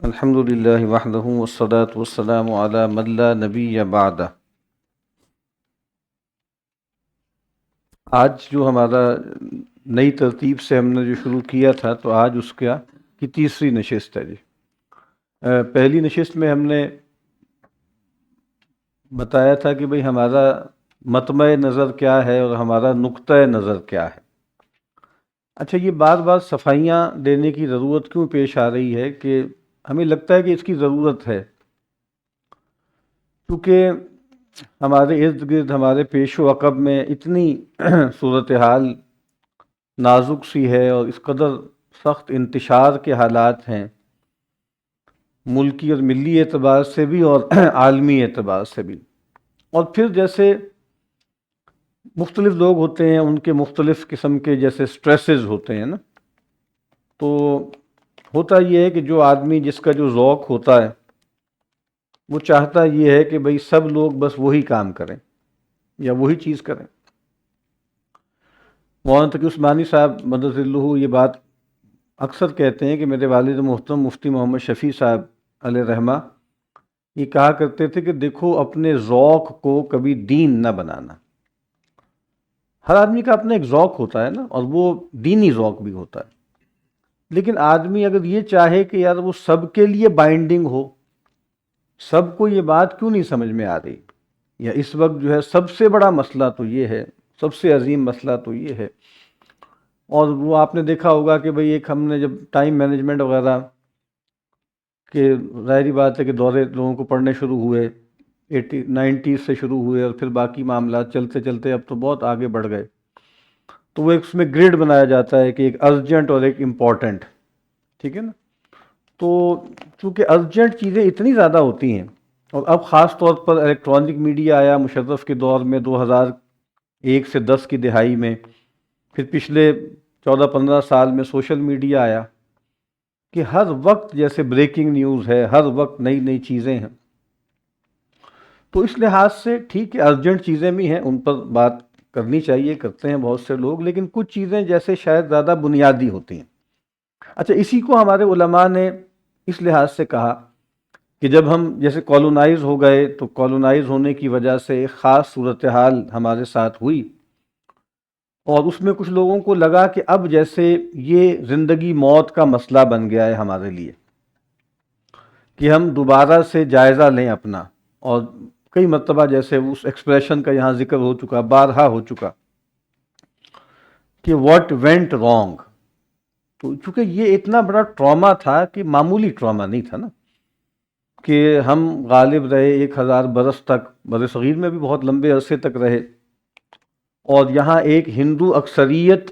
الحمد للہ وحدہ والصلاة والسلام علی من لا نبی بعدہ۔ آج جو ہمارا نئی ترتیب سے ہم نے جو شروع کیا تھا، تو آج اس کی تیسری نشست ہے جی۔ پہلی نشست میں ہم نے بتایا تھا کہ بھئی ہمارا مطمع نظر کیا ہے اور ہمارا نقطہ نظر کیا ہے۔ اچھا، یہ بار بار صفائیاں دینے کی ضرورت کیوں پیش آ رہی ہے کہ ہمیں لگتا ہے کہ اس کی ضرورت ہے، کیونکہ ہمارے ارد گرد ہمارے پیش و عقب میں اتنی صورتحال نازک سی ہے اور اس قدر سخت انتشار کے حالات ہیں، ملکی اور ملی اعتبار سے بھی اور عالمی اعتبار سے بھی۔ اور پھر جیسے مختلف لوگ ہوتے ہیں، ان کے مختلف قسم کے جیسے سٹریسز ہوتے ہیں نا، تو ہوتا یہ ہے کہ جو آدمی جس کا جو ذوق ہوتا ہے وہ چاہتا یہ ہے کہ بھئی سب لوگ بس وہی کام کریں یا وہی چیز کریں۔ مولانا تقی عثمانی صاحب مدد اللہ یہ بات اکثر کہتے ہیں کہ میرے والد محترم مفتی محمد شفیع صاحب علیہ رحمہ یہ کہا کرتے تھے کہ دیکھو، اپنے ذوق کو کبھی دین نہ بنانا۔ ہر آدمی کا اپنا ایک ذوق ہوتا ہے نا، اور وہ دینی ذوق بھی ہوتا ہے، لیکن آدمی اگر یہ چاہے کہ یار وہ سب کے لیے بائنڈنگ ہو، سب کو یہ بات کیوں نہیں سمجھ میں آ رہی، یا اس وقت جو ہے سب سے بڑا مسئلہ تو یہ ہے، سب سے عظیم مسئلہ تو یہ ہے۔ اور وہ آپ نے دیکھا ہوگا کہ بھئی ایک ہم نے جب ٹائم مینجمنٹ وغیرہ کہ ظاہری بات ہے کہ دورے لوگوں کو پڑھنے شروع ہوئے، 90s سے شروع ہوئے، اور پھر باقی معاملات چلتے چلتے اب تو بہت آگے بڑھ گئے، تو وہ ایک اس میں گریڈ بنایا جاتا ہے کہ ایک ارجنٹ اور ایک امپورٹنٹ، ٹھیک ہے نا۔ تو چونکہ ارجنٹ چیزیں اتنی زیادہ ہوتی ہیں، اور اب خاص طور پر الیکٹرانک میڈیا آیا مشرف کے دور میں 2001 سے 10 کی دہائی میں، پھر پچھلے 14-15 سال میں سوشل میڈیا آیا کہ ہر وقت جیسے بریکنگ نیوز ہے، ہر وقت نئی نئی چیزیں ہیں۔ تو اس لحاظ سے ٹھیک ہے، ارجنٹ چیزیں بھی ہیں، ان پر بات کرنی چاہیے، کرتے ہیں بہت سے لوگ، لیکن کچھ چیزیں جیسے شاید زیادہ بنیادی ہوتی ہیں۔ اچھا، اسی کو ہمارے علماء نے اس لحاظ سے کہا کہ جب ہم جیسے کالونائز ہو گئے، تو کالونائز ہونے کی وجہ سے ایک خاص صورتحال ہمارے ساتھ ہوئی، اور اس میں کچھ لوگوں کو لگا کہ اب جیسے یہ زندگی موت کا مسئلہ بن گیا ہے ہمارے لیے، کہ ہم دوبارہ سے جائزہ لیں اپنا۔ اور کئی مرتبہ جیسے اس ایکسپریشن کا یہاں ذکر ہو چکا، بارہا ہو چکا کہ واٹ وینٹ رانگ۔ تو چونکہ یہ اتنا بڑا ٹراما تھا کہ معمولی ٹراما نہیں تھا نا، کہ ہم غالب رہے 1000 برس تک، بر صغیر میں بھی بہت لمبے عرصے تک رہے، اور یہاں ایک ہندو اکثریت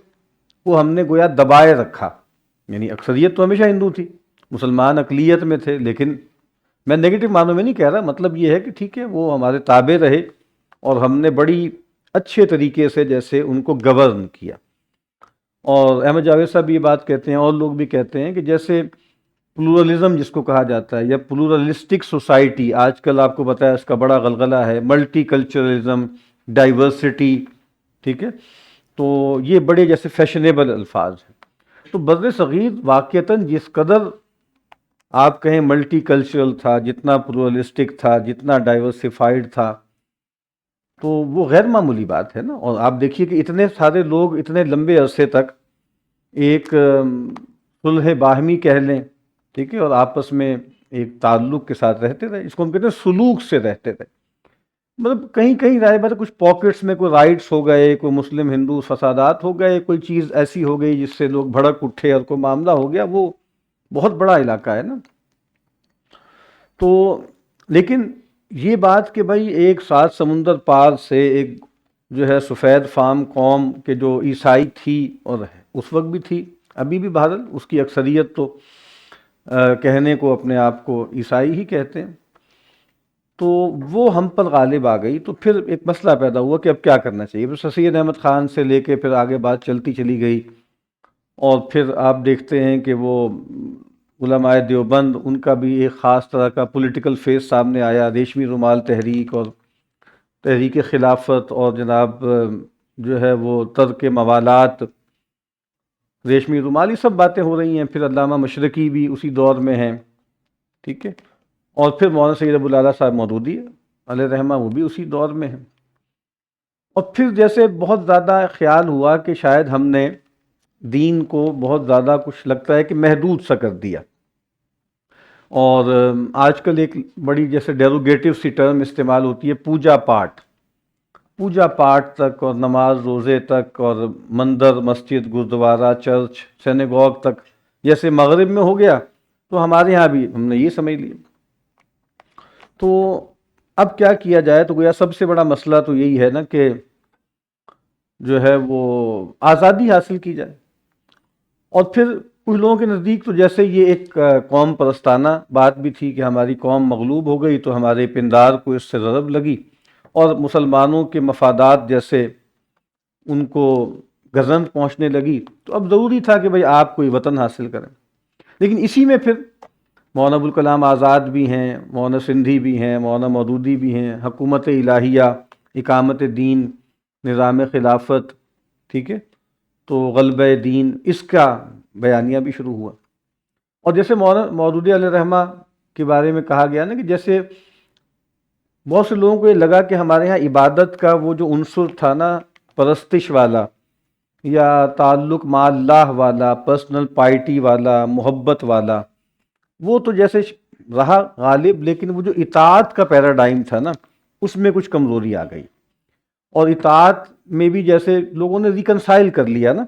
کو ہم نے گویا دبائے رکھا۔ یعنی اکثریت تو ہمیشہ ہندو تھی، مسلمان اقلیت میں تھے، لیکن میں نیگیٹو معنوں میں نہیں کہہ رہا، مطلب یہ ہے کہ ٹھیک ہے وہ ہمارے تابع رہے، اور ہم نے بڑی اچھے طریقے سے جیسے ان کو گورن کیا۔ اور احمد جاوید صاحب یہ بات کہتے ہیں، اور لوگ بھی کہتے ہیں، کہ جیسے پلورلزم جس کو کہا جاتا ہے، یا پلورلسٹک سوسائٹی، آج کل آپ کو بتایا اس کا بڑا غلغلہ ہے، ملٹی کلچرلزم، ڈائیورسٹی، ٹھیک ہے، تو یہ بڑے جیسے فیشنیبل الفاظ ہیں۔ تو بر صغیر واقعتاً جس قدر آپ کہیں ملٹی کلچرل تھا، جتنا پلورلسٹک تھا، جتنا ڈائیورسفائیڈ تھا، تو وہ غیر معمولی بات ہے نا۔ اور آپ دیکھیے کہ اتنے سارے لوگ اتنے لمبے عرصے تک ایک صلح باہمی کہہ لیں، ٹھیک ہے، اور آپس میں ایک تعلق کے ساتھ رہتے رہے، اس کو ہم کہتے ہیں سلوک سے رہتے رہے۔ مطلب کہیں کہیں رائے بات کچھ پاکٹس میں کوئی رائٹس ہو گئے، کوئی مسلم ہندو فسادات ہو گئے، کوئی چیز ایسی ہو گئی جس سے لوگ بھڑک اٹھے اور کوئی معاملہ ہو گیا، وہ بہت بڑا علاقہ ہے نا۔ تو لیکن یہ بات کہ بھائی ایک 7 سمندر پار سے ایک جو ہے سفید فام قوم کے جو عیسائی تھی، اور اس وقت بھی تھی، ابھی بھی بہرحال اس کی اکثریت تو کہنے کو اپنے آپ کو عیسائی ہی کہتے ہیں، تو وہ ہم پر غالب آ گئی۔ تو پھر ایک مسئلہ پیدا ہوا کہ اب کیا کرنا چاہیے۔ پھر سید احمد خان سے لے کے پھر آگے بات چلتی چلی گئی، اور پھر آپ دیکھتے ہیں کہ وہ علماء دیوبند، ان کا بھی ایک خاص طرح کا پولیٹیکل فیس سامنے آیا، ریشمی رومال تحریک اور تحریک خلافت، اور جناب جو ہے وہ ترک موالات، ریشمی رومال، یہ سب باتیں ہو رہی ہیں۔ پھر علامہ مشرقی بھی اسی دور میں ہیں، ٹھیک ہے، اور پھر مولانا سید ابو الاعلیٰ صاحب مودودی علیہ رحمہ وہ بھی اسی دور میں ہیں۔ اور پھر جیسے بہت زیادہ خیال ہوا کہ شاید ہم نے دین کو بہت زیادہ کچھ لگتا ہے کہ محدود سا کر دیا، اور آج کل ایک بڑی جیسے ڈیروگیٹو سی ٹرم استعمال ہوتی ہے، پوجا پاٹ، پوجا پاٹ تک اور نماز روزے تک اور مندر مسجد گردوارہ چرچ سینیگوگ تک جیسے مغرب میں ہو گیا، تو ہمارے ہاں بھی ہم نے یہ سمجھ لیا۔ تو اب کیا کیا جائے؟ تو گویا سب سے بڑا مسئلہ تو یہی ہے نا کہ جو ہے وہ آزادی حاصل کی جائے۔ اور پھر کچھ لوگوں کے نزدیک تو جیسے یہ ایک قوم پرستانہ بات بھی تھی کہ ہماری قوم مغلوب ہو گئی تو ہمارے پندار کو اس سے ضرب لگی، اور مسلمانوں کے مفادات جیسے ان کو گزند پہنچنے لگی، تو اب ضروری تھا کہ بھئی آپ کوئی وطن حاصل کریں۔ لیکن اسی میں پھر مولانا ابوالکلام آزاد بھی ہیں، مولانا سندھی بھی ہیں، مولانا مودودی بھی ہیں، حکومت الہیہ، اقامت دین، نظام خلافت، ٹھیک ہے، تو غلبہ دین، اس کا بیانیہ بھی شروع ہوا۔ اور جیسے مولانا مودودی علیہ رحمہ کے بارے میں کہا گیا نا کہ جیسے بہت سے لوگوں کو یہ لگا کہ ہمارے ہاں عبادت کا وہ جو عنصر تھا نا، پرستش والا یا تعلق مع اللہ والا، پرسنل پائٹی والا، محبت والا، وہ تو جیسے رہا غالب، لیکن وہ جو اطاعت کا پیراڈائم تھا نا، اس میں کچھ کمزوری آ گئی۔ اور اطاعت میں بھی جیسے لوگوں نے ریکنسائل کر لیا نا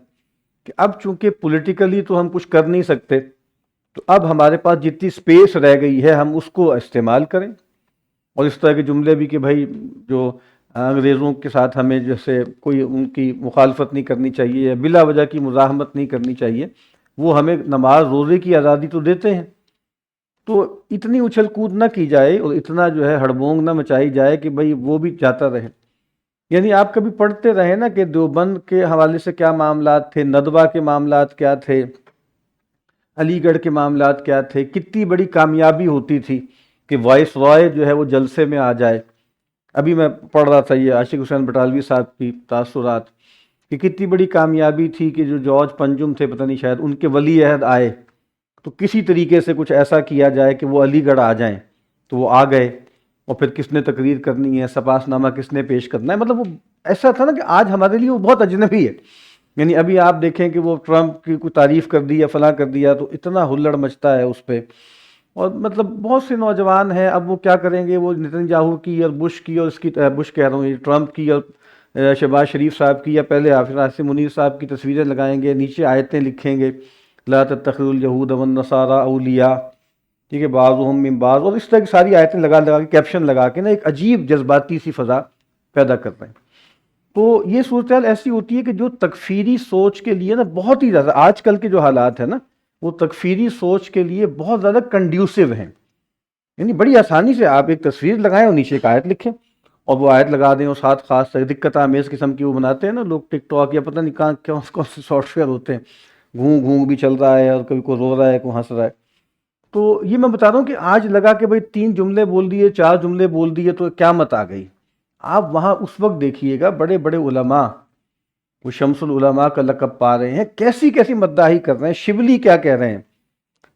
کہ اب چونکہ پولیٹیکلی تو ہم کچھ کر نہیں سکتے، تو اب ہمارے پاس جتنی سپیس رہ گئی ہے ہم اس کو استعمال کریں۔ اور اس طرح کے جملے بھی کہ بھائی جو انگریزوں کے ساتھ ہمیں جیسے کوئی ان کی مخالفت نہیں کرنی چاہیے یا بلا وجہ کی مزاحمت نہیں کرنی چاہیے، وہ ہمیں نماز روزے کی آزادی تو دیتے ہیں، تو اتنی اچھل کود نہ کی جائے اور اتنا جو ہے ہڑبونگ نہ مچائی جائے کہ بھئی وہ بھی جاتا رہے۔ یعنی آپ کبھی پڑھتے رہے نا کہ دیوبند کے حوالے سے کیا معاملات تھے، ندوہ کے معاملات کیا تھے، علی گڑھ کے معاملات کیا تھے، کتنی بڑی کامیابی ہوتی تھی کہ وائس رائے جو ہے وہ جلسے میں آ جائے۔ ابھی میں پڑھ رہا تھا یہ عاشق حسین بٹالوی صاحب کی تاثرات کہ کتنی بڑی کامیابی تھی کہ جو جارج پنجم تھے، پتہ نہیں شاید ان کے ولی عہد آئے تو کسی طریقے سے کچھ ایسا کیا جائے کہ وہ علی گڑھ آ جائیں، تو وہ آ گئے، اور پھر کس نے تقریر کرنی ہے، سپاس نامہ کس نے پیش کرنا ہے، مطلب وہ ایسا تھا نا کہ آج ہمارے لیے وہ بہت اجنبی ہے۔ یعنی ابھی آپ دیکھیں کہ وہ ٹرمپ کی کوئی تعریف کر دی یا فلاں کر دیا تو اتنا ہلڑ مچتا ہے اس پہ، اور مطلب بہت سے نوجوان ہیں اب وہ کیا کریں گے، وہ نتن یاہو کی اور بش کی اور اس کی بش کہہ رہا ہوں، یہ ٹرمپ کی اور شہباز شریف صاحب کی، یا پہلے حافظ عاصم منیر صاحب کی تصویریں لگائیں گے، نیچے آیتیں لکھیں گے، لا تتخذوا اليہود والنصارى اولیاء، ٹھیک ہے، بعضهم من بعض، اور اس طرح کی ساری آیتیں لگا کے کیپشن لگا کے نا ایک عجیب جذباتی سی فضا پیدا کر رہے ہیں۔ تو یہ صورتحال ایسی ہوتی ہے کہ جو تکفیری سوچ کے لیے نا بہت ہی زیادہ، آج کل کے جو حالات ہیں نا وہ تکفیری سوچ کے لیے بہت زیادہ کنڈیوسو ہیں۔ یعنی بڑی آسانی سے آپ ایک تصویر لگائیں اور نیچے ایک آیت لکھیں اور وہ آیت لگا دیں، اور ساتھ خاص دقت آمیز قسم کی وہ بناتے ہیں نا لوگ ٹک ٹاک یا پتہ نہیں کہاں کون سے سافٹ ویئر ہوتے ہیں، گھونگ بھی چل رہا ہے اور کبھی کوئی رو رہا ہے کوئی ہنس رہا ہے۔ تو یہ میں بتا رہا ہوں کہ آج لگا کہ بھئی 3 جملے بول دیے، 4 جملے بول دیے تو قیامت آ گئی۔ آپ وہاں اس وقت دیکھیے گا بڑے بڑے علماء، وہ شمس العلماء کا لقب پا رہے ہیں، کیسی کیسی مداحی کر رہے ہیں۔ شبلی کیا کہہ رہے ہیں،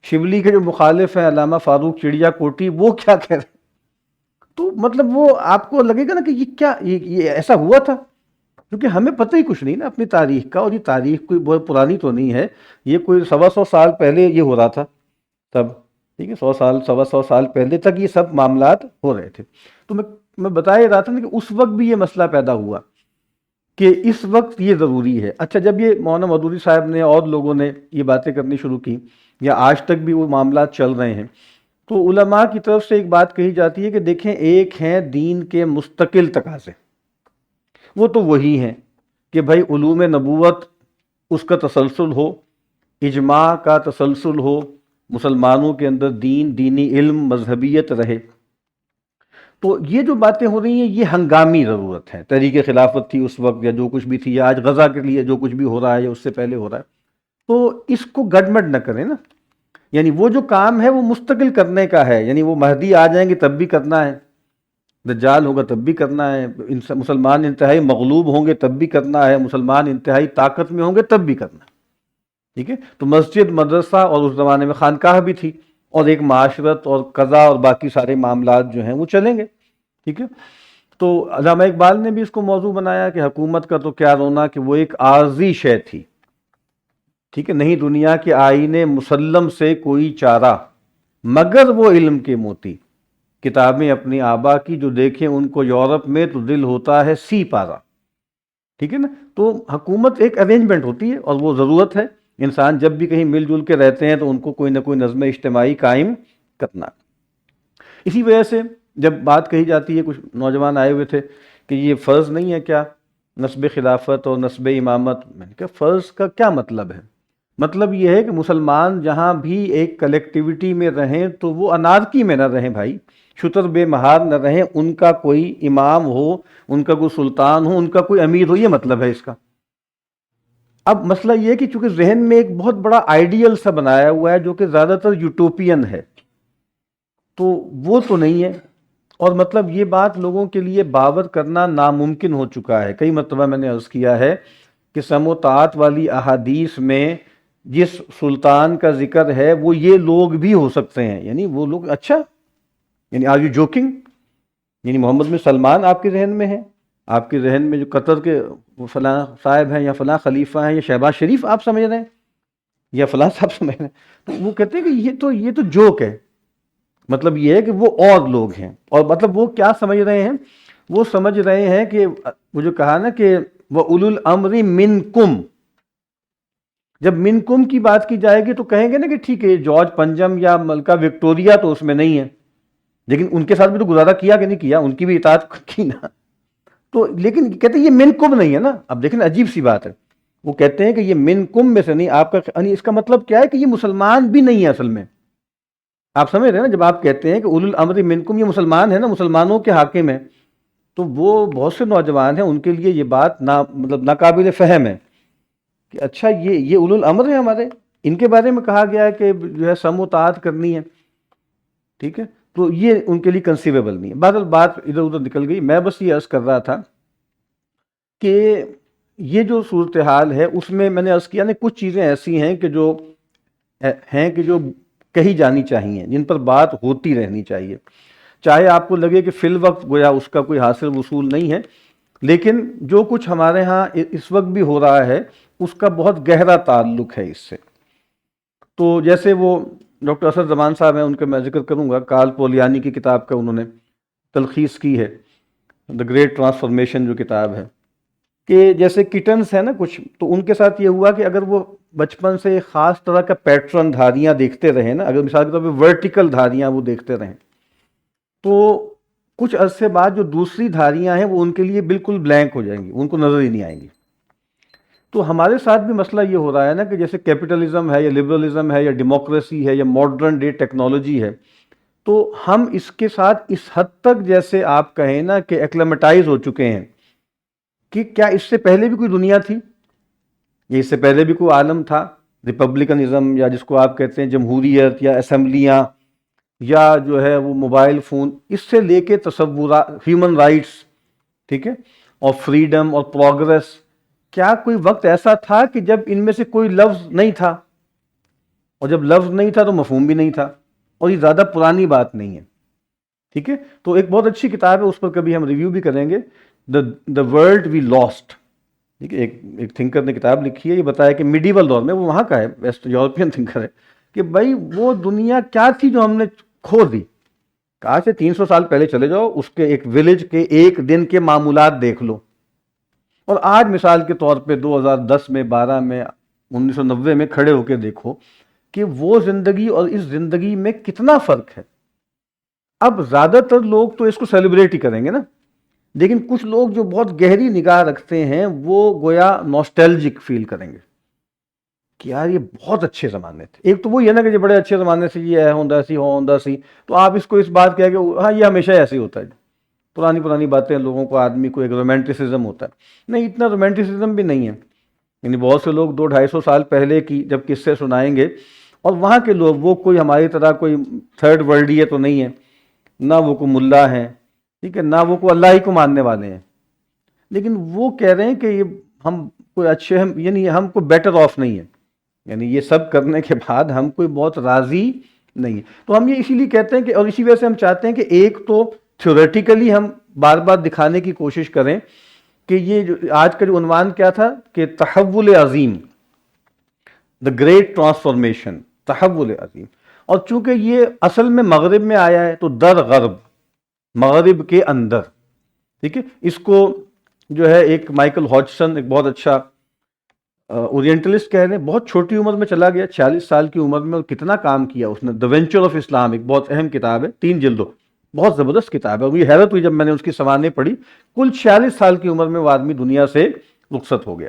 شبلی کے جو مخالف ہیں علامہ فاروق چڑیا کوٹی، وہ کیا کہہ رہے ہیں۔ تو مطلب وہ آپ کو لگے گا نا کہ یہ کیا، یہ ایسا ہوا تھا، کیونکہ ہمیں پتہ ہی کچھ نہیں نا اپنی تاریخ کا، اور یہ تاریخ کوئی بہت پرانی تو نہیں ہے، یہ کوئی 125 سال پہلے یہ ہو رہا تھا تب، ٹھیک ہے، 100 سال 125 سال پہلے تک یہ سب معاملات ہو رہے تھے۔ تو میں بتا ہی رہا تھا نا کہ اس وقت بھی یہ مسئلہ پیدا ہوا کہ اس وقت یہ ضروری ہے۔ اچھا، جب یہ مولانا مودودی صاحب نے اور لوگوں نے یہ باتیں کرنی شروع کی، یا آج تک بھی وہ معاملات چل رہے ہیں، تو علماء کی طرف سے ایک بات کہی جاتی ہے کہ دیکھیں، ایک ہیں دین کے مستقل تقاضے، وہ تو وہی ہیں کہ بھائی علوم نبوت اس کا تسلسل ہو، اجماع کا تسلسل ہو، مسلمانوں کے اندر دینی علم مذہبیت رہے۔ تو یہ جو باتیں ہو رہی ہیں یہ ہنگامی ضرورت ہے، تحریک خلافت تھی اس وقت یا جو کچھ بھی تھی، یا آج غزہ کے لیے جو کچھ بھی ہو رہا ہے یا اس سے پہلے ہو رہا ہے، تو اس کو گڈمڈ نہ کریں نا۔ یعنی وہ جو کام ہے وہ مستقل کرنے کا ہے، یعنی وہ مہدی آ جائیں گے تب بھی کرنا ہے، دجال ہوگا تب بھی کرنا ہے، مسلمان انتہائی مغلوب ہوں گے تب بھی کرنا ہے، مسلمان انتہائی طاقت میں ہوں گے تب بھی کرنا ہے، ٹھیک ہے۔ تو مسجد، مدرسہ، اور اس زمانے میں خانقاہ بھی تھی، اور ایک معاشرت اور قضا اور باقی سارے معاملات جو ہیں وہ چلیں گے. ٹھیک ہے. تو علامہ اقبال نے بھی اس کو موضوع بنایا کہ حکومت کا تو کیا رونا کہ وہ ایک عارضی شے تھی. ٹھیک ہے. نہیں دنیا کے آئینے مسلم سے کوئی چارہ، مگر وہ علم کے موتی، کتابیں اپنی آبا کی جو دیکھیں ان کو یورپ میں تو دل ہوتا ہے سی پارا. ٹھیک ہے نا. تو حکومت ایک ارینجمنٹ ہوتی ہے اور وہ ضرورت ہے. انسان جب بھی کہیں مل جل کے رہتے ہیں تو ان کو کوئی نہ کوئی نظم اجتماعی قائم کرنا. اسی وجہ سے جب بات کہی جاتی ہے، کچھ نوجوان آئے ہوئے تھے کہ یہ فرض نہیں ہے کیا نصب خلافت اور نصب امامت؟ میں نے کہا فرض کا کیا مطلب ہے؟ مطلب یہ ہے کہ مسلمان جہاں بھی ایک کلیکٹیوٹی میں رہیں تو وہ انارکی میں نہ رہیں بھائی، شتر بے مہار نہ رہیں، ان کا کوئی امام ہو، ان کا کوئی سلطان ہو، ان کا کوئی امیر ہو. یہ مطلب ہے اس کا. اب مسئلہ یہ ہے کہ چونکہ ذہن میں ایک بہت بڑا آئیڈیل سا بنایا ہوا ہے جو کہ زیادہ تر یوٹوپین ہے، تو وہ تو نہیں ہے. اور مطلب یہ بات لوگوں کے لیے باور کرنا ناممکن ہو چکا ہے. کئی مرتبہ میں نے عرض کیا ہے کہ سم و طاعت والی احادیث میں جس سلطان کا ذکر ہے وہ یہ لوگ بھی ہو سکتے ہیں. یعنی وہ لوگ، اچھا یعنی آر یو جوکنگ؟ یعنی محمد بن سلمان آپ کے ذہن میں ہے، آپ کے ذہن میں جو قطر کے وہ فلاں صاحب ہیں یا فلاں خلیفہ ہیں یا شہباز شریف آپ سمجھ رہے ہیں یا فلاں صاحب سمجھ رہے ہیں؟ تو وہ کہتے ہیں کہ یہ تو جوک ہے. مطلب یہ ہے کہ وہ اور لوگ ہیں. اور مطلب وہ کیا سمجھ رہے ہیں؟ وہ سمجھ رہے ہیں کہ وہ جو کہا نا کہ وَأُولُو الْأَمْرِ مِنْكُمْ، جب منکم کی بات کی جائے گی تو کہیں گے نا کہ ٹھیک ہے جارج پنجم یا ملکہ وکٹوریا تو اس میں نہیں ہے، لیکن ان کے ساتھ بھی تو گزارا کیا کہ نہیں کیا، ان کی بھی اطاعت کی نا. تو لیکن کہتے ہیں یہ منکم نہیں ہے نا. اب دیکھیں عجیب سی بات ہے، وہ کہتے ہیں کہ یہ منکم میں سے نہیں. آپ کا یعنی اس کا مطلب کیا ہے کہ یہ مسلمان بھی نہیں ہے اصل میں. آپ سمجھ رہے ہیں نا جب آپ کہتے ہیں کہ اولو الامر منکم، یہ مسلمان ہے نا، مسلمانوں کے حاکم ہیں. تو وہ بہت سے نوجوان ہیں ان کے لیے یہ بات مطلب ناقابل فہم ہے کہ اچھا یہ اولو الامر ہے ہمارے، ان کے بارے میں کہا گیا ہے کہ جو ہے سم و طاعت کرنی ہے. ٹھیک ہے. تو یہ ان کے لیے کنسیویبل نہیں ہے. بہرحال بات ادھر ادھر نکل گئی. میں بس یہ عرض کر رہا تھا کہ یہ جو صورتحال ہے اس میں نے عرض کیا نا کچھ چیزیں ایسی ہیں کہ جو کہی جانی چاہیے، جن پر بات ہوتی رہنی چاہیے، چاہے آپ کو لگے کہ فی الوقت گویا اس کا کوئی حاصل وصول نہیں ہے، لیکن جو کچھ ہمارے ہاں اس وقت بھی ہو رہا ہے اس کا بہت گہرا تعلق ہے اس سے. تو جیسے وہ ڈاکٹر اسد زمان صاحب ہیں، ان کا میں ذکر کروں گا. کارل پولیانی کی کتاب کا انہوں نے تلخیص کی ہے، دا گریٹ ٹرانسفارمیشن جو کتاب ہے، کہ جیسے کٹنس ہیں نا کچھ، تو ان کے ساتھ یہ ہوا کہ اگر وہ بچپن سے خاص طرح کا پیٹرن دھاریاں دیکھتے رہیں نا، اگر مثال کے طور پہ ورٹیکل دھاریاں وہ دیکھتے رہیں، تو کچھ عرصے بعد جو دوسری دھاریاں ہیں وہ ان کے لیے بالکل بلینک ہو جائیں گی، ان کو نظر ہی نہیں آئیں گی. تو ہمارے ساتھ بھی مسئلہ یہ ہو رہا ہے نا کہ جیسے کیپٹلزم ہے یا لبرلزم ہے یا ڈیموکریسی ہے یا ماڈرن ڈے ٹیکنالوجی ہے، تو ہم اس کے ساتھ اس حد تک جیسے آپ کہیں نا کہ ایکلمیٹائز ہو چکے ہیں کہ کیا اس سے پہلے بھی کوئی دنیا تھی، یا اس سے پہلے بھی کوئی عالم تھا؟ ریپبلکنزم یا جس کو آپ کہتے ہیں جمہوریت یا اسمبلیاں یا جو ہے وہ موبائل فون، اس سے لے کے تصورات ہیومن رائٹس، ٹھیک ہے، اور فریڈم اور پروگریس، کیا کوئی وقت ایسا تھا کہ جب ان میں سے کوئی لفظ نہیں تھا؟ اور جب لفظ نہیں تھا تو مفہوم بھی نہیں تھا. اور یہ زیادہ پرانی بات نہیں ہے. ٹھیک ہے. تو ایک بہت اچھی کتاب ہے، اس پر کبھی ہم ریویو بھی کریں گے، دا ورلڈ وی لاسٹ. ٹھیک ہے. ایک تھنکر نے کتاب لکھی ہے، یہ بتایا کہ میڈیول دور میں، وہ وہاں کا ہے، ویسٹ یورپین تھنکر ہے، کہ بھائی وہ دنیا کیا تھی جو ہم نے کھو دی. کہا سے 300 سال پہلے چلے جاؤ، اس کے ایک ولیج کے ایک دن کے معمولات دیکھ لو، اور آج مثال کے طور پہ 2010 میں 12 میں 1990 میں کھڑے ہو کے دیکھو کہ وہ زندگی اور اس زندگی میں کتنا فرق ہے. اب زیادہ تر لوگ تو اس کو سیلیبریٹ ہی کریں گے نا، لیکن کچھ لوگ جو بہت گہری نگاہ رکھتے ہیں وہ گویا نوسٹیلجک فیل کریں گے کہ یار یہ بہت اچھے زمانے تھے. ایک تو وہ یہ نا کہ یہ بڑے اچھے زمانے سے یہ ہے ہوندا سی، تو آپ اس کو اس بات کہہ کہ ہاں یہ ہمیشہ ایسے ہی ہوتا ہے، پرانی باتیں، لوگوں کو، آدمی کو ایک رومانٹسزم ہوتا ہے. نہیں، اتنا رومانٹسزم بھی نہیں ہے. یعنی بہت سے لوگ 200-250 سال پہلے کی جب قصے سنائیں گے، اور وہاں کے لوگ وہ کوئی ہماری طرح کوئی تھرڈ ورلڈی تو نہیں ہے، نہ وہ کوئی ملا ہیں، ٹھیک ہے، نہ وہ کوئی اللہ ہی کو ماننے والے ہیں، لیکن وہ کہہ رہے ہیں کہ یہ ہم کوئی اچھے، یعنی ہم کوئی بیٹر آف نہیں ہے. یعنی یہ سب کرنے کے بعد ہم کوئی بہت راضی نہیں ہے. تو ہم یہ اسی لیے کہتے ہیں کہ، اور اسی وجہ سے ہم چاہتے ہیں کہ ایک تو تھیوریٹیکلی ہم بار بار دکھانے کی کوشش کریں کہ یہ جو آج کا جو عنوان کیا تھا کہ تحول عظیم، دا گریٹ ٹرانسفارمیشن، تحول عظیم. اور چونکہ یہ اصل میں مغرب میں آیا ہے تو در غرب، مغرب کے اندر، ٹھیک ہے. اس کو جو ہے ایک مائیکل ہاجسن، ایک بہت اچھا اورینٹلسٹ کہہ رہے ہیں، بہت چھوٹی عمر میں چلا گیا، 46 سال کی عمر میں، اور کتنا کام کیا اس نے. دا وینچر آف اسلام ایک بہت اہم کتاب ہے، 3 جلدوں، بہت زبردست کتاب ہے. اور یہ حیرت ہوئی جب میں نے اس کی سوانح پڑھی. کل 46 سال کی عمر میں وہ آدمی دنیا سے رخصت ہو گیا.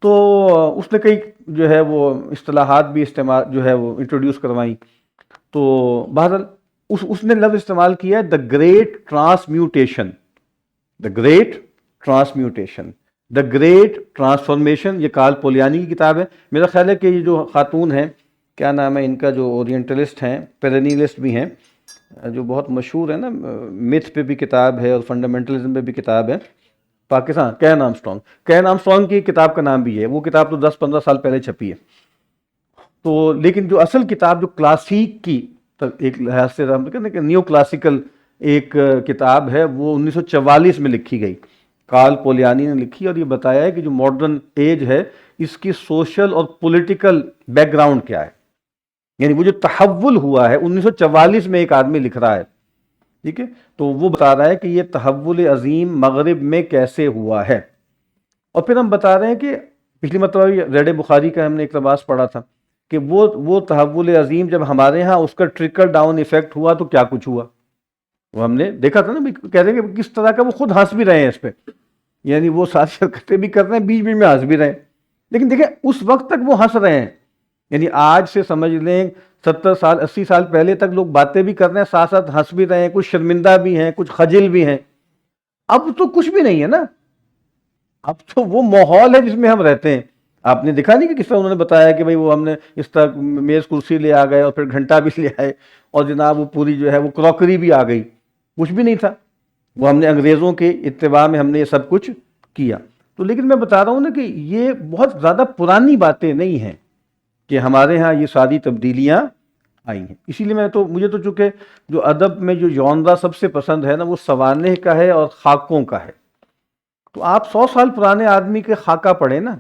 تو اس نے کئی جو ہے وہ اصطلاحات بھی استعمال جو ہے وہ انٹروڈیوس کروائیں. تو بہرحال اس نے لفظ استعمال کیا ہے the great transmutation, the great transmutation, the great transformation. یہ کارل پولیانی کی کتاب ہے. میرا خیال ہے کہ یہ جو خاتون ہیں، کیا نام ہے ان کا، جو اورینٹلسٹ ہیں، پیرینیلسٹ بھی ہیں، جو بہت مشہور ہے نا، میتھ پہ بھی کتاب ہے اور فنڈامنٹلزم پہ بھی کتاب ہے، Pakistan, can Armstrong. Can Armstrong کی کتاب کا نام بھی ہے. وہ کتاب تو 10-15 سال پہلے چھپی ہے. تو لیکن جو اصل کتاب جو کلاسیک کی ایک لحاظ سے ہم کہتے ہیں کہ نیو کلاسیکل ایک کتاب ہے، وہ 1944 میں لکھی گئی، کارل پولیانی نے لکھی. اور یہ بتایا ہے کہ جو ماڈرن ایج ہے اس کی سوشل اور پولیٹیکل بیک گراؤنڈ کیا ہے. یعنی وہ جو تحول ہوا ہے 1944 میں ایک آدمی لکھ رہا ہے، ٹھیک ہے. تو وہ بتا رہا ہے کہ یہ تحول عظیم مغرب میں کیسے ہوا ہے. اور پھر ہم بتا رہے ہیں کہ پچھلی مرتبہ ریڈ بخاری کا ہم نے اقتباس پڑھا تھا کہ وہ تحول عظیم جب ہمارے ہاں اس کا ٹرکل ڈاؤن ایفیکٹ ہوا تو کیا کچھ ہوا. وہ ہم نے دیکھا تھا نا، کہہ رہے ہیں کہ کس طرح کا وہ خود ہنس بھی رہے ہیں اس پہ. یعنی وہ ساتھ حرکتیں بھی کر رہے ہیں، بیچ بیچ میں ہنس بھی رہے ہیں. لیکن دیکھیں اس وقت تک وہ ہنس رہے ہیں. یعنی آج سے سمجھ لیں 70 سال 80 سال پہلے تک لوگ باتیں بھی کر رہے ہیں، ساتھ ساتھ ہنس بھی رہے ہیں، کچھ شرمندہ بھی ہیں، کچھ خجل بھی ہیں. اب تو کچھ بھی نہیں ہے نا. اب تو وہ ماحول ہے جس میں ہم رہتے ہیں. آپ نے دیکھا نہیں کہ کس طرح انہوں نے بتایا کہ بھئی وہ ہم نے اس طرح میز کرسی لے آ گئے اور پھر گھنٹہ بھی لے آئے، اور جناب وہ پوری جو ہے وہ کراکری بھی آ گئی. کچھ بھی نہیں تھا، وہ ہم نے انگریزوں کے اتباع میں ہم نے یہ سب کچھ کیا. تو لیکن میں بتا رہا ہوں نا کہ یہ بہت زیادہ پرانی باتیں نہیں ہیں کہ ہمارے ہاں یہ ساری تبدیلیاں آئی ہیں. اسی لیے مجھے تو چونکہ جو ادب میں جو ژانرا سب سے پسند ہے نا، وہ سوانح کا ہے اور خاکوں کا ہے. تو آپ 100 سال پرانے آدمی کے خاکہ پڑھیں نا،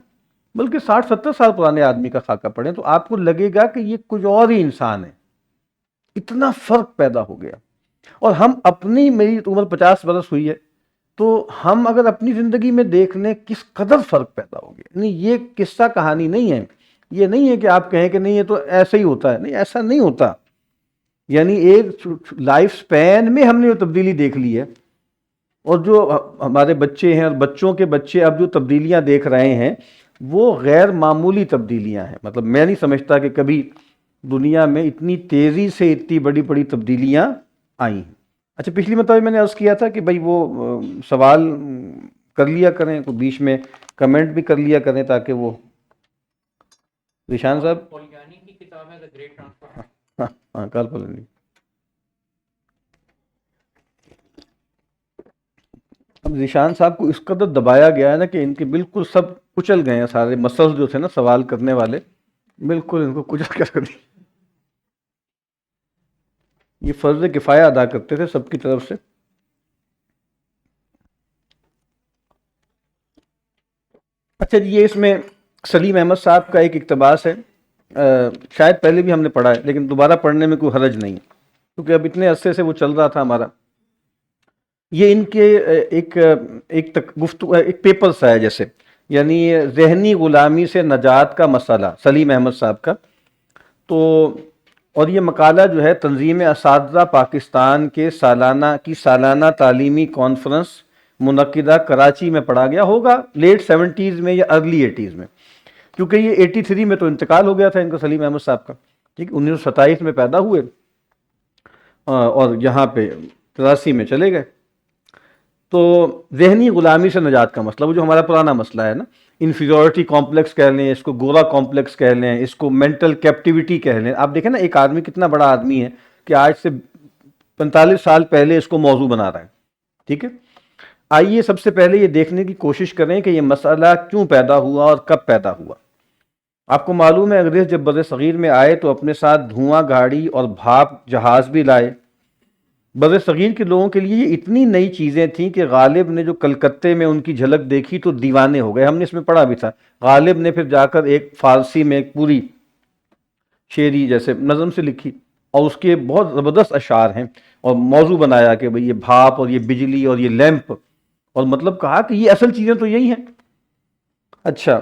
بلکہ 60-70 سال پرانے آدمی کا خاکہ پڑھیں، تو آپ کو لگے گا کہ یہ کچھ اور ہی انسان ہے. اتنا فرق پیدا ہو گیا. اور ہم میری عمر 50 برس ہوئی ہے، تو ہم اگر اپنی زندگی میں دیکھ لیں کس قدر فرق پیدا ہو گیا. نہیں، یہ قصہ کہانی نہیں ہے. یہ نہیں ہے کہ آپ کہیں کہ نہیں یہ تو ایسا ہی ہوتا ہے. نہیں، ایسا نہیں ہوتا. یعنی ایک لائف سپین میں ہم نے جو تبدیلی دیکھ لی ہے، اور جو ہمارے بچے ہیں اور بچوں کے بچے اب جو تبدیلیاں دیکھ رہے ہیں، وہ غیر معمولی تبدیلیاں ہیں. مطلب میں نہیں سمجھتا کہ کبھی دنیا میں اتنی تیزی سے اتنی بڑی بڑی تبدیلیاں آئی ہیں. اچھا، پچھلی مرتبہ میں نے عرض کیا تھا کہ بھائی وہ سوال کر لیا کریں، تو بیچ میں کمنٹ بھی کر لیا کریں تاکہ وہ ذیشان صاحب کی کتاب ہے The Great Transformation. ہاں کال پلنی. اب ذیشان صاحب کو اس قدر دبایا گیا ہے نا کہ ان کے بالکل سب کچل گئے ہیں. سارے مسئلے جو تھے نا سوال کرنے والے، بالکل ان کو کچل کر دی. یہ فرض کفایہ ادا کرتے تھے سب کی طرف سے. اچھا جی، یہ اس میں سلیم احمد صاحب کا ایک اقتباس ہے، شاید پہلے بھی ہم نے پڑھا ہے لیکن دوبارہ پڑھنے میں کوئی حرج نہیں، کیونکہ اب اتنے عرصے سے وہ چل رہا تھا ہمارا. یہ ان کے ایک گفتگو، ایک پیپر سا ہے جیسے، یعنی ذہنی غلامی سے نجات کا مسئلہ، سلیم احمد صاحب کا. تو اور یہ مقالہ جو ہے تنظیم اساتذہ پاکستان کے سالانہ تعلیمی کانفرنس منعقدہ کراچی میں پڑھا گیا ہوگا، لیٹ 70s میں یا ارلی 80s میں، کیونکہ یہ 83 میں تو انتقال ہو گیا تھا ان کا، سلیم احمد صاحب کا. ٹھیک، 1927 میں پیدا ہوئے اور یہاں پہ 83 میں چلے گئے. تو ذہنی غلامی سے نجات کا مسئلہ، وہ جو ہمارا پرانا مسئلہ ہے نا، انفیریورٹی کمپلیکس کہہ لیں، اس کو گورا کمپلیکس کہہ لیں، اس کو مینٹل کیپٹیوٹی کہہ لیں. آپ دیکھیں نا ایک آدمی کتنا بڑا آدمی ہے کہ آج سے 45 سال پہلے اس کو موضوع بنا رہا ہے. ٹھیک ہے، آئیے سب سے پہلے یہ دیکھنے کی کوشش کریں کہ یہ مسئلہ کیوں پیدا ہوا اور کب پیدا ہوا. آپ کو معلوم ہے انگریز جب بر صغیر میں آئے تو اپنے ساتھ دھواں گاڑی اور بھاپ جہاز بھی لائے۔ بر صغیر کے لوگوں کے لیے یہ اتنی نئی چیزیں تھیں کہ غالب نے جو کلکتے میں ان کی جھلک دیکھی تو دیوانے ہو گئے۔ ہم نے اس میں پڑھا بھی تھا، غالب نے پھر جا کر ایک فارسی میں ایک پوری شعری جیسے نظم سے لکھی، اور اس کے بہت زبردست اشعار ہیں، اور موضوع بنایا کہ بھئی یہ بھاپ اور یہ بجلی اور یہ لیمپ، اور مطلب کہا کہ یہ اصل چیزیں تو یہی ہیں۔ اچھا،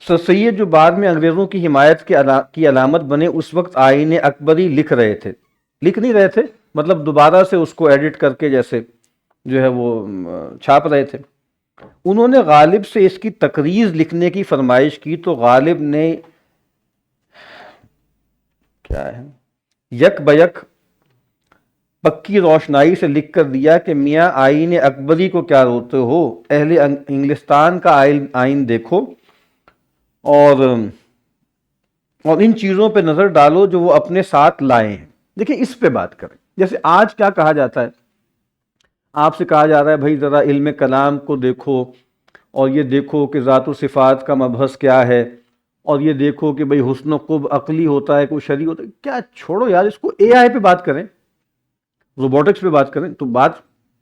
سر سید جو بعد میں انگریزوں کی حمایت کی علامت بنے، اس وقت آئین اکبری لکھ رہے تھے، لکھ نہیں رہے تھے، مطلب دوبارہ سے اس کو ایڈٹ کر کے جیسے جو ہے وہ چھاپ رہے تھے۔ انہوں نے غالب سے اس کی تقریض لکھنے کی فرمائش کی تو غالب نے کیا ہے یک بیک پکی روشنائی سے لکھ کر دیا کہ میاں آئین اکبری کو کیا روتے ہو، اہل انگلستان کا آئین دیکھو اور ان چیزوں پہ نظر ڈالو جو وہ اپنے ساتھ لائے ہیں۔ دیکھیں اس پہ بات کریں، جیسے آج کیا کہا جاتا ہے، آپ سے کہا جا رہا ہے بھائی ذرا علم کلام کو دیکھو، اور یہ دیکھو کہ ذات و صفات کا مبحث کیا ہے، اور یہ دیکھو کہ بھئی حسن و قب عقلی ہوتا ہے کوئی شرعی ہوتا ہے۔ کیا چھوڑو یار، اس کو اے آئی پہ بات کریں، روبوٹکس پہ بات کریں، تو بات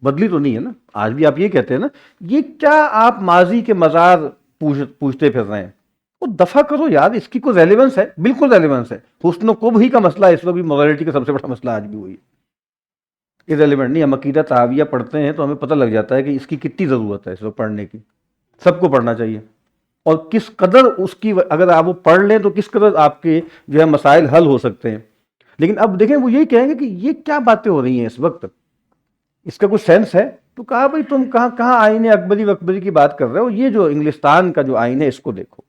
بدلی تو نہیں ہے نا۔ آج بھی آپ یہ کہتے ہیں نا، یہ کیا آپ ماضی کے مزار پوچھتے پھر رہے ہیں، وہ دفع کرو یار، اس کی کوئی ریلیونس ہے؟ بالکل ریلیونس ہے۔ حسن و قب ہی کا مسئلہ اس وقت بھی موریلٹی کا سب سے بڑا مسئلہ آج بھی وہی ہے، ریلیونٹ نہیں۔ ہم عقیدہ تحاویہ پڑھتے ہیں تو ہمیں پتہ لگ جاتا ہے کہ اس کی کتنی ضرورت ہے اس وقت پڑھنے کی، سب کو پڑھنا چاہیے، اور کس قدر اس کی اگر آپ وہ پڑھ لیں تو کس قدر آپ کے جو ہے مسائل حل ہو سکتے ہیں۔ لیکن اب دیکھیں وہ یہی کہیں گے کہ یہ کیا باتیں ہو رہی ہیں اس وقت، اس کا کوئی سینس ہے؟ تو کہا بھائی تم کہاں آئین اکبری وکبری کی بات کر رہے ہو، یہ جو انگلستان کا جو آئین ہے اس کو دیکھو۔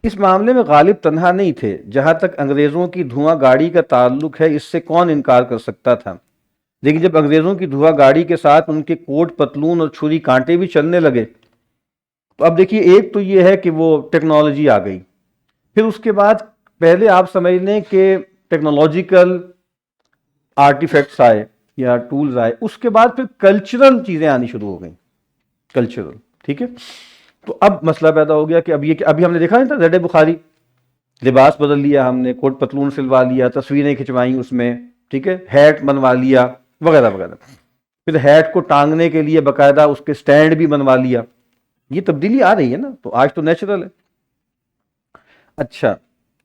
اس معاملے میں غالب تنہا نہیں تھے، جہاں تک انگریزوں کی دھواں گاڑی کا تعلق ہے اس سے کون انکار کر سکتا تھا، لیکن جب انگریزوں کی دھواں گاڑی کے ساتھ ان کے کوٹ پتلون اور چھری کانٹے بھی چلنے لگے تو اب دیکھیے ایک تو یہ ہے کہ وہ ٹیکنالوجی آ گئی، پھر اس کے بعد پہلے آپ سمجھ لیں کہ ٹیکنالوجیکل آرٹیفیکٹس آئے یا ٹولز آئے، اس کے بعد پھر کلچرل چیزیں آنی شروع ہو گئیں، کلچرل، ٹھیک ہے۔ تو اب مسئلہ پیدا ہو گیا کہ ابھی ہم نے دیکھا نہیں تھا زید بخاری، لباس بدل لیا ہم نے، کوٹ پتلون سلوا لیا، تصویریں کھنچوائیں اس میں، ٹھیک ہے، ہیٹ بنوا لیا وغیرہ وغیرہ، پھر ہیٹ کو ٹانگنے کے لیے باقاعدہ اس کے سٹینڈ بھی بنوا لیا۔ یہ تبدیلی آ رہی ہے نا، تو آج تو نیچرل ہے۔ اچھا،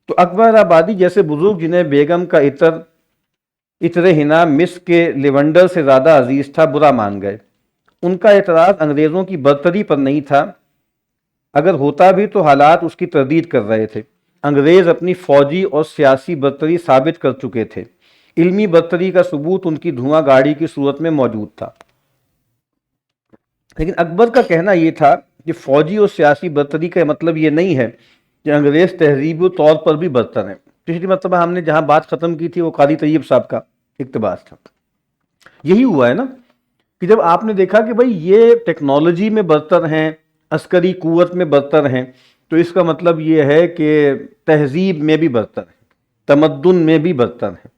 تو اکبر آبادی جیسے بزرگ جنہیں بیگم کا عطر حنا مسک کے لیونڈر سے زیادہ عزیز تھا، برا مان گئے۔ ان کا اعتراض انگریزوں کی برتری پر نہیں تھا، اگر ہوتا بھی تو حالات اس کی تردید کر رہے تھے۔ انگریز اپنی فوجی اور سیاسی برتری ثابت کر چکے تھے، علمی برتری کا ثبوت ان کی دھواں گاڑی کی صورت میں موجود تھا۔ لیکن اکبر کا کہنا یہ تھا کہ فوجی اور سیاسی برتری کا مطلب یہ نہیں ہے کہ انگریز تہذیبی طور پر بھی برتر ہیں۔ پچھلی مرتبہ ہم نے جہاں بات ختم کی تھی وہ قاضی طیب صاحب کا اقتباس تھا، یہی ہوا ہے نا کہ جب آپ نے دیکھا کہ بھئی یہ ٹیکنالوجی میں برتر ہیں، عسکری قوت میں برتر ہیں، تو اس کا مطلب یہ ہے کہ تہذیب میں بھی برتر ہیں، تمدن میں بھی برتر ہیں۔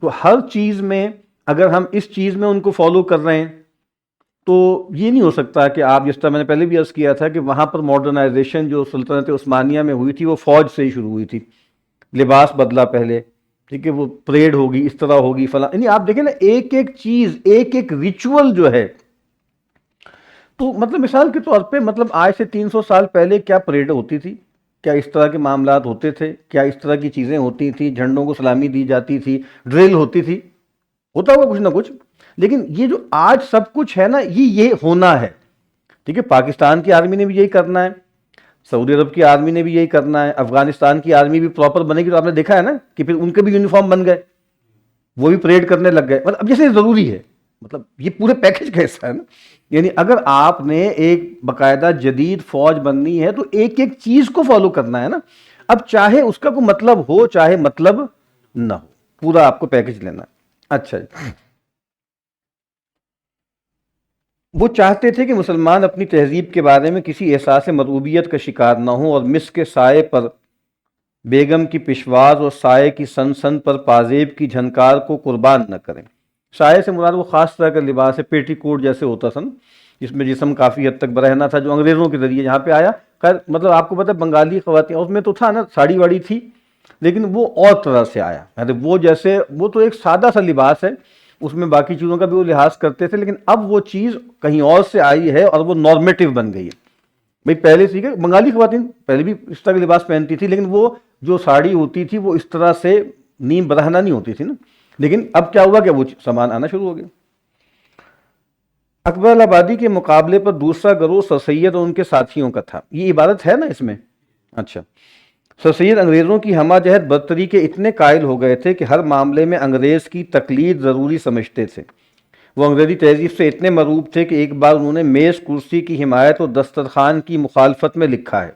تو ہر چیز میں اگر ہم اس چیز میں ان کو فالو کر رہے ہیں تو یہ نہیں ہو سکتا کہ آپ، جس طرح میں نے پہلے بھی عرض کیا تھا کہ وہاں پر ماڈرنائزیشن جو سلطنت عثمانیہ میں ہوئی تھی وہ فوج سے ہی شروع ہوئی تھی، لباس بدلا پہلے، ٹھیک ہے، وہ پریڈ ہوگی، اس طرح ہوگی، فلاں، یعنی آپ دیکھیں نا ایک ایک چیز، ایک ایک ریچول جو ہے، تو مطلب مثال کے طور پہ مطلب آج سے 300 سال پہلے کیا پریڈ ہوتی تھی، کیا اس طرح کے معاملات ہوتے تھے، کیا اس طرح کی چیزیں ہوتی تھی، جھنڈوں کو سلامی دی جاتی تھی، ڈرل ہوتی تھی، ہوتا ہوگا کچھ نہ کچھ، لیکن یہ جو آج سب کچھ ہے نا یہ ہونا ہے، ٹھیک ہے۔ پاکستان کی آرمی نے بھی یہی کرنا ہے، سعودی عرب کی آرمی نے بھی یہی کرنا ہے، افغانستان کی آرمی بھی پراپر بنے گی، تو آپ نے دیکھا ہے نا کہ پھر ان کے بھی یونیفارم بن گئے، وہ بھی پریڈ کرنے لگ گئے، مطلب اب جیسے ضروری ہے، مطلب یہ پورے پیکج کا حصہ ہے نا۔ یعنی اگر آپ نے ایک باقاعدہ جدید فوج بننی ہے تو ایک ایک چیز کو فالو کرنا ہے نا، اب چاہے اس کا کوئی مطلب ہو چاہے مطلب نہ ہو، پورا آپ کو پیکج لینا ہے۔ اچھا جی، وہ چاہتے تھے کہ مسلمان اپنی تہذیب کے بارے میں کسی احساس مرعوبیت کا شکار نہ ہوں اور مسک کے سائے پر بیگم کی پشواز اور سائے کی سن سن پر پازیب کی جھنکار کو قربان نہ کریں۔ سائے سے مراد وہ خاص طرح کا لباس ہے، پیٹی کوٹ جیسے ہوتا تھا نا، جس میں جسم کافی حد تک برہنہ تھا، جو انگریزوں کے ذریعے یہاں پہ آیا، خیر مطلب آپ کو پتہ ہے بنگالی خواتین، اس میں تو تھا نا ساڑی واڑی تھی، لیکن وہ اور طرح سے آیا، یعنی وہ جیسے وہ تو ایک سادہ سا لباس ہے، اس میں باقی چیزوں کا بھی وہ لحاظ کرتے تھے، لیکن اب وہ چیز کہیں اور سے آئی ہے اور وہ نارمیٹو بن گئی ہے۔ بھئی پہلے سی کہ بنگالی خواتین پہلے بھی اس طرح کے لباس پہنتی تھی، لیکن وہ جو ساڑی ہوتی تھی وہ اس طرح سے نیم برہنہ نہیں ہوتی تھی نا، لیکن اب کیا ہوا کہ وہ سامان آنا شروع ہو گیا۔ اکبر آبادی کے مقابلے پر دوسرا گروہ سر سید اور ان کے ساتھیوں کا تھا، یہ عبارت ہے نا اس میں؟ اچھا، سر سید انگریزوں کی ہمہ جہت برتری کے اتنے قائل ہو گئے تھے کہ ہر معاملے میں انگریز کی تقلید ضروری سمجھتے تھے۔ وہ انگریزی تہذیب سے اتنے مرعوب تھے کہ ایک بار انہوں نے میز کرسی کی حمایت اور دسترخوان کی مخالفت میں لکھا ہے۔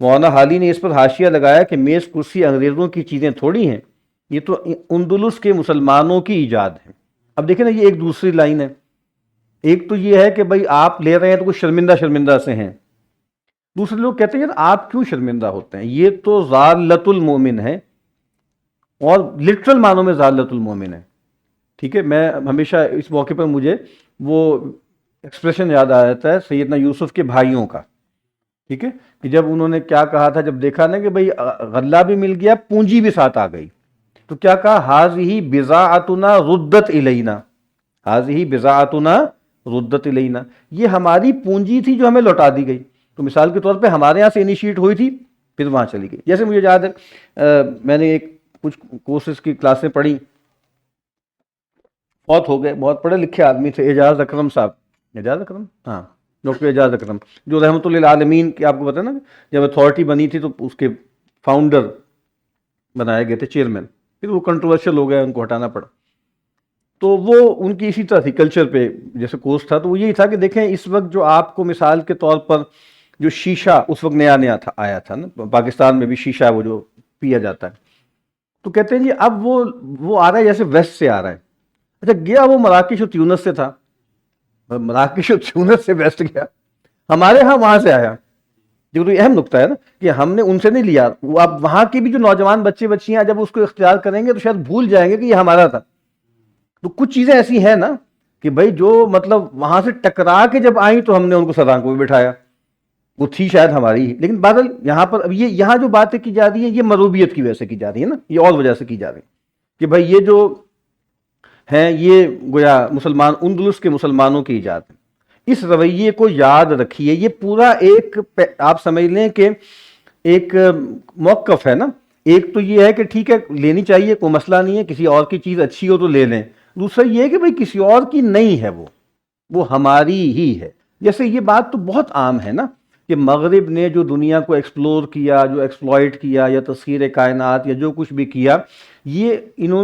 مولانا حالی نے اس پر حاشیہ لگایا کہ میز کرسی انگریزوں کی چیزیں تھوڑی ہیں، یہ تو اندلس کے مسلمانوں کی ایجاد ہے۔ اب دیکھیں نا، یہ ایک دوسری لائن ہے، ایک تو یہ ہے کہ بھئی آپ لے رہے ہیں تو کچھ شرمندہ سے ہیں، دوسرے لوگ کہتے ہیں یار آپ کیوں شرمندہ ہوتے ہیں، یہ تو ضالۃ المومن ہے، اور لٹرل معنوں میں ضالۃ المومن ہے۔ ٹھیک ہے، میں ہمیشہ اس موقع پر مجھے وہ ایکسپریشن یاد آ جاتا ہے سیدنا یوسف کے بھائیوں کا، ٹھیک ہے، کہ جب انہوں نے کیا کہا تھا، جب دیکھا نا کہ بھئی غلہ بھی مل گیا، پونجی بھی ساتھ آ گئی، تو کیا کہا، ہاذہ بضاعتنا ردت الینا، ہاذہ بضاعتنا ردت الینا، یہ ہماری پونجی تھی جو ہمیں لوٹا دی گئی۔ تو مثال کے طور پہ ہمارے یہاں سے انیشیٹ ہوئی تھی، پھر وہاں چلی گئی۔ جیسے مجھے یاد ہے میں نے ایک کچھ کورسز کی کلاسیں پڑھی، بہت ہو گئے، بہت پڑھے لکھے آدمی تھے، اعجاز اکرم صاحب، اعجاز اکرم، ہاں، ڈاکٹر اعجاز اکرم، جو رحمۃ للعالمین کی آپ کو پتہ ہے نا، جب اتھارٹی بنی تھی تو اس کے فاؤنڈر بنائے گئے تھے، چیئرمین، پھر وہ کنٹروورشل ہو گیا، ان کو ہٹانا پڑا۔ تو وہ ان کی اسی طرح تھی، کلچر پہ جیسے کورس تھا، تو وہ یہی تھا کہ دیکھیں اس وقت جو آپ کو مثال کے طور پر جو شیشہ اس وقت نیا تھا، آیا تھا نا، پاکستان میں بھی شیشہ وہ جو پیا جاتا ہے، تو کہتے ہیں جی اب وہ آ رہا ہے جیسے ویسٹ سے آ رہا ہے۔ اچھا، گیا وہ مراکش و تیونس سے تھا، مراکش و تیونس سے ویسٹ گیا، ہمارے ہاں وہاں سے آیا، جو تو اہم نقطہ ہے نا کہ ہم نے ان سے نہیں لیا، وہ اب وہاں کے بھی جو نوجوان بچے بچیاں جب اس کو اختیار کریں گے تو شاید بھول جائیں گے کہ یہ ہمارا تھا۔ تو کچھ چیزیں ایسی ہیں نا کہ بھائی جو مطلب وہاں سے ٹکرا کے جب آئیں تو ہم نے ان کو سران کو بھی بٹھایا، وہ تھی شاید ہماری ہی، لیکن بادل یہاں پر اب یہ یہاں جو باتیں کی جا رہی ہیں یہ مروبیت کی وجہ سے کی جا رہی ہے نا، یہ اور وجہ سے کی جا رہی ہے کہ بھائی یہ جو ہیں یہ گویا مسلمان اندلس کے مسلمانوں کی ایجاد ہے۔ اس رویے کو یاد رکھیے، یہ پورا ایک آپ سمجھ لیں کہ ایک موقف ہے نا، ایک تو یہ ہے کہ ٹھیک ہے لینی چاہیے، کوئی مسئلہ نہیں ہے، کسی اور کی چیز اچھی ہو تو لے لیں، دوسرا یہ ہے کہ بھئی کسی اور کی نہیں ہے، وہ ہماری ہی ہے۔ جیسے یہ بات تو بہت عام ہے نا کہ مغرب نے جو دنیا کو ایکسپلور کیا، جو ایکسپلائٹ کیا، یا تسخیر کائنات، یا جو کچھ بھی کیا، یہ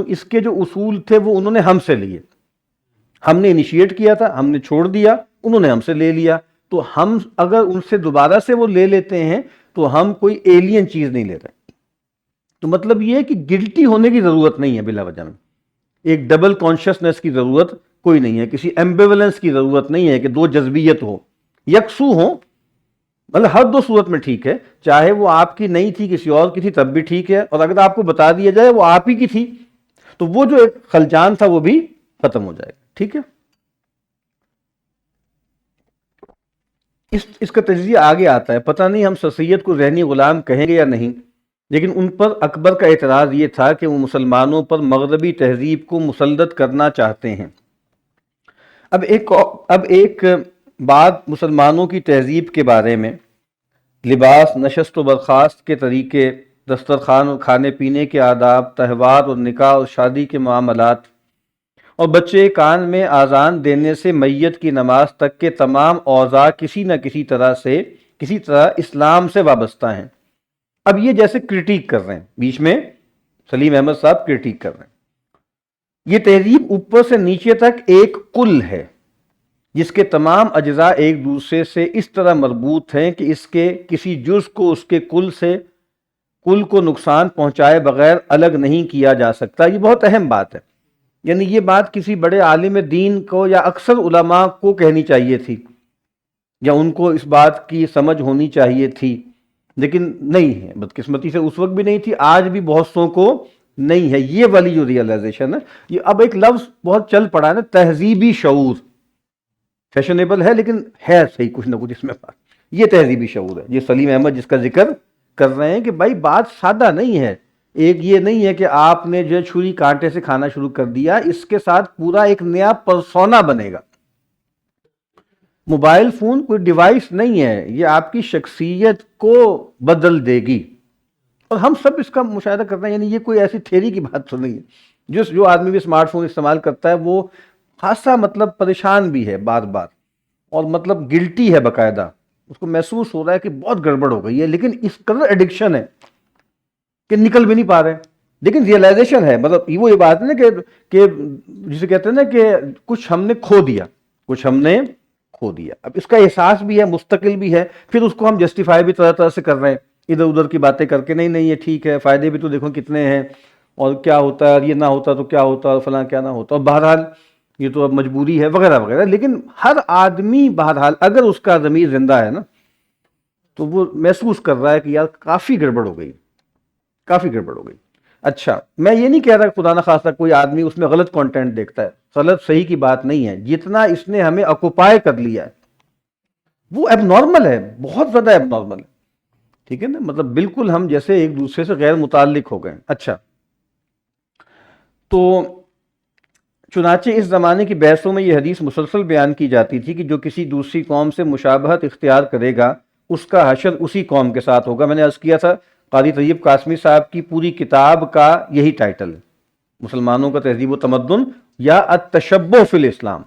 اس کے جو اصول تھے وہ انہوں نے ہم سے لیے، ہم نے انیشیٹ کیا تھا، ہم نے چھوڑ دیا، انہوں نے ہم سے لے لیا، تو ہم اگر ان سے دوبارہ سے وہ لے لیتے ہیں تو ہم کوئی ایلین چیز نہیں لے رہے۔ تو مطلب یہ ہے کہ گلٹی ہونے کی ضرورت نہیں ہے بلا وجہ میں، ایک ڈبل کانشیسنس کی ضرورت کوئی نہیں ہے، کسی ایمبیولنس کی ضرورت نہیں ہے کہ دو جذبیت ہو، یکسو ہو، مطلب ہر دو صورت میں ٹھیک ہے، چاہے وہ آپ کی نہیں تھی کسی اور کی تھی تب بھی ٹھیک ہے، اور اگر آپ کو بتا دیا جائے وہ آپ ہی کی تھی تو وہ جو ایک خلجان تھا وہ بھی ختم ہو جائے گا، ٹھیک ہے۔ اس کا تجزیہ آگے آتا ہے، پتہ نہیں ہم سر سید کو ذہنی غلام کہیں گے یا نہیں، لیکن ان پر اکبر کا اعتراض یہ تھا کہ وہ مسلمانوں پر مغربی تہذیب کو مسلط کرنا چاہتے ہیں۔ اب ایک بات مسلمانوں کی تہذیب کے بارے میں، لباس، نشست و برخاست کے طریقے، دسترخوان اور کھانے پینے کے آداب، تہوار اور نکاح اور شادی کے معاملات، اور بچے کان میں آذان دینے سے میت کی نماز تک کے تمام اوضاع کسی نہ کسی طرح اسلام سے وابستہ ہیں۔ اب یہ جیسے کرٹیک کر رہے ہیں، بیچ میں سلیم احمد صاحب کرٹیک کر رہے ہیں، یہ تہذیب اوپر سے نیچے تک ایک کل ہے جس کے تمام اجزاء ایک دوسرے سے اس طرح مربوط ہیں کہ اس کے کسی جز کو اس کے کل کو نقصان پہنچائے بغیر الگ نہیں کیا جا سکتا۔ یہ بہت اہم بات ہے، یعنی یہ بات کسی بڑے عالم دین کو یا اکثر علماء کو کہنی چاہیے تھی، یا ان کو اس بات کی سمجھ ہونی چاہیے تھی، لیکن نہیں ہے، بدقسمتی سے اس وقت بھی نہیں تھی، آج بھی بہت سو کو نہیں ہے یہ والی جو ریئلائزیشن ہے۔ یہ اب ایک لفظ بہت چل پڑا ہے نا، تہذیبی شعور، فیشنیبل ہے لیکن ہے صحیح کچھ نہ کچھ اس میں بات، یہ تہذیبی شعور ہے. یہ سلیم احمد جس کا ذکر کر رہے ہیں کہ بھائی بات سادہ نہیں ہے. ایک یہ نہیں ہے کہ آپ نے جو چھری کانٹے سے کھانا شروع کر دیا، اس کے ساتھ پورا ایک نیا پرسونا بنے گا. موبائل فون کوئی ڈیوائس نہیں ہے، یہ آپ کی شخصیت کو بدل دے گی. اور ہم سب اس کا مشاہدہ کرتے ہیں، یعنی یہ کوئی ایسی تھیری کی بات تو نہیں ہے. جو آدمی بھی اسمارٹ فون استعمال کرتا ہے وہ خاصا مطلب پریشان بھی ہے بار بار، اور مطلب گلٹی ہے باقاعدہ. اس کو محسوس ہو رہا ہے کہ بہت گڑبڑ ہو گئی ہے، لیکن اس قدر ایڈکشن ہے کہ نکل بھی نہیں پا رہے. لیکن ریئلائزیشن ہے، مطلب وہ یہ بات ہے نا کہ جسے کہتے ہیں نا کہ کچھ ہم نے کھو دیا، کچھ ہم نے کھو دیا. اب اس کا احساس بھی ہے، مستقل بھی ہے، پھر اس کو ہم جسٹیفائی بھی طرح طرح سے کر رہے ہیں، ادھر ادھر کی باتیں کر کے. نہیں یہ ٹھیک ہے، فائدے بھی تو دیکھو کتنے ہیں، اور کیا ہوتا ہے، یہ نہ ہوتا تو کیا ہوتا، اور فلاں کیا نہ ہوتا، اور بہرحال یہ تو اب مجبوری ہے وغیرہ وغیرہ. لیکن ہر آدمی بہرحال اگر اس کا ضمیر زندہ ہے نا تو وہ محسوس کر رہا ہے کہ یار کافی گڑبڑ ہو گئی، کافی گڑبڑ ہو گئی. اچھا، میں یہ نہیں کہہ رہا کہ خدا نہ خواستہ کوئی آدمی اس میں غلط کانٹینٹ دیکھتا ہے، غلط صحیح کی بات نہیں ہے. جتنا اس نے ہمیں آکوپائے کر لیا ہے وہ ایب نارمل ہے، بہت زیادہ ایب نارمل ہے. ٹھیک ہے نا، مطلب بالکل ہم جیسے ایک دوسرے سے غیر متعلق ہو گئے. اچھا، تو چنانچہ اس زمانے کی بحثوں میں یہ حدیث مسلسل بیان کی جاتی تھی کہ جو کسی دوسری قوم سے مشابہت اختیار کرے گا اس کا حشر اسی قوم کے ساتھ ہوگا. میں نے عرض کیا تھا قاری طیب قاسمی صاحب کی پوری کتاب کا یہی ٹائٹل ہے، مسلمانوں کا تہذیب و تمدن یا التشبہ فی الاسلام.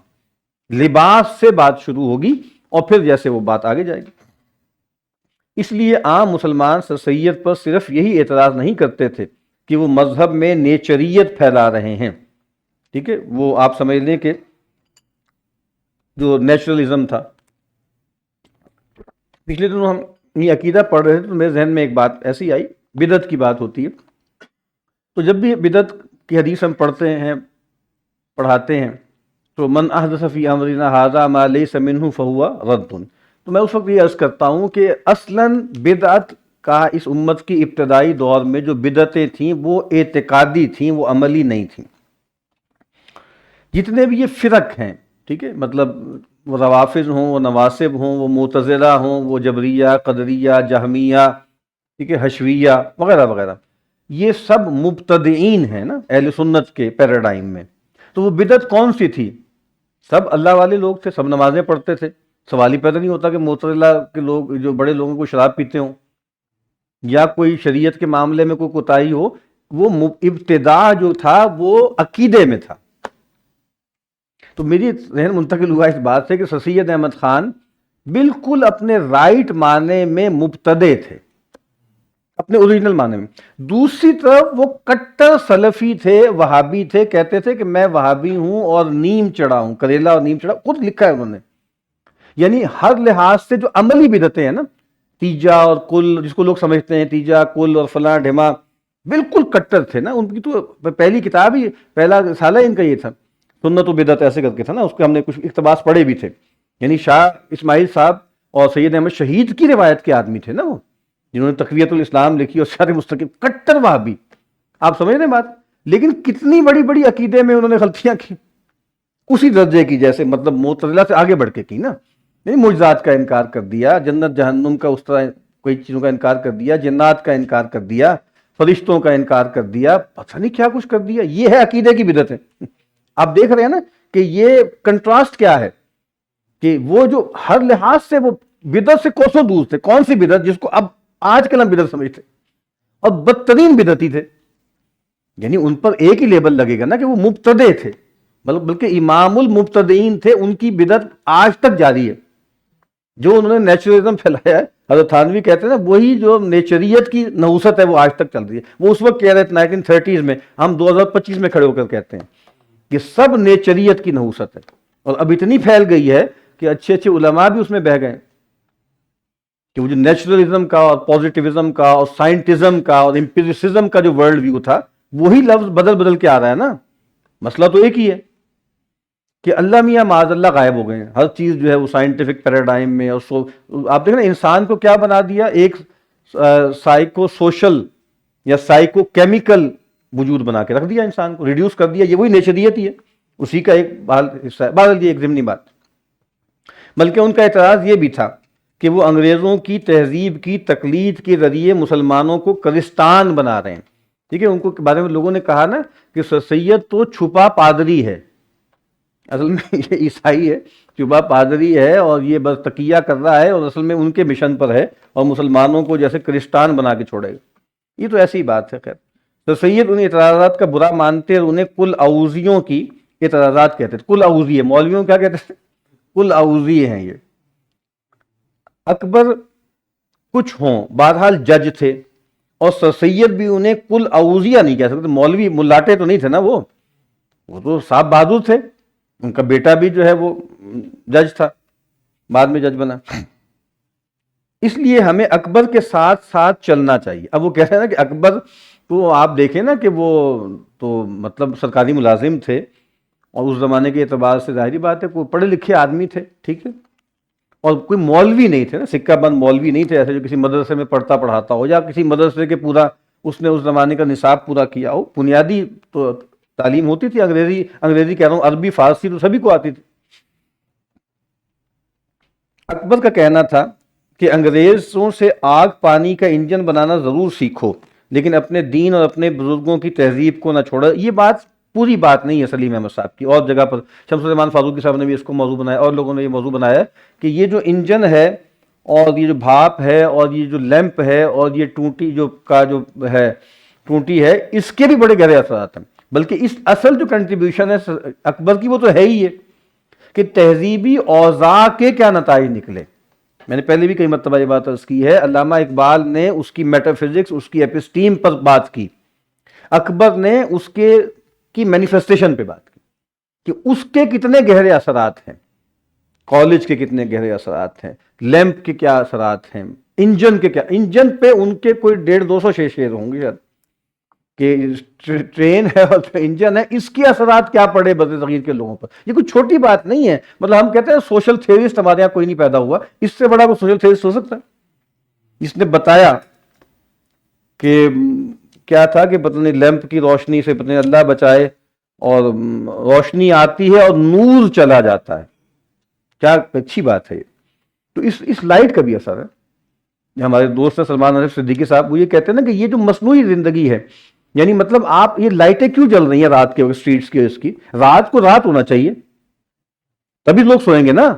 لباس سے بات شروع ہوگی اور پھر جیسے وہ بات آگے جائے گی. اس لیے عام مسلمان سر سید پر صرف یہی اعتراض نہیں کرتے تھے کہ وہ مذہب میں نیچریت پھیلا رہے ہیں. ٹھیک ہے، وہ آپ سمجھ لیں کہ جو نیچرلزم تھا. پچھلے دنوں ہم یہ عقیدہ پڑھ رہے تھے تو میرے ذہن میں ایک بات ایسی آئی، بدعت کی بات ہوتی ہے. تو جب بھی بدعت کی حدیث ہم پڑھتے ہیں، پڑھاتے ہیں، تو من احدث فی امرنا ھذا ما لیس منہ فہو رد. تو میں اس وقت یہ عرض کرتا ہوں کہ اصلاً بدعت کا اس امت کی ابتدائی دور میں جو بدعتیں تھیں وہ اعتقادی تھیں، وہ عملی نہیں تھیں. جتنے بھی یہ فرق ہیں، ٹھیک ہے، مطلب وہ روافض ہوں، وہ نواسب ہوں، وہ معتزلہ ہوں، وہ جبریہ، قدریہ، جہمیہ، ٹھیک ہے، حشویہ وغیرہ وغیرہ، یہ سب مبتدعین ہیں نا اہل سنت کے پیراڈائم میں. تو وہ بدعت کون سی تھی؟ سب اللہ والے لوگ تھے، سب نمازیں پڑھتے تھے. سوال ہی پیدا نہیں ہوتا کہ معتزلہ کے لوگ، جو بڑے لوگوں کو شراب پیتے ہوں یا کوئی شریعت کے معاملے میں کوئی کوتاہی ہو. وہ ابتداء جو تھا وہ عقیدے میں تھا. تو میری ذہن منتقل ہوا اس بات سے کہ سر سید احمد خان بالکل اپنے رائٹ معنی میں مبتدع تھے، اپنے اوریجنل معنی میں. دوسری طرف وہ کٹر سلفی تھے، وہابی تھے. کہتے تھے کہ میں وہابی ہوں اور نیم چڑھا ہوں، کریلا اور نیم چڑھا، خود لکھا ہے انہوں نے. یعنی ہر لحاظ سے جو عملی بدعتیں ہیں نا، تیجا اور کل، جس کو لوگ سمجھتے ہیں تیجا کل اور فلاں ڈھما، بالکل کٹر تھے نا. ان کی تو پہلی کتاب ہی، پہلا رسالہ ان کا یہ تھا، سنت و بدعت ایسے کر کے تھا نا. اس کے ہم نے کچھ اقتباس پڑھے بھی تھے. یعنی شاہ اسماعیل صاحب اور سید احمد شہید کی روایت کے آدمی تھے نا وہ، جنہوں نے تقویت الاسلام لکھی اور سیاست مستقیم، کٹر وہابی. آپ سمجھ رہے ہیں بات؟ لیکن کتنی بڑی بڑی عقیدے میں انہوں نے غلطیاں کی، اسی درجے کی جیسے مطلب معتزلہ سے آگے بڑھ کے کی نا. یعنی معجزات کا انکار کر دیا، جنت جہنم کا اس طرح کوئی چیزوں کا انکار کر دیا، جنات کا انکار کر دیا، فرشتوں کا انکار کر دیا، پتہ نہیں کیا کچھ کر دیا. یہ ہے عقیدے کی بدعت ہے. آپ دیکھ رہے ہیں نا کہ یہ کنٹراسٹ کیا ہے، کہ وہ جو ہر لحاظ سے وہ بدعت سے کوسوں دور تھے. کون سی بدعت؟ جس کو اب آج کل ہم بدعت سمجھتے، اور بدترین بدعتی تھے. یعنی ان پر ایک ہی لیبل لگے گا نا کہ وہ مبتدع تھے، بلکہ امام المبتدئین تھے. ان کی بدعت آج تک جاری ہے. جو انہوں نے نیچرلزم پھیلایا ہے، حضرت تھانوی کہتے ہیں نا، وہی جو نیچریت کی نحوست ہے وہ آج تک چل رہی ہے. وہ اس وقت کہہ رہے تھے 1930s میں، ہم 2025 میں کھڑے ہو کر کہتے ہیں کہ سب نیچریت کی نحوست ہے. اور اب اتنی پھیل گئی ہے کہ اچھے اچھے علماء بھی اس میں بہہ گئے کہ وہ جو نیچرلزم کا اور پازیٹیوزم کا اور سائنٹزم کا اور امپیریسزم کا جو ورلڈ ویو تھا، وہی لفظ بدل بدل کے آ رہا ہے نا. مسئلہ تو ایک ہی ہے کہ اللہ میاں معاذ اللہ غائب ہو گئے ہیں. ہر چیز جو ہے وہ سائنٹیفک پیراڈائم میں. اور آپ دیکھیں نا انسان کو کیا بنا دیا، ایک سائیکو سوشل یا سائیکو کیمیکل وجود بنا کے رکھ دیا، انسان کو ریڈیوس کر دیا. یہ وہی نیچریت ہی ہے، اسی کا ایک حصہ ہے. بہرحال یہ ایک ضمنی بات. بلکہ ان کا اعتراض یہ بھی تھا کہ وہ انگریزوں کی تہذیب کی تقلید کے ذریعے مسلمانوں کو کرسطان بنا رہے ہیں. ٹھیک ہے، ان کو بارے میں لوگوں نے کہا نا کہ سر سید تو چھپا پادری ہے، اصل میں یہ عیسائی ہے، چھپا پادری ہے، اور یہ بس تقیہ کر رہا ہے، اور اصل میں ان کے مشن پر ہے، اور مسلمانوں کو جیسے کرسطان بنا کے چھوڑے گا. یہ تو ایسی بات ہے. خیر، سر سید ان اعتراضات کا برا مانتے اور انہیں کل اوزیوں کی اعتراضات کہتے تھے. کل اوزی ہے، مولویوں کیا کہتے تھے؟ کل اوزی ہیں یہ. اکبر کچھ ہوں، بہرحال جج تھے، اور سر سید بھی انہیں کل اوزیہ نہیں کہہ سکتے. مولوی ملاٹے تو نہیں تھے نا، وہ تو صاحب بہادر تھے. ان کا بیٹا بھی جو ہے وہ جج تھا، بعد میں جج بنا. اس لیے ہمیں اکبر کے ساتھ ساتھ چلنا چاہیے. اب وہ کہہ رہے ہیں نا کہ اکبر تو آپ دیکھیں نا کہ وہ تو مطلب سرکاری ملازم تھے، اور اس زمانے کے اعتبار سے ظاہری بات ہے کوئی پڑھے لکھے آدمی تھے. ٹھیک ہے، اور کوئی مولوی نہیں تھے نا، سکہ بند مولوی نہیں تھے ایسے جو کسی مدرسے میں پڑھتا پڑھاتا ہو، یا کسی مدرسے کے پورا اس نے اس زمانے کا نصاب پورا کیا ہو. بنیادی تو تعلیم ہوتی تھی، انگریزی کہہ رہا ہوں، عربی فارسی تو سبھی کو آتی تھی. اکبر کا کہنا تھا کہ انگریزوں سے آگ پانی کا انجن بنانا ضرور سیکھو، لیکن اپنے دین اور اپنے بزرگوں کی تہذیب کو نہ چھوڑو. یہ بات پوری بات نہیں ہے سلیم احمد صاحب کی، اور جگہ پر شمس الرحمان فاروقی صاحب نے بھی اس کو موضوع بنایا، اور لوگوں نے یہ موضوع بنایا ہے کہ یہ جو انجن ہے، اور یہ جو بھاپ ہے، اور یہ جو لیمپ ہے، اور یہ ٹونٹی جو کا جو ہے ٹونٹی ہے، اس کے بھی بڑے گہرے اثرات ہیں. بلکہ اس اصل جو کنٹریبیوشن ہے اکبر کی وہ تو ہے ہی ہے کہ تہذیبی اوضاع کے کیا نتائج نکلے. میں نے پہلے بھی کئی مرتبہ یہ بات عرض کی ہے، علامہ اقبال نے اس کی میٹا فزکس، اس کی ایپسٹیم پر بات کی، اکبر نے اس کے کی مینیفیسٹیشن پہ بات کی کہ اس کے کتنے گہرے اثرات ہیں، کالج کے کتنے گہرے اثرات ہیں، لیمپ کے کیا اثرات ہیں، انجن کے کیا، انجن پہ ان کے کوئی 150-200 شعر ہوں گے شاید، کہ ٹرین ہے اور انجن ہے، اس کے اثرات کیا پڑے بر صغیر کے لوگوں پر. یہ کوئی چھوٹی بات نہیں ہے. مطلب ہم کہتے ہیں سوشل تھیورسٹ ہمارے یہاں کوئی نہیں پیدا ہوا، اس سے بڑا کوئی سوشل تھیورسٹ ہو سکتا ہے جس نے بتایا کہ کیا تھا کہ پتہ نہیں لیمپ کی روشنی سے پتہ نہیں اللہ بچائے، اور روشنی آتی ہے اور نور چلا جاتا ہے. کیا اچھی بات ہے. تو اس لائٹ کا بھی اثر ہے. ہمارے دوست ہیں سلمان عارف صدیقی صاحب، وہ یہ کہتے ہیں نا کہ یہ جو مصنوعی زندگی ہے، یعنی مطلب آپ یہ لائٹیں کیوں جل رہی ہیں رات کے وقت اسٹریٹس کی، اس کی رات کو رات ہونا چاہیے، تبھی لوگ سوئیں گے نا.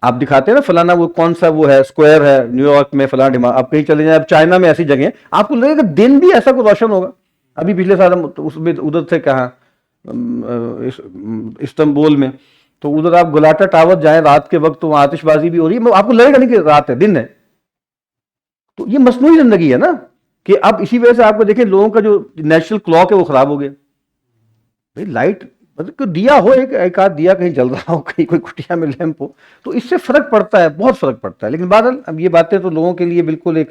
آپ دکھاتے ہیں نا فلانا وہ کون سا وہ ہے اسکوائر ہے نیو یارک میں، فلاں آپ کہیں چلے جائیں، اب چائنا میں ایسی جگہ آپ کو لگے گا دن بھی ایسا کوئی روشن ہوگا. ابھی پچھلے سال ہم اس میں ادھر تھے کہاں استنبول میں، تو ادھر آپ گلاٹا ٹاور جائیں رات کے وقت تو وہاں آتش بازی بھی ہو رہی ہے، آپ کو لگے گا نہیں کہ رات ہے، دن ہے. تو یہ مصنوعی زندگی ہے نا، کہ اب اسی وجہ سے آپ کو دیکھیں لوگوں کا جو نیچرل کلاک ہے وہ خراب ہو گیا. لائٹ مطلب دیا ہو، ایک آدھ دیا کہیں جل رہا ہو، کہیں کوئی کٹیا میں لیمپ ہو، تو اس سے فرق پڑتا ہے، بہت فرق پڑتا ہے. لیکن بہرحال اب یہ باتیں تو لوگوں کے لیے بالکل ایک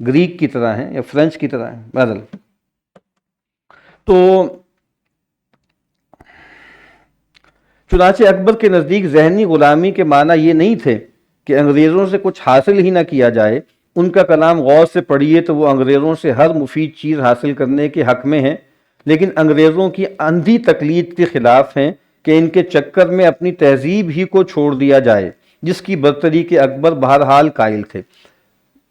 گریک کی طرح ہیں یا فرینچ کی طرح ہیں. بہرحال تو چنانچہ اکبر کے نزدیک ذہنی غلامی کے معنی یہ نہیں تھے کہ انگریزوں سے کچھ حاصل ہی نہ کیا جائے. ان کا کلام غور سے پڑھیے تو وہ انگریزوں سے ہر مفید چیز حاصل کرنے کے حق میں ہیں، لیکن انگریزوں کی اندھی تقلید کے خلاف ہیں کہ ان کے چکر میں اپنی تہذیب ہی کو چھوڑ دیا جائے، جس کی برتری کے اکبر بہرحال قائل تھے.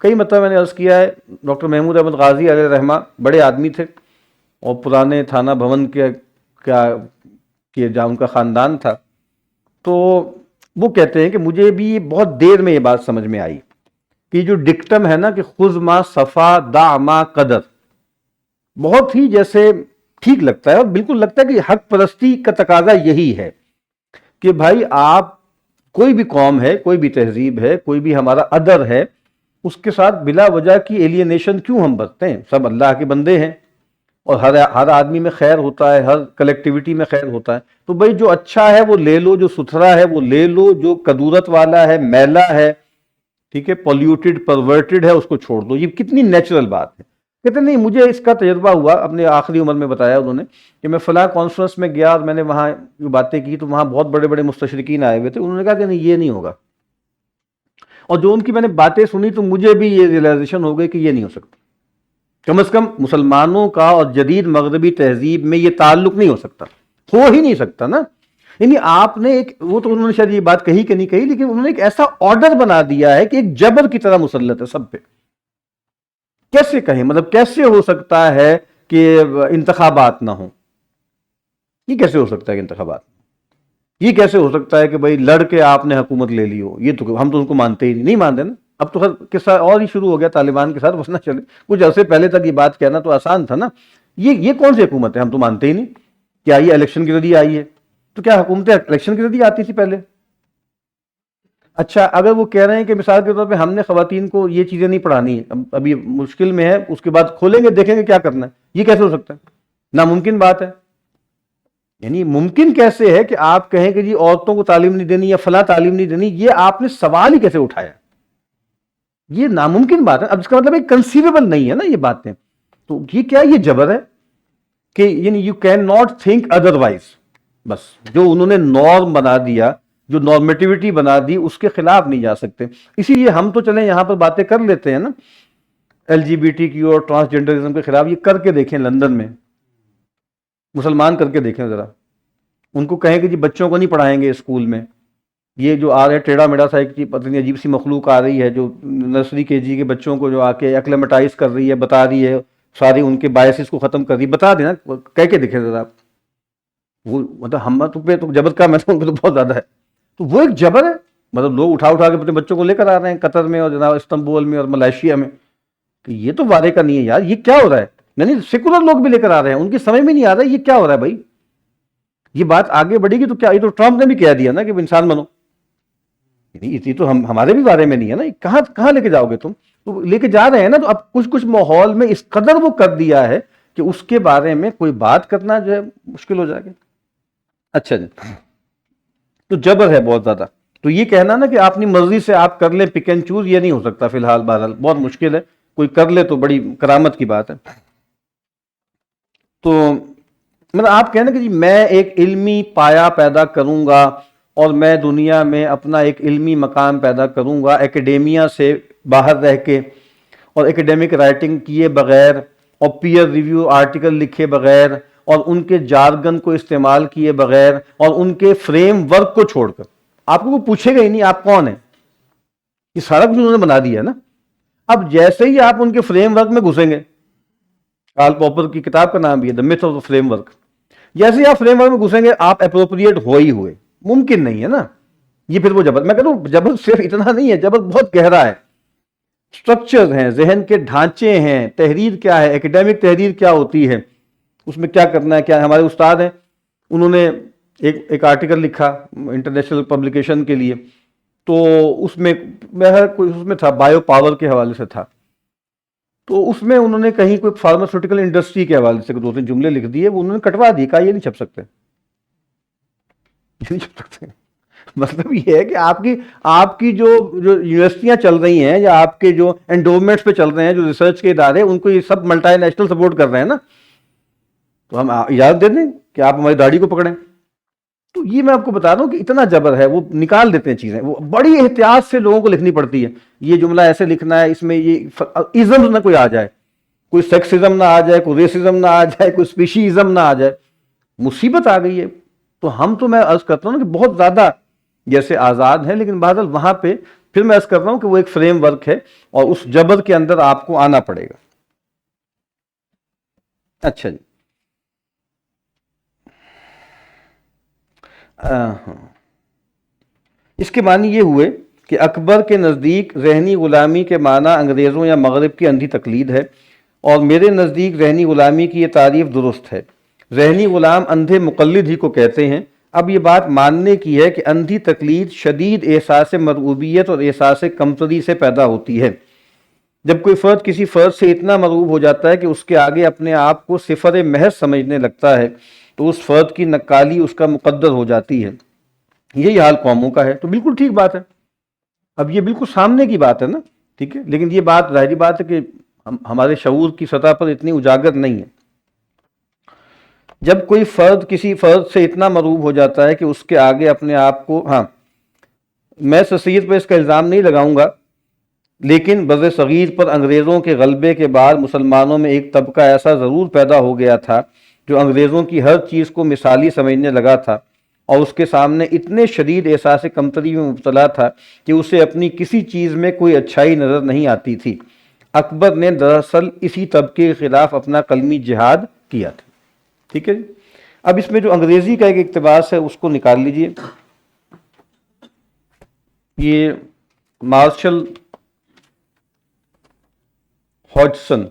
کئی مرتبہ میں نے عرض کیا ہے، ڈاکٹر محمود احمد غازی علیہ رحمہ بڑے آدمی تھے، اور پرانے تھانہ بھون کے جہاں ان کا خاندان تھا. تو وہ کہتے ہیں کہ مجھے بھی بہت دیر میں یہ بات سمجھ میں آئی کہ جو ڈکٹم ہے نا کہ خذ ما صفا دع ما قدر، بہت ہی جیسے ٹھیک لگتا ہے، اور بالکل لگتا ہے کہ حق پرستی کا تقاضا یہی ہے کہ بھائی آپ کوئی بھی قوم ہے، کوئی بھی تہذیب ہے، کوئی بھی ہمارا ادر ہے، اس کے ساتھ بلا وجہ کی ایلینیشن کیوں ہم برتیں؟ سب اللہ کے بندے ہیں، اور ہر آدمی میں خیر ہوتا ہے، ہر کلیکٹیوٹی میں خیر ہوتا ہے. تو بھائی جو اچھا ہے وہ لے لو، جو ستھرا ہے وہ لے لو، جو کدورت والا ہے، میلا ہے، ٹھیک ہے، پولیوٹڈ پرورٹڈ ہے، اس کو چھوڑ دو. یہ کتنی نیچرل بات ہے. کہتے نہیں مجھے اس کا تجربہ ہوا، اپنے آخری عمر میں بتایا انہوں نے کہ میں فلاں کانفرنس میں گیا اور میں نے وہاں جو باتیں کی تو وہاں بہت بڑے بڑے مستشرقین آئے ہوئے تھے. انہوں نے کہا کہ نہیں یہ نہیں ہوگا، اور جو ان کی میں نے باتیں سنی تو مجھے بھی یہ ریئلائزیشن ہو گئی کہ یہ نہیں ہو سکتا. کم از کم مسلمانوں کا اور جدید مغربی تہذیب میں یہ تعلق نہیں ہو سکتا، ہو ہی نہیں سکتا نا. یعنی آپ نے ایک، وہ تو انہوں نے شاید یہ بات کہی کہ نہیں کہی، لیکن انہوں نے ایک ایسا آرڈر بنا دیا ہے کہ ایک جبر کی طرح مسلط ہے سب پہ. کیسے کہیں، مطلب کیسے ہو سکتا ہے کہ انتخابات نہ ہوں؟ یہ کیسے ہو سکتا ہے کہ انتخابات، یہ کیسے ہو سکتا ہے کہ بھائی لڑ کے آپ نے حکومت لے لی ہو؟ یہ تو ہم تو ان کو مانتے ہی نہیں مانتے نا. اب تو خیر قصہ اور ہی شروع ہو گیا طالبان کے ساتھ، بس نہ چلے، کچھ عرصے پہلے تک یہ بات کہنا تو آسان تھا نا. یہ کون سی حکومت ہے؟ ہم تو مانتے ہی نہیں. کیا یہ الیکشن کے ذریعے آئی ہے؟ تو کیا حکومتیں الیکشن کے ذریعے آتی تھی پہلے؟ اچھا اگر وہ کہہ رہے ہیں کہ مثال کے طور پہ ہم نے خواتین کو یہ چیزیں نہیں پڑھانی ہے، ابھی مشکل میں ہے، اس کے بعد کھولیں گے دیکھیں گے کیا کرنا ہے، یہ کیسے ہو سکتا ہے؟ ناممکن بات ہے. یعنی ممکن کیسے ہے کہ آپ کہیں کہ جی عورتوں کو تعلیم نہیں دینی یا فلاں تعلیم نہیں دینی؟ یہ آپ نے سوال ہی کیسے اٹھایا؟ یہ ناممکن بات ہے. اب اس کا مطلب کنسیویبل نہیں ہے نا یہ باتیں. تو یہ کیا، یہ جبر ہے کہ یعنی you can not think otherwise. بس جو انہوں نے نارم بنا دیا، جو نارمیٹیوٹی بنا دی، اس کے خلاف نہیں جا سکتے. اسی لیے ہم تو چلیں یہاں پر باتیں کر لیتے ہیں نا LGBTQ اور ٹرانسجنڈرزم کے خلاف. یہ کر کے دیکھیں لندن میں، مسلمان کر کے دیکھیں ذرا. ان کو کہیں کہ جی بچوں کو نہیں پڑھائیں گے اسکول میں، یہ جو آ رہے ٹیڑھا میڑھا سا ایک پتہ نہیں عجیب سی مخلوق آ رہی ہے جو نرسری KG کے بچوں کو جو آ کے ایکلیمیٹائز کر رہی ہے، بتا رہی ہے ساری ان کے بایسز کو ختم کر رہی. بتا دینا، کہہ کے دیکھیں ذرا. وہ مطلب ہم تو پہ تو جبر کا محسوس پہ تو بہت زیادہ ہے. تو وہ ایک جبر ہے. مطلب لوگ اٹھا کے اپنے بچوں کو لے کر آ رہے ہیں قطر میں اور جناب استنبول میں اور ملائیشیا میں. کہ یہ تو وارے کا نہیں ہے یار، یہ کیا ہو رہا ہے؟ نہیں سیکولر لوگ بھی لے کر آ رہے ہیں، ان کی سمجھ میں نہیں آ رہا ہے یہ کیا ہو رہا ہے بھائی. یہ بات آگے بڑھے گی تو کیا؟ یہ تو ٹرمپ نے بھی کہہ دیا نا کہ انسان بنو. یہ تو ہمارے بھی بارے میں نہیں ہے نا. کہاں لے کے جاؤ گے تم؟ تو لے کے جا رہے ہیں نا. تو اب کچھ ماحول میں اس قدر وہ کر دیا ہے کہ اس کے بارے میں کوئی بات کرنا جو ہے مشکل ہو جائے گا. اچھا جی، تو جبر ہے بہت زیادہ. تو یہ کہنا نا کہ اپنی مرضی سے آپ کر لیں پک اینڈ چوز، یہ نہیں ہو سکتا فی الحال. بہرحال بہت مشکل ہے، کوئی کر لے تو بڑی کرامت کی بات ہے. تو مطلب آپ کہنا کہ جی میں ایک علمی پایا پیدا کروں گا اور میں دنیا میں اپنا ایک علمی مقام پیدا کروں گا ایکیڈیمیا سے باہر رہ کے، اور ایکیڈیمک رائٹنگ کیے بغیر، اور پیئر ریویو آرٹیکل لکھے بغیر، اور ان کے جارگن کو استعمال کیے بغیر، اور ان کے فریم ورک کو چھوڑ کر. آپ کو کوئی پوچھے گا ہی نہیں آپ کون ہیں، یہ سارا کچھ انہوں نے بنا دیا ہے نا. اب جیسے ہی آپ ان کے فریم ورک میں گھسیں گے، کارل پاپر کی کتاب کا نام بھی ہے the myth of the framework, جیسے ہی آپ فریم ورک میں گھسیں گے آپ اپروپریٹ ہو ہی ہوئے. ممکن نہیں ہے نا. یہ پھر وہ جبر، میں کہتا ہوں جبر صرف اتنا نہیں ہے، جبر بہت گہرا ہے. سٹرکچر ہیں، ذہن کے ڈھانچے ہیں، تحریر کیا ہے، ایکیڈیمک تحریر کیا ہوتی ہے، اس میں کیا کرنا ہے. کیا ہمارے استاد ہیں، انہوں نے ایک آرٹیکل لکھا انٹرنیشنل پبلیکیشن کے لیے، تو اس میں تھا بایو پاور کے حوالے سے تھا. تو اس میں انہوں نے کہیں کوئی فارماسیوٹیکل انڈسٹری کے حوالے سے 2-3 جملے لکھ دیے، وہ انہوں نے کٹوا دی، کہا یہ نہیں چھپ سکتے، یہ نہیں چھپ سکتے. مطلب یہ ہے کہ آپ کی جو یونیورسٹیاں چل رہی ہیں یا آپ کے جو انڈومنٹس پہ چل رہے ہیں، جو ریسرچ کے ادارے، ان کو یہ سب ملٹی نیشنل سپورٹ کر رہے ہیں نا. تو ہم اجازت دے دیں کہ آپ ہماری داڑھی کو پکڑیں. تو یہ میں آپ کو بتا رہا ہوں کہ اتنا جبر ہے، وہ نکال دیتے ہیں چیزیں. وہ بڑی احتیاط سے لوگوں کو لکھنی پڑتی ہے، یہ جملہ ایسے لکھنا ہے، اس میں یہ ازم نہ کوئی آ جائے، کوئی سیکسزم نہ آ جائے، کوئی ریسزم نہ آ جائے، کوئی اسپیشیزم نہ آ جائے. مصیبت آ گئی ہے. تو ہم تو میں عرض کرتا ہوں کہ بہت زیادہ جیسے آزاد ہیں، لیکن بہرحال وہاں پہ پھر میں عرض کر رہا ہوں کہ وہ ایک فریم ورک ہے اور اس جبر کے اندر آپ کو آنا پڑے گا. اچھا جی، اس کے معنی یہ ہوئے کہ اکبر کے نزدیک ذہنی غلامی کے معنی انگریزوں یا مغرب کی اندھی تقلید ہے، اور میرے نزدیک ذہنی غلامی کی یہ تعریف درست ہے. ذہنی غلام اندھے مقلد ہی کو کہتے ہیں. اب یہ بات ماننے کی ہے کہ اندھی تقلید شدید احساس مرعوبیت اور احساس کمتری سے پیدا ہوتی ہے. جب کوئی فرد کسی فرد سے اتنا مرعوب ہو جاتا ہے کہ اس کے آگے اپنے آپ کو صفر محض سمجھنے لگتا ہے، تو اس فرد کی نکالی اس کا مقدر ہو جاتی ہے. یہی حال قوموں کا ہے. تو بالکل ٹھیک بات ہے. اب یہ بالکل سامنے کی بات ہے نا، ٹھیک ہے، لیکن یہ بات ظاہری بات ہے کہ ہمارے شعور کی سطح پر اتنی اجاگر نہیں ہے. جب کوئی فرد کسی فرد سے اتنا مرعوب ہو جاتا ہے کہ اس کے آگے اپنے آپ کو، میں سید پر اس کا الزام نہیں لگاؤں گا، لیکن بر صغیر پر انگریزوں کے غلبے کے بعد مسلمانوں میں ایک طبقہ ایسا ضرور پیدا ہو گیا تھا جو انگریزوں کی ہر چیز کو مثالی سمجھنے لگا تھا اور اس کے سامنے اتنے شدید احساس کمتری میں مبتلا تھا کہ اسے اپنی کسی چیز میں کوئی اچھائی نظر نہیں آتی تھی۔ اکبر نے دراصل اسی طبقے کے خلاف اپنا قلمی جہاد کیا تھا۔ ٹھیک ہے جی، اب اس میں جو انگریزی کا ایک اقتباس ہے اس کو نکال لیجئے۔ یہ مارشل ہاڈسن،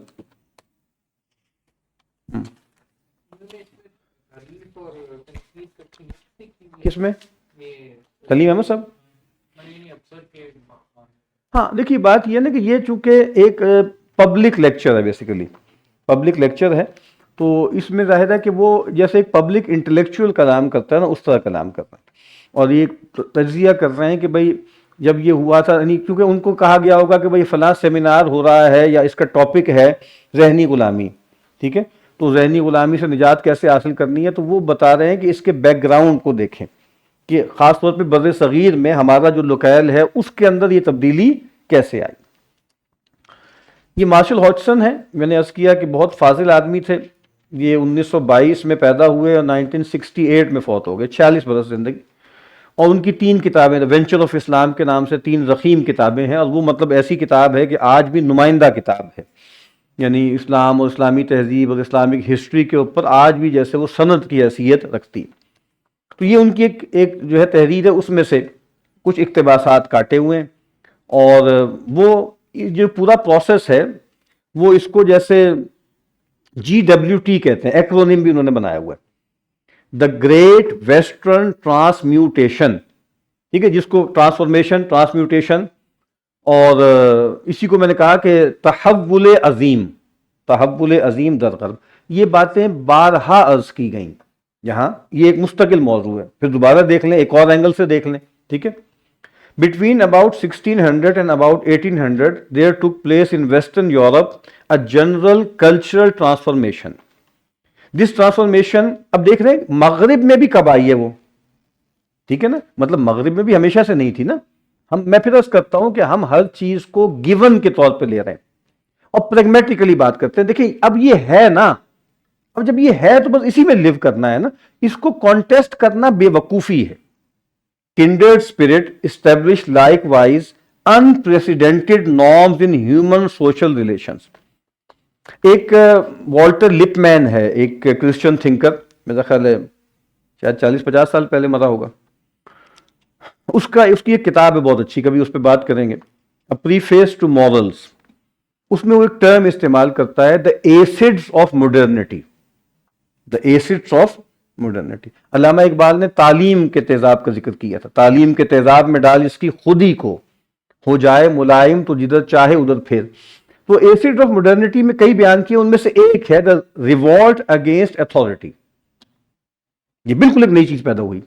کس میں سلیم احمد صاحب؟ ہاں دیکھیے بات یہ ہے نا کہ یہ چونکہ ایک پبلک لیکچر ہے، بیسیکلی پبلک لیکچر ہے، تو اس میں ظاہر ہے کہ وہ جیسے ایک پبلک انٹلیکچوئل کلام کرتا ہے نا، اس طرح کلام کرتا ہے، اور یہ تجزیہ کر رہے ہیں کہ بھائی جب یہ ہوا تھا، یعنی کیونکہ ان کو کہا گیا ہوگا کہ بھائی فلاں سیمینار ہو رہا ہے یا اس کا ٹاپک ہے ذہنی غلامی، ٹھیک ہے، تو ذہنی غلامی سے نجات کیسے حاصل کرنی ہے، تو وہ بتا رہے ہیں کہ اس کے بیک گراؤنڈ کو دیکھیں کہ خاص طور پہ بر صغیر میں ہمارا جو لوکیل ہے اس کے اندر یہ تبدیلی کیسے آئی۔ یہ مارشل ہاڈسن ہے، میں نے عرض کیا کہ بہت فاضل آدمی تھے، یہ 1922 میں پیدا ہوئے اور 1968 میں فوت ہو گئے، 46 برس زندگی، اور ان کی 3 کتابیں، وینچر آف اسلام کے نام سے 3 ضخیم کتابیں ہیں، اور وہ مطلب ایسی کتاب ہے کہ آج بھی نمائندہ کتاب ہے، یعنی اسلام اور اسلامی تہذیب اور اسلامک ہسٹری کے اوپر آج بھی جیسے وہ سند کی حیثیت رکھتی۔ تو یہ ان کی ایک جو ہے تحریر ہے، اس میں سے کچھ اقتباسات کاٹے ہوئے ہیں، اور وہ جو پورا پروسیس ہے وہ اس کو جیسے GWT کہتے ہیں، ایکرونیم بھی انہوں نے بنایا ہوا ہے، دا گریٹ ویسٹرن ٹرانسمیوٹیشن، ٹھیک ہے، جس کو ٹرانسفارمیشن، ٹرانسمیوٹیشن، اور اسی کو میں نے کہا کہ تحول عظیم، تحول عظیم در غرب، یہ باتیں بارہا عرض کی گئیں یہاں، یہ ایک مستقل موضوع ہے، پھر دوبارہ دیکھ لیں، ایک اور اینگل سے دیکھ لیں، ٹھیک ہے۔ Between about 1600 and about 1800, there took place in Western Europe a general cultural transformation. This transformation، اب دیکھ رہے ہیں مغرب میں بھی کب آئی ہے وہ، ٹھیک ہے نا، مطلب مغرب میں بھی ہمیشہ سے نہیں تھی نا، میں پھر عرض کرتا ہوں کہ ہم ہر چیز کو گیون کے طور پہ لے رہے ہیں اور پریگمیٹیکلی بات کرتے ہیں۔ دیکھیں اب یہ ہے نا، اب جب یہ ہے تو بس اسی میں لیو کرنا ہے نا، اس کو کانٹیسٹ کرنا بے وقوفی ہے۔ Kindred spirit established likewise unprecedented norms in human social relations. ایک والٹر لپ مین ہے، ایک کرسچن تھنکر، میرا خیال ہے شاید 40-50 سال پہلے مرا ہوگا، اس کی ایک کتاب ہے بہت اچھی، کبھی اس پہ بات کریں گے، A Preface to Morals۔ اس میں وہ ایک ٹرم استعمال کرتا ہے، the acids of modernity، the acids of modernity. علامہ اقبال نے تعلیم کے تیزاب کا ذکر کیا تھا، تعلیم کے تیزاب میں ڈال اس کی خودی کو، ہو جائے ملائم تو جدھر چاہے ادھر پھر۔ تو ایسڈ آف ماڈرنٹی میں کئی بیان کیے، ان میں سے ایک ہے دا ریوولٹ اگینسٹ اتھارٹی، یہ بالکل ایک نئی چیز پیدا ہوئی،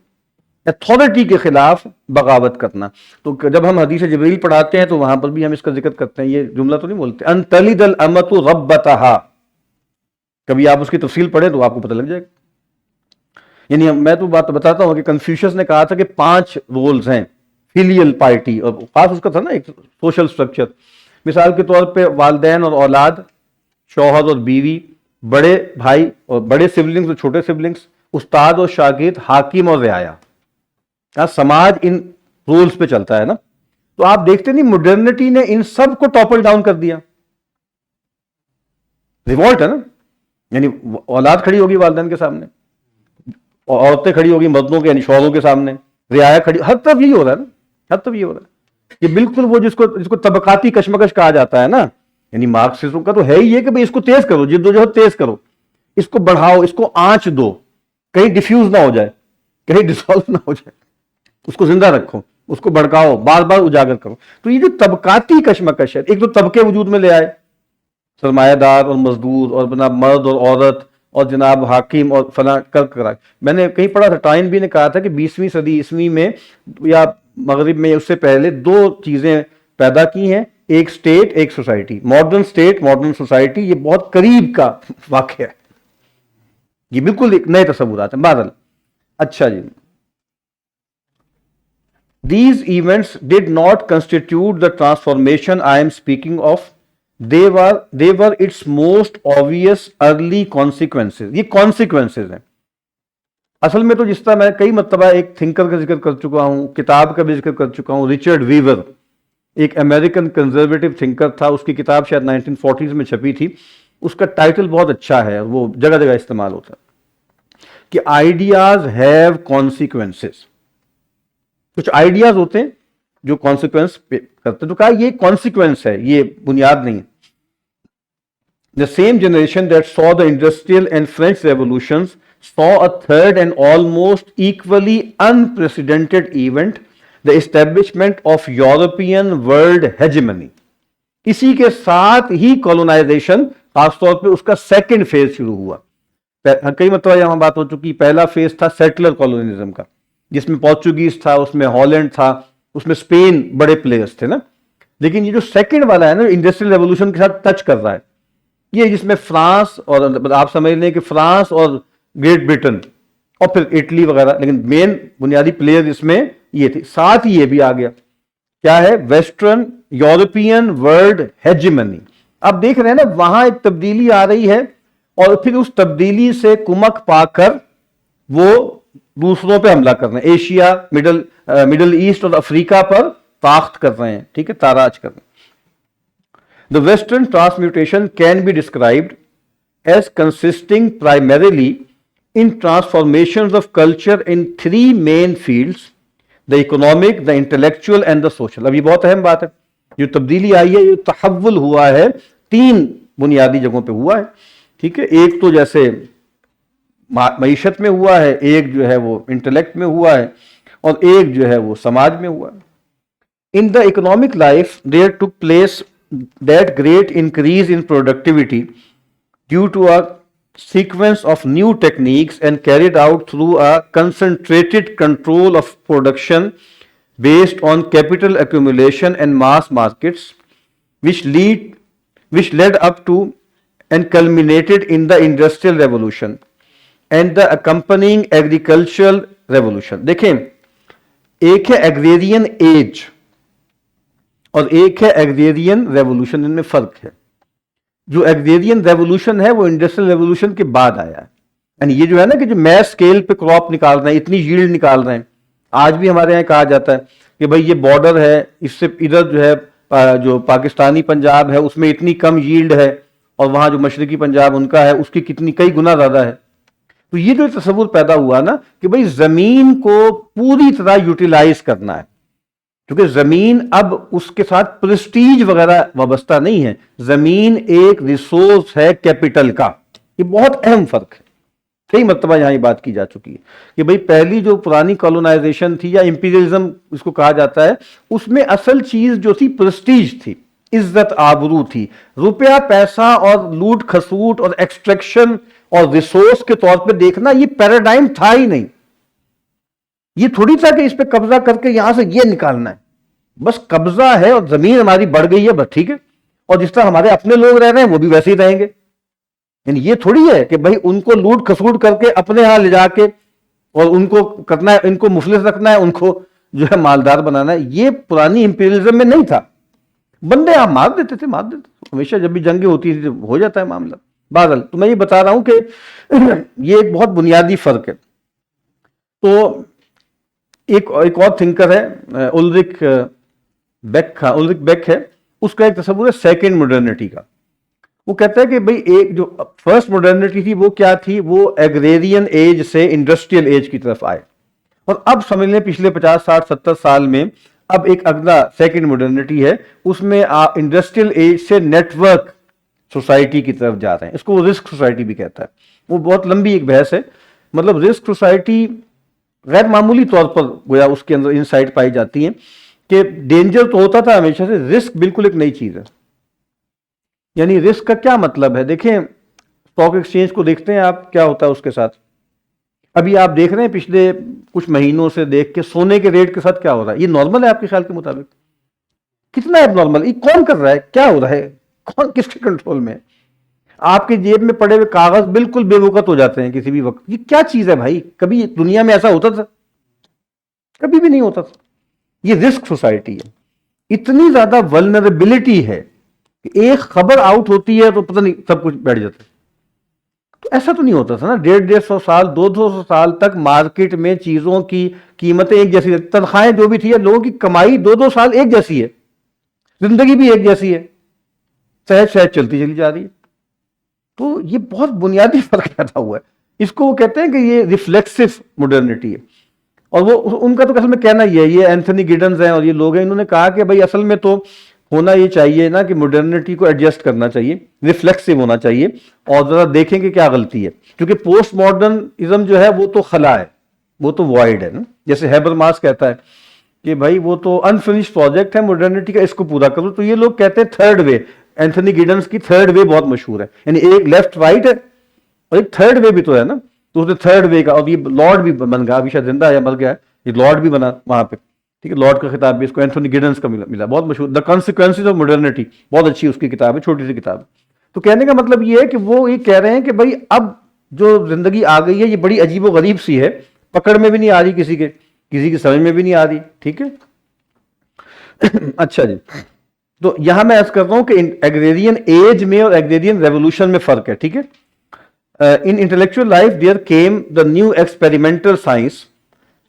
اتھارٹی کے خلاف بغاوت کرنا۔ تو جب ہم حدیث جبریل پڑھاتے ہیں تو وہاں پر بھی ہم اس کا ذکر کرتے ہیں، یہ جملہ تو نہیں بولتے، ان تلد الامۃ ربتہا، کبھی آپ اس کی تفصیل پڑھیں تو آپ کو پتہ لگ جائے گا۔ یعنی میں تو بات بتاتا ہوں کہ کنفیوشس نے کہا تھا کہ 5 رولز ہیں، فیلیل پائٹی، اور خاص اس کا تھا نا ایک سوشل سٹرکچر، مثال کے طور پہ والدین اور اولاد، شوہر اور بیوی، بڑے بھائی اور بڑے سبلنگز اور چھوٹے سبلنگز، استاد اور شاگرد، حاکم اور رعایا، سماج ان رولز پہ چلتا ہے نا۔ تو آپ دیکھتے نہیں ماڈرنٹی نے ان سب کو ٹاپل ڈاؤن کر دیا، ریوولٹ ہے نا، یعنی اولاد کھڑی ہوگی والدین کے سامنے، اور عورتیں کھڑی ہوگی مردوں کے یعنی شوہروں کے سامنے، رعایا کھڑی، ہر طرف یہی ہو رہا ہے نا، ہر طرف یہ ہو رہا ہے۔ یہ بالکل وہ جس کو طبقاتی کشمکش کہا جاتا ہے نا، یعنی مارکسزم کا تو ہے ہی ہے کہ بھئی اس کو تیز کرو، جدوجہد تیز کرو، اس کو بڑھاؤ، اس کو آنچ دو، کہیں ڈیفیوز نہ ہو جائے، کہیں ڈسالو نہ ہو جائے، اس کو زندہ رکھو، اس کو بھڑکاؤ، بار بار اجاگر کرو۔ تو یہ جو طبقاتی کشمکش ہے، ایک تو طبقے وجود میں لے آئے، سرمایہ دار اور مزدور اور جناب مرد اور عورت اور جناب حاکم اور فلاں کرا۔ میں نے کہیں پڑھا تھا، ٹائن بھی نے کہا تھا کہ 20ویں صدی عیسوی میں یا مغرب میں اس سے پہلے 2 چیزیں پیدا کی ہیں، ایک سٹیٹ، ایک society, modern state, modern society, یہ بہت قریب کا واقعہ ہے، یہ بالکل ایک نئے تصورات ہیں۔ بہرحال اچھا جی، These events did not constitute the transformation I am speaking of. They were its most obvious early consequences. یہ consequences ہیں، اصل میں تو جس طرح میں کئی مرتبہ ایک تھنکر کا ذکر کر چکا ہوں، کتاب کا بھی ذکر کر چکا ہوں، ریچرڈ ویور، ایک امریکن کنزرویٹو تھنکر تھا، اس کی کتاب شاید 1940s میں چھپی تھی، اس کا ٹائٹل بہت اچھا ہے، وہ جگہ جگہ استعمال ہوتا ہے کہ آئیڈیاز ہیو کانسیکوینسز. کچھ آئیڈیاز ہوتے ہیں جو کانسیکوینس کرتے ہیں، تو کہا یہ کانسیکوینس ہے، یہ بنیاد نہیں ہے. The same generation that saw the industrial and French revolutions saw a third and almost equally unprecedented event, the establishment of European world hegemony. اسی کے ساتھ ہی کولونائزیشن، خاص طور پہ اس کا سیکنڈ فیز شروع ہوا. کئی مرتبہ یہاں بات ہو چکی، پہلا فیز تھا سیٹلر کولونیزم کا، جس میں پورچوگیز تھا، اس میں ہالینڈ تھا، اس میں اسپین بڑے پلیئرز تھے نا. لیکن یہ جو سیکنڈ والا ہے نا، انڈسٹریل ریولوشن کے ساتھ ٹچ کر رہا ہے، یہ جس میں فرانس اور آپ سمجھ لیں کہ فرانس اور گریٹ برٹن اور پھر اٹلی وغیرہ، لیکن مین بنیادی پلیئر اس میں یہ تھے. ساتھ ہی یہ بھی آ گیا، کیا ہے؟ Western European world hegemony. اب دیکھ رہے ہیں نا وہاں ایک تبدیلی آ رہی ہے، اور پھر اس تبدیلی سے کمک پا کر وہ دوسروں پہ حملہ کر رہے ہیں، ایشیا، مڈل ایسٹ اور افریقہ پر طاقت کر رہے ہیں، ٹھیک ہے، تاراج کر رہے ہیں. The Western transmutation can be described as consisting primarily in transformations of culture in three main fields: the economic, the intellectual and the social. اب یہ بہت اہم بات ہے، جو تبدیلی آئی ہے، یہ تحول ہوا ہے، تین بنیادی جگہوں پہ ہوا ہے، ٹھیک ہے. ایک تو جیسے معیشت میں ہوا ہے، ایک جو ہے وہ انٹلیکٹ میں ہوا ہے، اور ایک جو ہے وہ سماج میں ہوا ہے. In the economic life there took place that great increase in productivity due to a sequence of new techniques and carried out through a concentrated control of production based on capital accumulation and mass markets, which led up to and culminated in the industrial revolution and the accompanying agricultural revolution. دیکھیں، ایک ہے agrarian age اور ایک ہے agrarian revolution, ان میں فرق ہے. جو ایگریرین ریولوشن ہے وہ انڈسٹریل ریولوشن کے بعد آیا ہے. یعنی یہ جو ہے نا کہ جو میس اسکیل پہ کراپ نکال رہے ہیں، اتنی ییلڈ نکال رہے ہیں. آج بھی ہمارے یہاں کہا جاتا ہے کہ بھائی یہ بارڈر ہے، اس سے ادھر جو ہے جو پاکستانی پنجاب ہے اس میں اتنی کم ییلڈ ہے، اور وہاں جو مشرقی پنجاب ان کا ہے اس کی کتنی کئی گنا زیادہ ہے. تو یہ جو تصور پیدا ہوا نا کہ بھئی زمین کو پوری طرح یوٹیلائز کرنا ہے، کیونکہ زمین اب اس کے ساتھ پریسٹیج وغیرہ وابستہ نہیں ہے، زمین ایک ریسورس ہے کیپٹل کا. یہ بہت اہم فرق ہے، کئی مرتبہ یہاں یہ بات کی جا چکی ہے کہ بھئی پہلی جو پرانی کالونائزیشن تھی یا امپیریلزم اس کو کہا جاتا ہے، اس میں اصل چیز جو تھی پریسٹیج تھی، عزت آبرو تھی. روپیہ پیسہ اور لوٹ کھسوٹ اور ایکسٹریکشن اور ریسورس کے طور پہ دیکھنا یہ پیراڈائم تھا ہی نہیں. یہ تھوڑی تھا کہ اس پہ قبضہ کر کے یہاں سے یہ نکالنا ہے. بس قبضہ ہے اور زمین ہماری بڑھ گئی ہے، بس ٹھیک ہے، اور جس طرح ہمارے اپنے لوگ رہ رہے ہیں وہ بھی ویسے ہی رہیں گے. یعنی یہ تھوڑی ہے کہ بھائی ان کو لوٹ کھسوٹ کر کے اپنے ہاں لے جا کے اور ان کو کرنا ہے، ان کو مفلس رکھنا ہے، ان کو جو ہے مالدار بنانا ہے. یہ پرانی امپیریلزم میں نہیں تھا. بندے آپ مار دیتے تھے، ہمیشہ جب بھی جنگیں ہوتی تھی ہو جاتا ہے معاملہ. بہرحال تو میں یہ بتا رہا ہوں کہ یہ ایک بہت بنیادی فرق ہے. تو ایک اور تھنکر ہے اولرک بیک ہے، اس کا ایک تصور ہے سیکنڈ ماڈرنٹی کا. وہ کہتا ہے کہ بھئی ایک جو فرسٹ ماڈرنٹی تھی وہ کیا تھی؟ وہ ایگریرین ایج سے انڈسٹریل ایج کی طرف آئے، اور اب سمجھ لیں پچھلے 50 60 70 سال میں اب ایک اگلا سیکنڈ ماڈرنٹی ہے، اس میں انڈسٹریل ایج سے نیٹ ورک سوسائٹی کی طرف جا رہے ہیں. اس کو وہ رسک سوسائٹی بھی کہتا ہے. وہ بہت لمبی ایک بحث ہے. مطلب رسک سوسائٹی غیر معمولی طور پر گویا اس کے اندر انسائٹ پائی جاتی ہیں کہ ڈینجر تو ہوتا تھا ہمیشہ سے، رسک بالکل ایک نئی چیز ہے. یعنی رسک کا کیا مطلب ہے؟ دیکھیں اسٹاک ایکسچینج کو دیکھتے ہیں آپ، کیا ہوتا ہے اس کے ساتھ. ابھی آپ دیکھ رہے ہیں پچھلے کچھ مہینوں سے دیکھ کے سونے کے ریٹ کے ساتھ کیا ہو رہا ہے. یہ نارمل ہے آپ کے خیال کے مطابق؟ کتنا ایب نارمل؟ یہ کون کر رہا ہے؟ کیا ہو رہا ہے؟ کون کس کے کنٹرول میں؟ آپ کی جیب میں پڑے ہوئے کاغذ بالکل بے وقت ہو جاتے ہیں کسی بھی وقت. یہ کیا چیز ہے بھائی؟ کبھی دنیا میں ایسا ہوتا تھا؟ کبھی بھی نہیں ہوتا تھا. یہ رسک سوسائٹی ہے. اتنی زیادہ ولنریبلٹی ہے کہ ایک خبر آؤٹ ہوتی ہے تو پتہ نہیں سب کچھ بیٹھ جاتا ہے. تو ایسا تو نہیں ہوتا تھا نا، 150 150 سال 200 سال تک مارکیٹ میں چیزوں کی قیمتیں ایک جیسی رہتی، تنخواہیں جو بھی تھی، لوگوں کی کمائی 2 2 سال ایک جیسی ہے، زندگی بھی ایک جیسی ہے، سہج سہج چلتی چلی جا رہی ہے. تو یہ بہت بنیادی فرق پیدا ہوا ہے. اس کو وہ کہتے ہیں کہ یہ ریفلیکسو ماڈرنٹی ہے. اور وہ ان کا تو اصل میں کہنا یہ ہے، یہ اینتھنی گیڈنز ہیں اور یہ لوگ ہیں، انہوں نے کہا کہ بھائی اصل میں تو ہونا یہ چاہیے نا کہ ماڈرنٹی کو ایڈجسٹ کرنا چاہیے، ریفلیکسو ہونا چاہیے، اور ذرا دیکھیں کہ کیا غلطی ہے. کیونکہ پوسٹ ماڈرنزم جو ہے وہ تو خلا ہے، وہ تو وائڈ ہے نا. جیسے ہیبرماس کہتا ہے کہ بھائی وہ تو انفنشڈ پروجیکٹ ہے ماڈرنٹی کا، اس کو پورا کرو. تو یہ لوگ کہتے ہیں تھرڈ وے. اینتھنی گیڈنز کی تھرڈ وے بہت مشہور ہے، یعنی ایک لیفٹ رائٹ ہے اور ایک تھرڈ وے بھی تو ہے نا. تو اس نے تھرڈ وے کا، اور یہ لارڈ بھی بن گیا، ابھی شاید زندہ ہے یا مر گیا ہے، یہ لارڈ بھی بنا وہاں پہ، ٹھیک ہے. لارڈ کا خطاب بھی اس کو اینتھنی گیڈنز کا ملا، بہت مشہور، دا کانسیکوینسز آف ماڈرنٹی، بہت اچھی اس کی کتاب ہے، چھوٹی سی کتاب ہے. تو کہنے کا مطلب یہ ہے کہ وہ یہ کہہ رہے ہیں کہ بھائی اب جو زندگی آ گئی ہے یہ بڑی عجیب و غریب سی ہے، پکڑ میں بھی نہیں آ رہی کسی کی سمجھ میں بھی نہیں آ رہی. ٹھیک ہے. اچھا جی، تو یہاں میں عرض کرتا ہوں کہ ایگریرین ایج میں اور ایگریرین ریولوشن میں فرق ہے. ٹھیک ہے. In intellectual life there came the new experimental science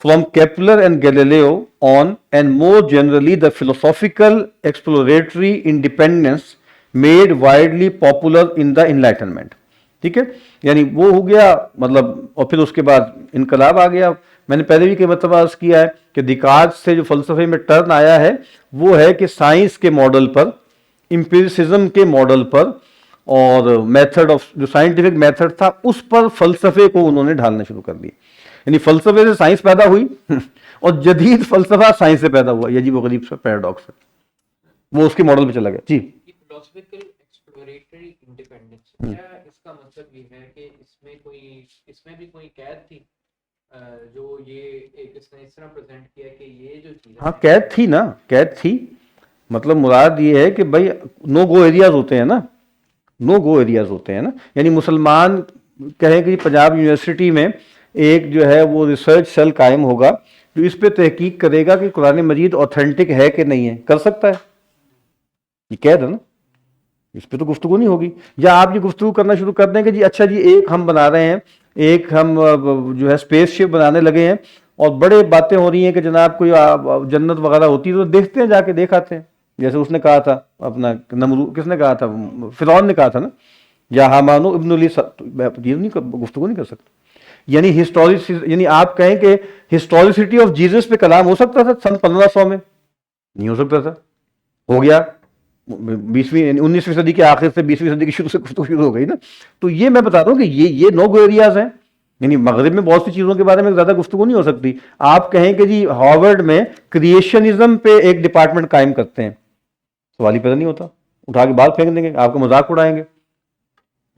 from Kepler and Galileo on, and more generally the philosophical exploratory independence made widely popular in the Enlightenment. ٹھیک ہے. یعنی وہ ہو گیا مطلب، اور پھر اس کے بعد انقلاب آ گیا. میں نے پہلے بھی کئی مرتبہ عرض کیا ہے کہ دیکارت سے جو فلسفے میں ٹرن آیا ہے وہ ہے کہ سائنس کے ماڈل پر، امپیریسزم کے ماڈل پر، اور میتھڈ آف جو سائنٹیفک میتھڈ تھا اس پر فلسفے کو انہوں نے ڈھالنا شروع کر دیا. یعنی فلسفے سے سائنس پیدا ہوئی اور جدید فلسفہ سائنس سے پیدا ہوا. یہ عجیب و غریب سا پیراڈاکس ہے، وہ اس کے ماڈل پہ چلا گیا. جی، فلاسفیکل ایکسپلوریٹری انڈیپینڈنس، کیا اس کا مطلب یہ ہے کہ اس میں بھی کوئی قید تھی جو یہ اس نے اس طرح پریزنٹ کیا کہ یہ جو چیز، ہاں قید تھی نا، قید تھی. مطلب مراد یہ ہے کہ بھائی نو گو ایریاز ہوتے ہیں نا، نو گو ایریاز ہوتے ہیں نا. یعنی مسلمان کہیں کہ پنجاب یونیورسٹی میں ایک جو ہے وہ ریسرچ سیل قائم ہوگا جو اس پہ تحقیق کرے گا کہ قرآن مجید اوتھینٹک ہے کہ نہیں ہے. کر سکتا ہے؟ یہ قید ہے نا، اس پہ تو گفتگو نہیں ہوگی. یا آپ یہ گفتگو کرنا شروع کر دیں کہ جی اچھا جی ایک ہم بنا رہے ہیں، ایک ہم جو ہے اسپیس شپ بنانے لگے ہیں اور بڑے باتیں ہو رہی ہیں کہ جناب کوئی جنت وغیرہ ہوتی ہے تو دیکھتے ہیں، جا کے دیکھ آتے ہیں. جیسے اس نے کہا تھا اپنا نمرود، کس نے کہا تھا؟ فرعون نے کہا تھا نا، یا حامانو ابن لی، یہ نہیں گفتگو نہیں کر سکتے. یعنی یعنی آپ کہیں کہ ہسٹوریسٹی آف جیزس پہ کلام ہو سکتا تھا سن 1500 میں؟ نہیں ہو سکتا تھا. ہو گیا 19ویں صدی کے آخر سے 20ویں صدی کی شروع سے گفتگو شروع ہو گئی نا. تو یہ میں بتا رہا ہوں کہ یہ نو گو ایریاز ہیں. یعنی مغرب میں بہت سی چیزوں کے بارے میں زیادہ گفتگو نہیں ہو سکتی. آپ کہیں کہ جی ہارورڈ میں کریشنزم پہ ایک ڈپارٹمنٹ قائم کرتے ہیں، سوال ہی پیدا نہیں ہوتا. اٹھا کے بال پھینک دیں گے، آپ کا مذاق اڑائیں گے.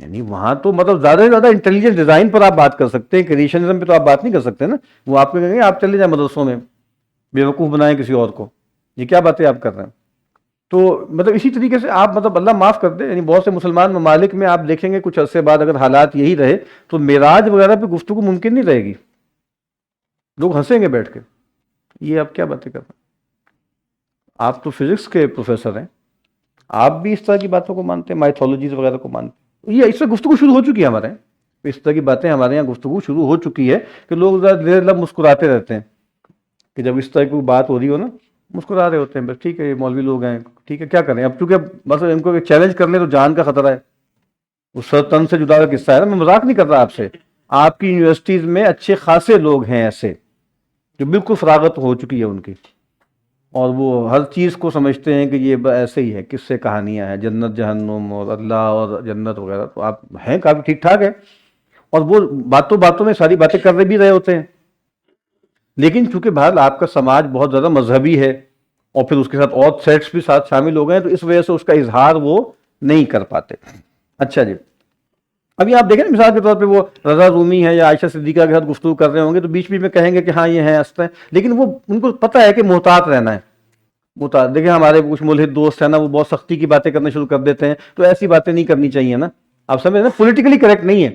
یعنی وہاں تو مطلب زیادہ سے زیادہ انٹیلیجنٹ ڈیزائن پر آپ بات کر سکتے ہیں، کریشنزم پہ تو آپ بات نہیں کر سکتے نا. وہ آپ کو کہیں گے آپ چلے جائیں مدرسوں میں، بیوقوف بنائیں کسی اور کو. یہ کیا باتیں آپ کر رہے ہیں؟ تو مطلب اسی طریقے سے آپ مطلب اللہ معاف کر دے، یعنی بہت سے مسلمان ممالک میں آپ دیکھیں گے کچھ عرصے بعد اگر حالات یہی رہے تو معراج وغیرہ پہ گفتگو ممکن نہیں رہے گی. لوگ ہنسیں گے بیٹھ کے، یہ آپ کیا باتیں کر رہے ہیں؟ آپ تو فزکس کے پروفیسر ہیں، آپ بھی اس طرح کی باتوں کو مانتے ہیں، مائتھولوجیز وغیرہ کو مانتے ہیں. یہ اس سے گفتگو شروع ہو چکی ہے ہمارے یہاں، اس طرح کی باتیں ہمارے یہاں گفتگو شروع ہو چکی ہے کہ لوگ دیر لب مسکراتے رہتے ہیں کہ جب اس طرح کی بات ہو رہی ہو نا مسکرا رہے ہوتے ہیں. بس ٹھیک ہے، یہ مولوی لوگ ہیں، ٹھیک ہے کیا کریں اب، چونکہ بس ان کو چیلنج کر لیں تو جان کا خطرہ ہے. وہ سر تن سے جدا کا قصہ ہے نا، میں مذاق نہیں کر رہا آپ سے. آپ کی یونیورسٹیز میں اچھے خاصے لوگ ہیں ایسے جو بالکل فراغت ہو چکی ہے ان کی، اور وہ ہر چیز کو سمجھتے ہیں کہ یہ ایسے ہی ہے، کس سے کہانیاں ہیں، جنت جہنم اور اللہ اور جنت وغیرہ. تو آپ ہیں کافی ٹھیک ٹھاک ہے، اور وہ باتوں باتوں میں ساری باتیں کر بھی رہے ہوتے ہیں. لیکن چونکہ بہرحال آپ کا سماج بہت زیادہ مذہبی ہے اور پھر اس کے ساتھ اور سیٹس بھی ساتھ شامل ہو گئے ہیں، تو اس وجہ سے اس کا اظہار وہ نہیں کر پاتے. اچھا جی، ابھی آپ دیکھیں نا مثال کے طور پہ وہ رضا رومی ہے یا عائشہ صدیقہ کے ساتھ گفتگو کر رہے ہوں گے تو بیچ بیچ میں کہیں گے کہ ہاں یہ ہیں ہنستے ہیں، لیکن وہ ان کو پتہ ہے کہ محتاط رہنا ہے. محتاط دیکھیں ہمارے کچھ ملحد دوست ہیں نا، وہ بہت سختی کی باتیں کرنا شروع کر دیتے ہیں، تو ایسی باتیں نہیں کرنی چاہیے نا. آپ سمجھ نا، پولیٹیکلی کریکٹ نہیں ہے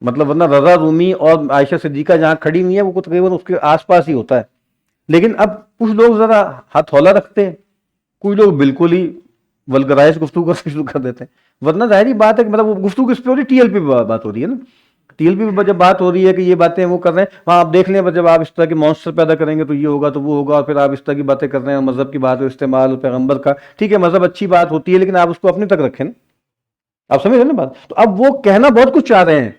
مطلب، ورنہ رضا رومی اور عائشہ صدیقہ جہاں کھڑی ہوئی ہیں وہ تقریباً اس کے آس پاس ہی ہوتا ہے. لیکن اب کچھ لوگ ذرا ہتھولا رکھتے ہیں، کچھ لوگ بالکل ہی ولگرائز گفتگو کرنا شروع کر دیتے ہیں. ورنہ ظاہری بات ہے کہ مطلب وہ گفتگو کس پہ ہو رہی ہے؟ ٹی ایل پی پہ بات ہو رہی ہے نا. ٹی ایل پی پہ جب بات ہو رہی ہے کہ یہ باتیں وہ کر رہے ہیں، وہاں آپ دیکھ لیں جب آپ اس طرح کے مانسٹر پیدا کریں گے تو یہ ہوگا تو وہ ہوگا، اور پھر آپ اس طرح کی باتیں کر رہے ہیں، مذہب کی بات ہو، استعمال پیغمبر کا، ٹھیک ہے مذہب اچھی بات ہوتی ہے لیکن آپ اس کو اپنے تک رکھیں نا. آپ سمجھ رہے ہیں نا بات؟ تو اب وہ کہنا بہت کچھ چاہ رہے ہیں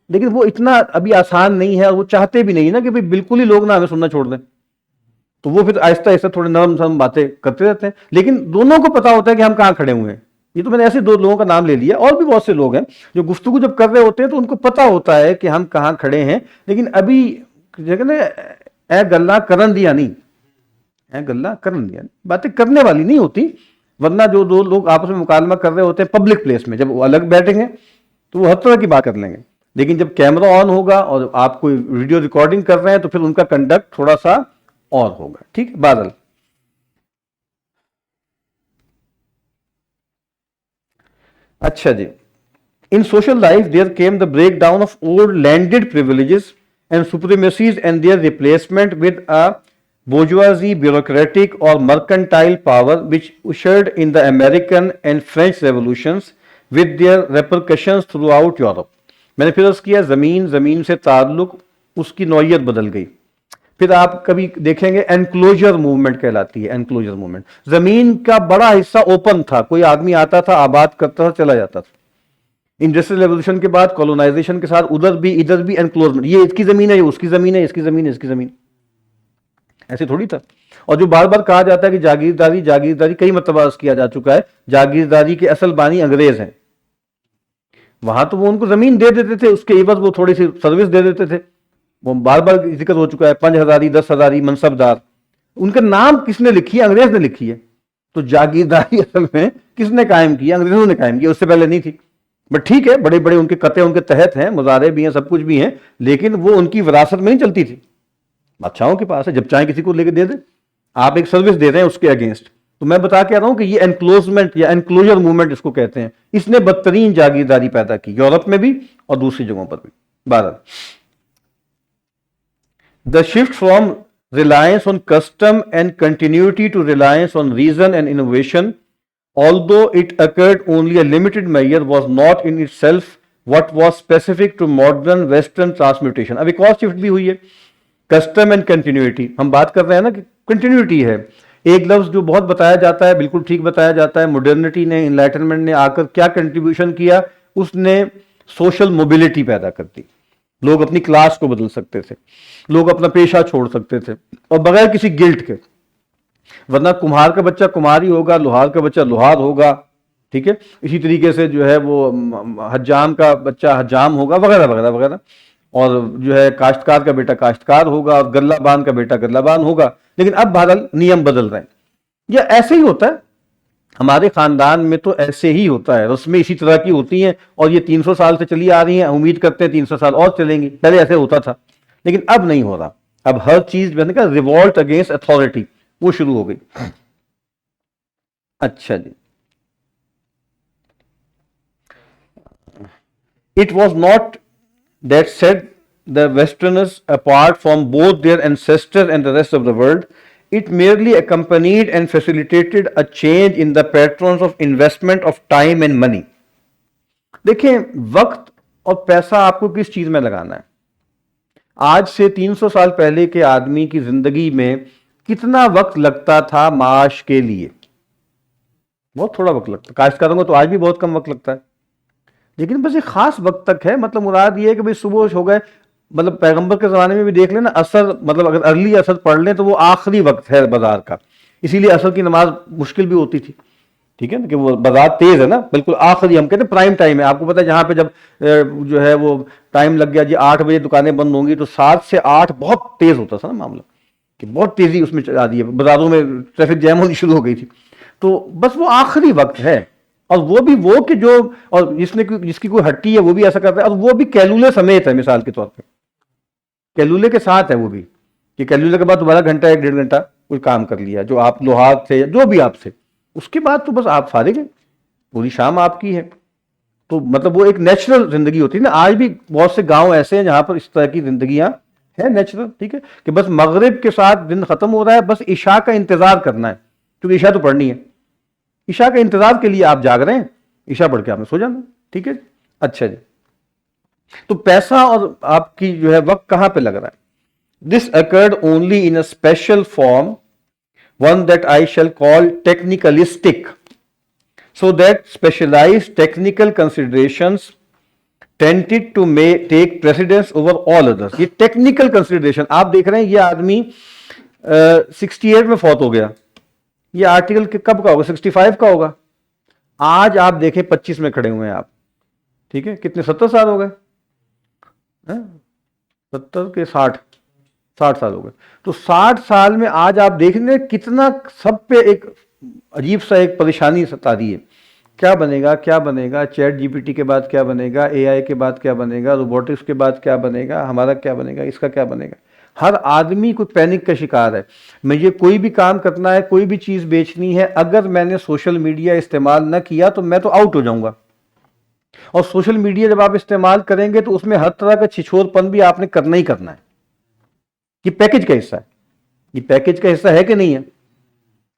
لیکن وہ اتنا ابھی آسان نہیں ہے، اور وہ چاہتے بھی نہیں نا کہ بھئی بالکل ہی لوگ نہ ہمیں سننا چھوڑ دیں. تو وہ پھر آہستہ آہستہ تھوڑے نرم سرم باتیں کرتے رہتے ہیں، لیکن دونوں کو پتا ہوتا ہے کہ ہم کہاں کھڑے ہوئے ہیں. یہ تو میں نے ایسے دو لوگوں کا نام لے لیا، اور بھی بہت سے لوگ ہیں جو گفتگو جب کر رہے ہوتے ہیں تو ان کو پتا ہوتا ہے کہ ہم کہاں کھڑے ہیں، لیکن ابھی اے گلا کرن دیا نہیں، اے گلا کرن دیا نہیں، باتیں کرنے والی نہیں ہوتی. ورنہ جو دو لوگ آپس میں مکالمہ کر رہے ہوتے ہیں پبلک پلیس میں، جب وہ الگ بیٹھیں گے تو وہ ہر طرح کی بات کر لیں گے، لیکن جب کیمرہ آن ہوگا اور آپ کوئی ویڈیو ریکارڈنگ کر رہے ہیں تو پھر ان کا کنڈکٹ تھوڑا سا اور ہوگا. ٹھیک ہے بادل. اچھا جی. In social life, there came the breakdown of old landed privileges and supremacies and their replacement with a bourgeoisie, bureaucratic or mercantile power which ushered in the American and French revolutions with their repercussions throughout Europe. میں نے پھر عرض کیا زمین سے تعلق اس کی نوعیت بدل گئی. پھر آپ کبھی دیکھیں گے انکلوجر موومنٹ کہلاتی ہے. انکلوجر موومنٹ، زمین کا بڑا حصہ اوپن تھا، کوئی آدمی آتا تھا آباد کرتا تھا چلا جاتا تھا. انڈسٹریل ریولوشن کے بعد کولونائزیشن کے ساتھ ادھر بھی انکلوزمنٹ، یہ اس کی زمین ہے، یہ اس کی زمین ہے، اس کی زمین ہے، اس کی زمین، ایسے تھوڑی تھا. اور جو بار بار کہا جاتا ہے کہ جاگیرداری کئی مرتبہ عرض کیا جا چکا ہے، جاگیرداری کے اصل بانی انگریز ہیں. وہاں تو وہ ان کو زمین دے دیتے تھے، اس کے عوض وہ تھوڑی سی سروس دے دیتے تھے. وہ بار بار ذکر ہو چکا ہے، 5,000 10,000 منصب دار. ان کا نام کس نے لکھی ہے؟ انگریز نے لکھی ہے. تو جاگیرداری اصل میں کس نے قائم کی؟ انگریزوں نے قائم کی، اس سے پہلے نہیں تھی. بٹ ٹھیک ہے، بڑے بڑے ان کے قطعے ان کے تحت ہیں، مزارے بھی ہیں، سب کچھ بھی ہیں، لیکن وہ ان کی وراثت میں نہیں چلتی تھی، بادشاہوں کے پاس ہے، جب چاہیں کسی کو لے کے دے دیں. آپ ایک سروس دے رہے ہیں اس کے اگینسٹ. تو میں بتا کے آ رہا ہوں کہ یہ انکلوزمنٹ یا انکلوجر موومنٹ اس کو کہتے ہیں. اس نے بدترین جاگیرداری پیدا کی یورپ میں بھی اور دوسری جگہوں پر بھی. 12 The shift from reliance on custom and continuity to reliance on reason and innovation, although it occurred only a limited measure, was not in itself what was specific to modern western transmutation. اب ایک اور shift بھی ہوئی ہے، custom and continuity. ہم بات کر رہے ہیں نا کہ کنٹینیوٹی ہے، ایک لفظ جو بہت بتایا جاتا ہے، بالکل ٹھیک بتایا جاتا ہے. ماڈرنٹی نے، انلائٹنمنٹ نے آ کر کیا کنٹریبیوشن کیا؟ اس نے سوشل موبلٹی پیدا کر دی. لوگ اپنی کلاس کو بدل سکتے تھے، لوگ اپنا پیشہ چھوڑ سکتے تھے اور بغیر کسی گلٹ کے. ورنہ کمہار کا بچہ کمہار ہی ہوگا، لوہار کا بچہ لوہار ہوگا، ٹھیک ہے. اسی طریقے سے جو ہے وہ حجام کا بچہ حجام ہوگا، وغیرہ وغیرہ وغیرہ. اور جو ہے کاشتکار کا بیٹا کاشتکار ہوگا، اور گلہ بان کا بیٹا گلہ بان ہوگا. لیکن اب بہرحال نیم بدل رہے ہیں. یہ ایسے ہی ہوتا ہے، ہمارے خاندان میں تو ایسے ہی ہوتا ہے، رسمیں اسی طرح کی ہوتی ہیں، اور یہ 300 سال سے چلی آ رہی ہیں. امید کرتے ہیں 300 سال اور چلیں گی. پہلے ایسے ہوتا تھا لیکن اب نہیں ہو رہا. اب ہر چیز میں نے کہا ریوولٹ اگینسٹ اتھارٹی وہ شروع ہو گئی. اچھا جی. It was not that set the Westerners apart from both their ancestors and the rest of the world. It merely accompanied and facilitated a change in the patterns of investment of time and money. دیکھیں وقت اور پیسہ آپ کو کس چیز میں لگانا ہے. آج سے 300 سال پہلے کے آدمی کی زندگی میں کتنا وقت لگتا تھا معاش کے لیے؟ بہت تھوڑا وقت لگتا. کاشتکاروں کو تو آج بھی بہت کم وقت لگتا ہے، لیکن بس ایک خاص وقت تک ہے. مطلب مراد یہ ہے کہ بھئی صبح ہو گئے، مطلب پیغمبر کے زمانے میں بھی دیکھ لیں نا، عصر مطلب اگر ارلی عصر پڑھ لیں تو وہ آخری وقت ہے بازار کا. اسی لیے عصر کی نماز مشکل بھی ہوتی تھی، ٹھیک ہے نا، کہ وہ بازار تیز ہے نا، بالکل آخری ہم کہتے ہیں پرائم ٹائم ہے. آپ کو پتہ ہے جہاں پہ جب جو ہے وہ ٹائم لگ گیا جی 8 بجے دکانیں بند ہوں گی، تو 7 سے 8 بہت تیز ہوتا تھا نا معاملہ، کہ بہت تیزی اس میں چلا دی ہے، بازاروں میں ٹریفک جیم ہونی شروع ہو گئی تھی. تو بس وہ آخری وقت ہے. اور وہ بھی وہ کہ جو، اور جس کی کوئی ہٹی ہے وہ بھی ایسا کرتا ہے، اور وہ بھی کیلولے سمیت ہے. مثال کے طور پہ کیلولے کے ساتھ ہے وہ بھی، کہ کیلولے کے بعد دوبارہ گھنٹہ 1.5 گھنٹہ کوئی کام کر لیا جو آپ لوہار تھے یا جو بھی آپ سے، اس کے بعد تو بس آپ فارغ ہیں، پوری شام آپ کی ہے. تو مطلب وہ ایک نیچرل زندگی ہوتی ہے نا. آج بھی بہت سے گاؤں ایسے ہیں جہاں پر اس طرح کی زندگیاں ہیں نیچرل، ٹھیک ہے، کہ بس مغرب کے ساتھ دن ختم ہو رہا ہے، بس عشاء کا انتظار کرنا ہے، کیونکہ عشاء تو پڑھنی ہے. عشاء کے انتظار کے لیے آپ جاگ رہے ہیں، عشاء پڑھ کے آپ نے سو جانا. ٹھیک ہے. اچھا جی, تو پیسہ اور آپ کی جو ہے وقت کہاں پہ لگ رہا ہے؟ This occurred only in a special form, one that I shall call technicalistic, so that specialized technical considerations tended to take precedence over all others. یہ technical consideration آپ دیکھ رہے ہیں, یہ آدمی 68 میں فوت ہو گیا, یہ آرٹیکل کب کا ہوگا؟ 65 کا ہوگا. آج آپ دیکھیں 25 میں کھڑے ہوئے ہیں آپ. ٹھیک ہے, کتنے 70 سال ہو گئے, 70 کے 60 سال ہو گئے. تو 60 سال میں آج آپ دیکھ لیں کتنا سب پہ ایک عجیب سا ایک پریشانی ستا رہی ہے. کیا بنے گا, کیا بنے گا, چیٹ جی پی ٹی کے بعد کیا بنے گا, اے آئی کے بعد کیا بنے گا, روبوٹکس کے بعد کیا بنے گا, ہمارا کیا بنے گا, اس کا کیا بنے گا. ہر آدمی کوئی پینک کا شکار ہے. مجھے کوئی بھی کام کرنا ہے, کوئی بھی چیز بیچنی ہے, اگر میں نے سوشل میڈیا استعمال نہ کیا تو میں تو آؤٹ ہو جاؤں گا. اور سوشل میڈیا جب آپ استعمال کریں گے تو اس میں ہر طرح کا چھچور پن بھی آپ نے کرنا ہی کرنا ہے. یہ پیکج کا حصہ ہے. یہ پیکج کا حصہ ہے کہ نہیں ہے؟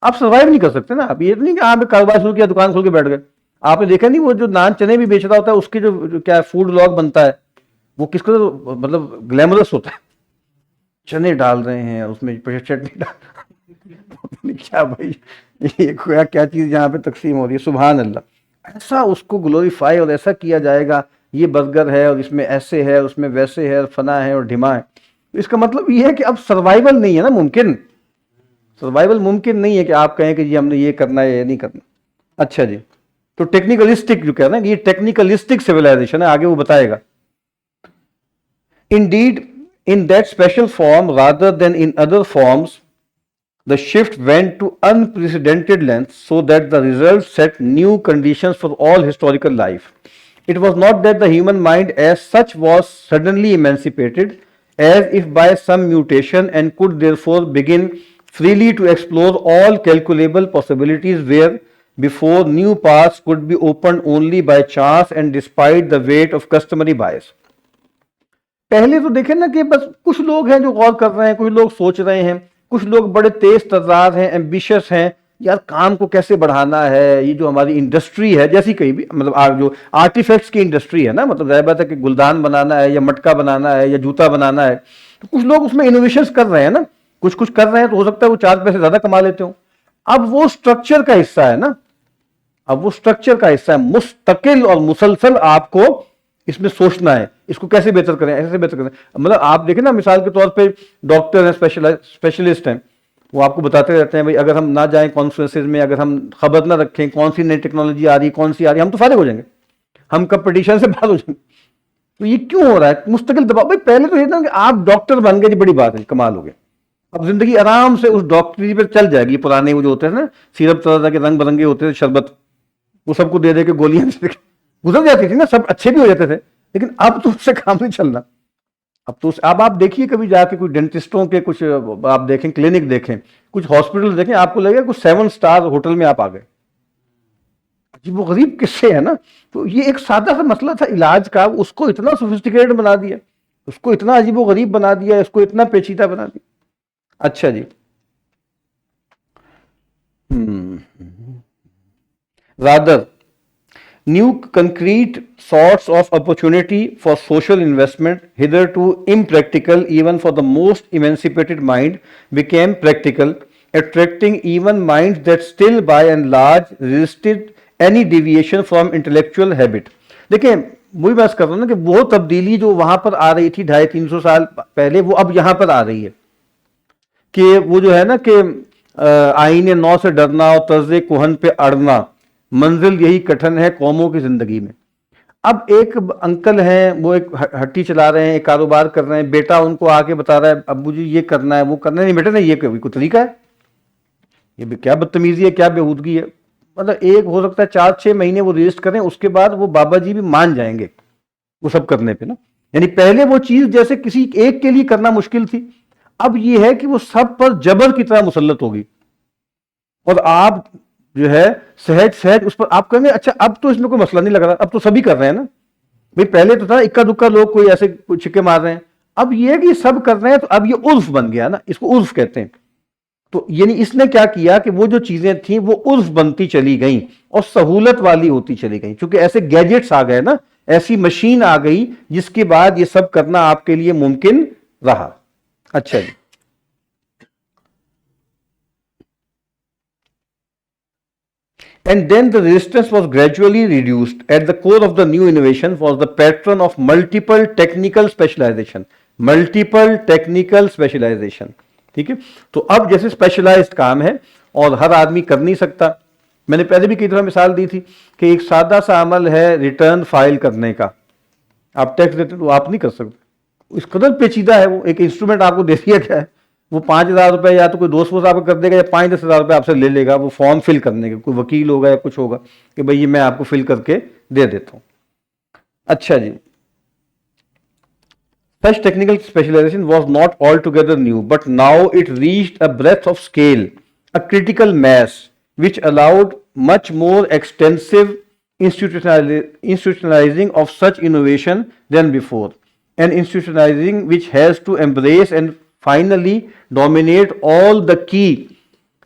آپ سروائیو نہیں کر سکتے نا. آپ یہ نہیں کہ آپ کاروبار شروع کیا, دکان کھول کے بیٹھ گئے. آپ نے دیکھا نہیں وہ جو نان چنے بھی بیچ رہا ہوتا ہے اس کے جو کیا فوڈ لاگ بنتا ہے وہ کس کو مطلب گلیمرس ہوتا ہے. چنے ڈال رہے ہیں اس میں, چٹنی ڈال کیا بھائی, یہ کیا چیز یہاں پہ تقسیم ہو رہی ہے. سبحان اللہ. ایسا اس کو گلوریفائی اور ایسا کیا جائے گا, یہ برگر ہے اور اس میں ایسے ہے, اس میں ویسے ہے, اور فنا ہے اور ڈھما ہے. اس کا مطلب یہ ہے کہ اب سروائیول نہیں ہے نا ممکن. سروائیول ممکن نہیں ہے کہ آپ کہیں کہ جی ہم نے یہ کرنا ہے یہ نہیں کرنا. اچھا جی, تو ٹیکنیکلسٹک جو کہہ رہے ہیں یہ ٹیکنیکلسٹک سویلائزیشن ہے, آگے وہ بتائے گا. Indeed, in that special form rather than in other forms, the shift went to unprecedented lengths so that the result set new conditions for all historical life. It was not that the human mind as such was suddenly emancipated, as if by some mutation, and could therefore begin freely to explore all calculable possibilities where before new paths could be opened only by chance and despite the weight of customary bias. پہلے تو دیکھیں نا کہ بس کچھ لوگ ہیں جو غور کر رہے ہیں, کچھ لوگ سوچ رہے ہیں, کچھ لوگ بڑے تیز ترار ہیں, ایمبیشس ہیں, یار کام کو کیسے بڑھانا ہے. یہ جو ہماری انڈسٹری ہے جیسی کہیں بھی مطلب جو آرٹیفیکٹس کی انڈسٹری ہے نا, مطلب ظاہر بات ہے کہ گلدان بنانا ہے یا مٹکا بنانا ہے یا جوتا بنانا ہے, تو کچھ لوگ اس میں انوویشنز کر رہے ہیں نا, کچھ کر رہے ہیں, تو ہو سکتا ہے وہ 4 پیسے زیادہ کما لیتے ہوں. اب وہ سٹرکچر کا حصہ ہے نا, اب وہ سٹرکچر کا حصہ ہے. مستقل اور مسلسل آپ کو اس میں سوچنا ہے, اس کو کیسے بہتر کریں, ایسے بہتر کریں. مطلب آپ دیکھیں نا مثال کے طور پہ ڈاکٹر ہیں, اسپیشلسٹ ہیں, وہ آپ کو بتاتے رہتے ہیں بھائی اگر ہم نہ جائیں کانفرنسز میں, اگر ہم خبر نہ رکھیں کون سی نئی ٹیکنالوجی آ رہی ہے, کون سی آ رہی ہے, ہم تو فارغ ہو جائیں گے, ہم کمپٹیشن سے باہر ہو جائیں گے. تو یہ کیوں ہو رہا ہے مستقل دباؤ؟ بھائی پہلے تو یہ تھا کہ آپ ڈاکٹر بن گئے, جی بڑی بات ہے, کمال ہو گیا. اب زندگی آرام سے اس ڈاکٹری پہ چل جائے گی. پرانے وہ جو ہوتے ہیں نا سیرپ طرح کے رنگ برنگے ہوتے تھے شربت, وہ سب کو دے دے کے گولیاں گزر جاتی تھی نا, سب اچھے بھی ہو جاتے تھے. لیکن اب تو اس سے کام نہیں چلنا. اب آپ دیکھیے کبھی جا کے کوئی ڈینٹسٹوں کے کچھ آپ دیکھیں, کلینک دیکھیں, کچھ ہاسپٹل دیکھیں, آپ کو لگے گا کچھ 7 سٹار ہوٹل میں آپ آ گئے. عجیب و غریب قصے ہے نا. تو یہ ایک سادہ سا مسئلہ تھا علاج کا, اس کو اتنا سوفسٹیکیٹڈ بنا دیا, اس کو اتنا عجیب و غریب بنا دیا, اس کو اتنا پیچیدہ بنا دیا. اچھا جی, rather new concrete sorts of opportunity for social investment, hitherto impractical even for the most emancipated mind, became practical, attracting even minds that still by and large resisted any deviation from intellectual habit. دیکھیں وہی بات کر رہا ہوں نا کہ وہ تبدیلی جو وہاں پر آ رہی تھی 250-300 سال پہلے, وہ اب یہاں پر آ رہی ہے. کہ وہ جو ہے نا کہ آئین نو سے ڈرنا اور طرز کہن پہ اڑنا, منزل یہی کٹھن ہے قوموں کی زندگی میں. اب ایک انکل ہیں, وہ ایک ہٹی چلا رہے ہیں, ایک کاروبار کر رہے ہیں, بیٹا ان کو آ کے بتا رہا ہے ابو جی یہ کرنا ہے وہ کرنا ہے. نہیں بیٹا نہیں, یہ کوئی طریقہ ہے, یہ کیا بدتمیزی ہے, کیا بےہودگی ہے. مطلب ایک ہو سکتا ہے 4-6 مہینے وہ ریسٹ کریں, اس کے بعد وہ بابا جی بھی مان جائیں گے وہ سب کرنے پہ نا. یعنی پہلے وہ چیز جیسے کسی ایک کے لیے کرنا مشکل تھی, اب یہ ہے کہ وہ سب پر جبر کی طرح مسلط ہوگی, اور آپ جو ہے سہج اس پر آپ کہیں گے اچھا اب تو اس میں کوئی مسئلہ نہیں لگ رہا, اب تو سبھی کر رہے ہیں نا. بھئی پہلے تو تھا اکا دکا لوگ کوئی ایسے چھکے مار رہے ہیں, اب یہ ہے کہ سب کر رہے ہیں, تو اب یہ عرف بن گیا نا, اس کو عرف کہتے ہیں. تو یعنی اس نے کیا کیا کہ وہ جو چیزیں تھیں وہ عرف بنتی چلی گئیں, اور سہولت والی ہوتی چلی گئی، چونکہ ایسے گیجٹس آ گئے نا، ایسی مشین آ گئی جس کے بعد یہ سب کرنا آپ کے لیے ممکن رہا. اچھا جی. And then the resistance was gradually reduced. At the core of the new innovation was the pattern of multiple technical specialization. Multiple technical specialization. ٹھیک ہے. تو اب جیسے اسپیشلائزڈ کام ہے اور ہر آدمی کر نہیں سکتا. میں نے پہلے بھی کئی دفعہ مثال دی تھی کہ ایک سادہ سا عمل ہے ریٹرن فائل کرنے کا، آپ ٹیکس دیتے تو آپ نہیں کر سکتے، اس قدر پیچیدہ ہے وہ. ایک انسٹرومنٹ آپ کو دے دیا گیا ہے، وہ 5,000 روپے یا تو کوئی دوست ووست آپ کو کر دے گا یا 5-10,000 روپے آپ سے لے لے گا وہ فارم فل کرنے کا. کوئی وکیل ہوگا یا کچھ ہوگا کہ بھئی یہ میں آپ کو فل کر کے دے دیتا ہوں. اچھا جی. Such technical specialization was not altogether new, but now it reached a breadth of scale, a critical mass, which allowed much more extensive institutionalizing of such innovation than before, and institutionalizing which has to embrace and finally dominate all the key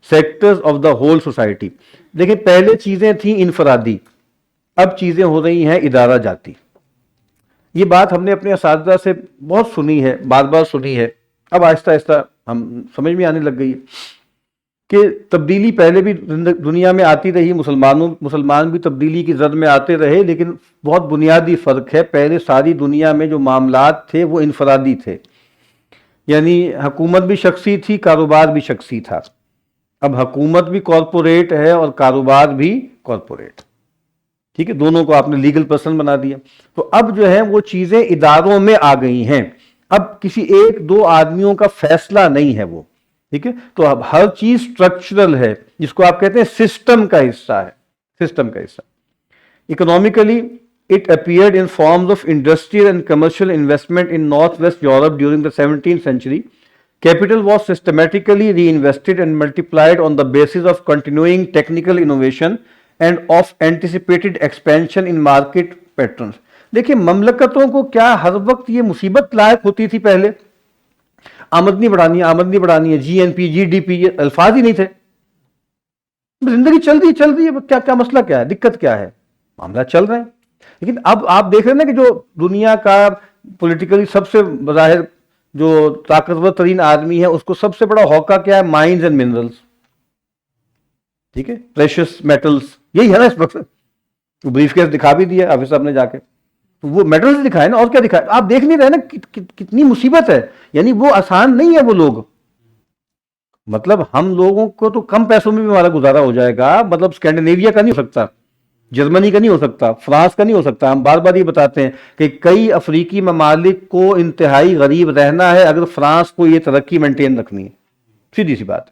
sectors of the whole society. دیکھیں پہلے چیزیں تھیں انفرادی، اب چیزیں ہو رہی ہیں ادارہ جاتی. یہ بات ہم نے اپنے اساتذہ سے بہت سنی ہے، بار بار سنی ہے، اب آہستہ آہستہ ہم سمجھ میں آنے لگ گئی ہے کہ تبدیلی پہلے بھی دنیا میں آتی رہی، مسلمان بھی تبدیلی کی زد میں آتے رہے، لیکن بہت بنیادی فرق ہے. پہلے ساری دنیا میں جو معاملات تھے وہ انفرادی تھے، یعنی حکومت بھی شخصی تھی، کاروبار بھی شخصی تھا. اب حکومت بھی کارپوریٹ ہے اور کاروبار بھی کارپوریٹ. ٹھیک ہے، دونوں کو آپ نے لیگل پرسن بنا دیا. تو اب جو ہے وہ چیزیں اداروں میں آ گئی ہیں، اب کسی ایک دو آدمیوں کا فیصلہ نہیں ہے وہ. ٹھیک ہے، تو اب ہر چیز اسٹرکچرل ہے، جس کو آپ کہتے ہیں سسٹم کا حصہ ہے. سسٹم کا حصہ. Economically it appeared in forms of industrial and commercial investment in northwest Europe during the 17th century. Capital was systematically reinvested and multiplied on the basis of continuing technical innovation and of anticipated expansion in market patterns. دیکھیں مملکتوں کو کیا ہر وقت یہ مصیبت لاحق ہوتی تھی پہلے؟ آمدنی بڑھانی ہے، جی N P, G D P, یہ الفاظ ہی نہیں تھے. زندگی چل رہی ہے، کیا مسئلہ کیا ہے، دقت کیا ہے، معاملہ چل رہے ہیں. لیکن اب آپ دیکھ رہے ہیں نا کہ جو دنیا کا پولیٹیکلی سب سے بظاہر جو طاقتور ترین آدمی ہے، اس کو سب سے بڑا ہوکا کیا ہے؟ Mines and minerals. ٹھیک ہے، پریشس میٹلز، یہی ہے نا اس وقت. بریف کیس دکھا بھی دیا آفیس صاحب نے جا کے، تو وہ میٹلز دکھائے نا، اور کیا دکھائے؟ آپ دیکھ نہیں رہے نا کتنی مصیبت ہے. یعنی وہ آسان نہیں ہے وہ لوگ. مطلب ہم لوگوں کو تو کم پیسوں میں بھی ہمارا گزارا ہو جائے گا، مطلب اسکینڈینیویا کا نہیں ہو سکتا، جرمنی کا نہیں ہو سکتا، فرانس کا نہیں ہو سکتا. ہم بار بار یہ بتاتے ہیں کہ کئی افریقی ممالک کو انتہائی غریب رہنا ہے اگر فرانس کو یہ ترقی مینٹین رکھنی ہے. سیدھی سی بات،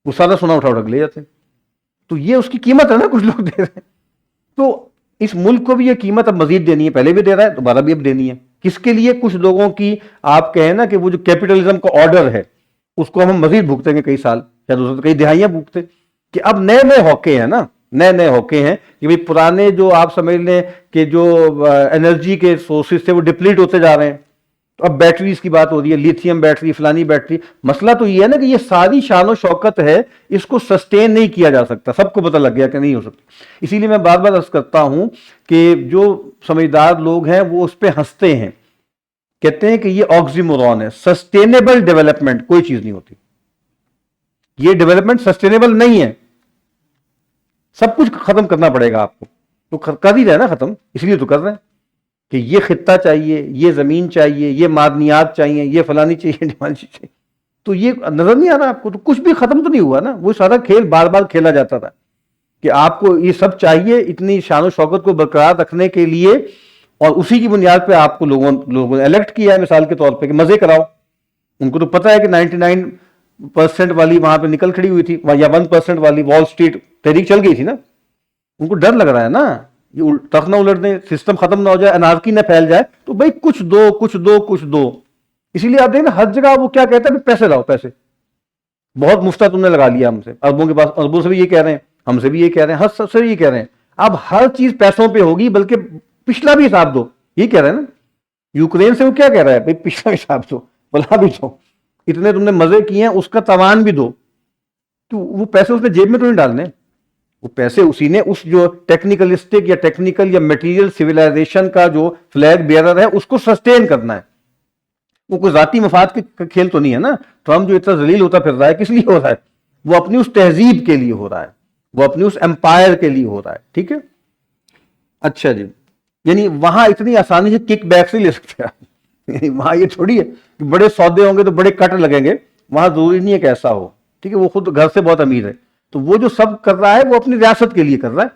وہ سارا سونا اٹھا کے لے جاتے ہیں. تو یہ اس کی قیمت ہے نا، کچھ لوگ دے رہے ہیں. تو اس ملک کو بھی یہ قیمت اب مزید دینی ہے، پہلے بھی دے رہا ہے، دوبارہ بھی اب دینی ہے. کس کے لیے؟ کچھ لوگوں کی آپ کہیں نا کہ وہ جو کیپٹلزم کا آرڈر ہے اس کو ہم مزید بھگتیں گے کئی سال، شاید کئی دہائیاں بھگتے. کہ اب نئے ہوکے ہیں نا، نئے ہوکے ہیں کہ بھئی پرانے جو آپ سمجھ لیں کہ جو انرجی کے سورسز تھے وہ ڈپلیٹ ہوتے جا رہے ہیں. تو اب بیٹریز کی بات ہو رہی ہے، لیتھیم بیٹری، فلانی بیٹری. مسئلہ تو یہ ہے نا کہ یہ ساری شان و شوکت ہے، اس کو سسٹین نہیں کیا جا سکتا. سب کو پتہ لگ گیا کہ نہیں ہو سکتا. اسی لیے میں بار بار عرض کرتا ہوں کہ جو سمجھدار لوگ ہیں وہ اس پہ ہنستے ہیں، کہتے ہیں کہ یہ آکسیمورون ہے. سسٹینیبل ڈیولپمنٹ کوئی چیز نہیں ہوتی. یہ ڈیولپمنٹ سسٹینیبل نہیں ہے. سب کچھ ختم کرنا پڑے گا آپ کو. تو کر ہی رہے نا ختم، اس لیے تو کر رہے ہیں کہ یہ خطہ چاہیے، یہ زمین چاہیے، یہ معدنیات چاہیے، یہ فلانی چاہیے، ڈھمانی چاہیے. تو یہ نظر نہیں آ رہا آپ کو؟ تو کچھ بھی ختم تو نہیں ہوا نا. وہ سارا کھیل بار بار کھیلا جاتا تھا کہ آپ کو یہ سب چاہیے اتنی شان و شوکت کو برقرار رکھنے کے لیے، اور اسی کی بنیاد پہ آپ کو لوگوں نے الیکٹ کیا ہے مثال کے طور پہ کہ مزے کراؤ. ان کو تو پتہ ہے کہ 99% والی وہاں پہ نکل کھڑی ہوئی تھی، یا 1% والی وال اسٹریٹ تحریک چل گئی تھی نا. ان کو ڈر لگ رہا ہے نا یہ تخت نہ الٹ دیں، سسٹم ختم نہ ہو جائے، انارکی نہ پھیل جائے. تو بھائی کچھ دو. اسی لیے آپ دیکھیں نا ہر جگہ وہ کیا کہتا ہے؟ پیسے لاؤ، پیسے بہت مفت تم نے لگا لیا ہم سے. اربوں کے پاس، اربوں سے بھی یہ کہہ رہے ہیں، ہم سے بھی یہ کہہ رہے ہیں، ہر سب سے یہ کہہ رہے ہیں. اب ہر چیز پیسوں پہ ہوگی، بلکہ پچھلا بھی حساب دو، یہ کہہ رہے ہیں نا. یوکرین سے وہ کیا کہہ رہا ہے؟ بھائی پچھلا حساب دو، بلا بھی دو، اتنے تم نے مزے کیے ہیں اس کا تاوان بھی دو. تو وہ پیسے اس نے جیب میں تو نہیں ڈالنے. وہ پیسے اسی نے اس جو ٹیکنیکلسٹک یا ٹیکنیکل یا میٹیریل سویلائزیشن کا جو فلیگ بیئرر ہے اس کو سسٹین کرنا ہے. وہ کوئی ذاتی مفاد کا کھیل تو نہیں ہے نا. ٹرمپ جو اتنا ذلیل ہوتا پھر رہا ہے کس لیے ہو رہا ہے؟ وہ اپنی اس تہذیب کے لیے ہو رہا ہے, وہ اپنی اس امپائر کے لیے ہو رہا ہے. ٹھیک ہے, اچھا جی. یعنی وہاں اتنی آسانی سے کک بیک سے لے سکتے ہیں. وہاں یہ تھوڑی ہے کہ بڑے سودے ہوں گے تو بڑے کٹ لگیں گے, وہاں ضروری نہیں ہے کہ ایسا ہو. ٹھیک ہے, وہ خود گھر سے بہت امیر ہے, تو وہ جو سب کر رہا ہے وہ اپنی ریاست کے لیے کر رہا ہے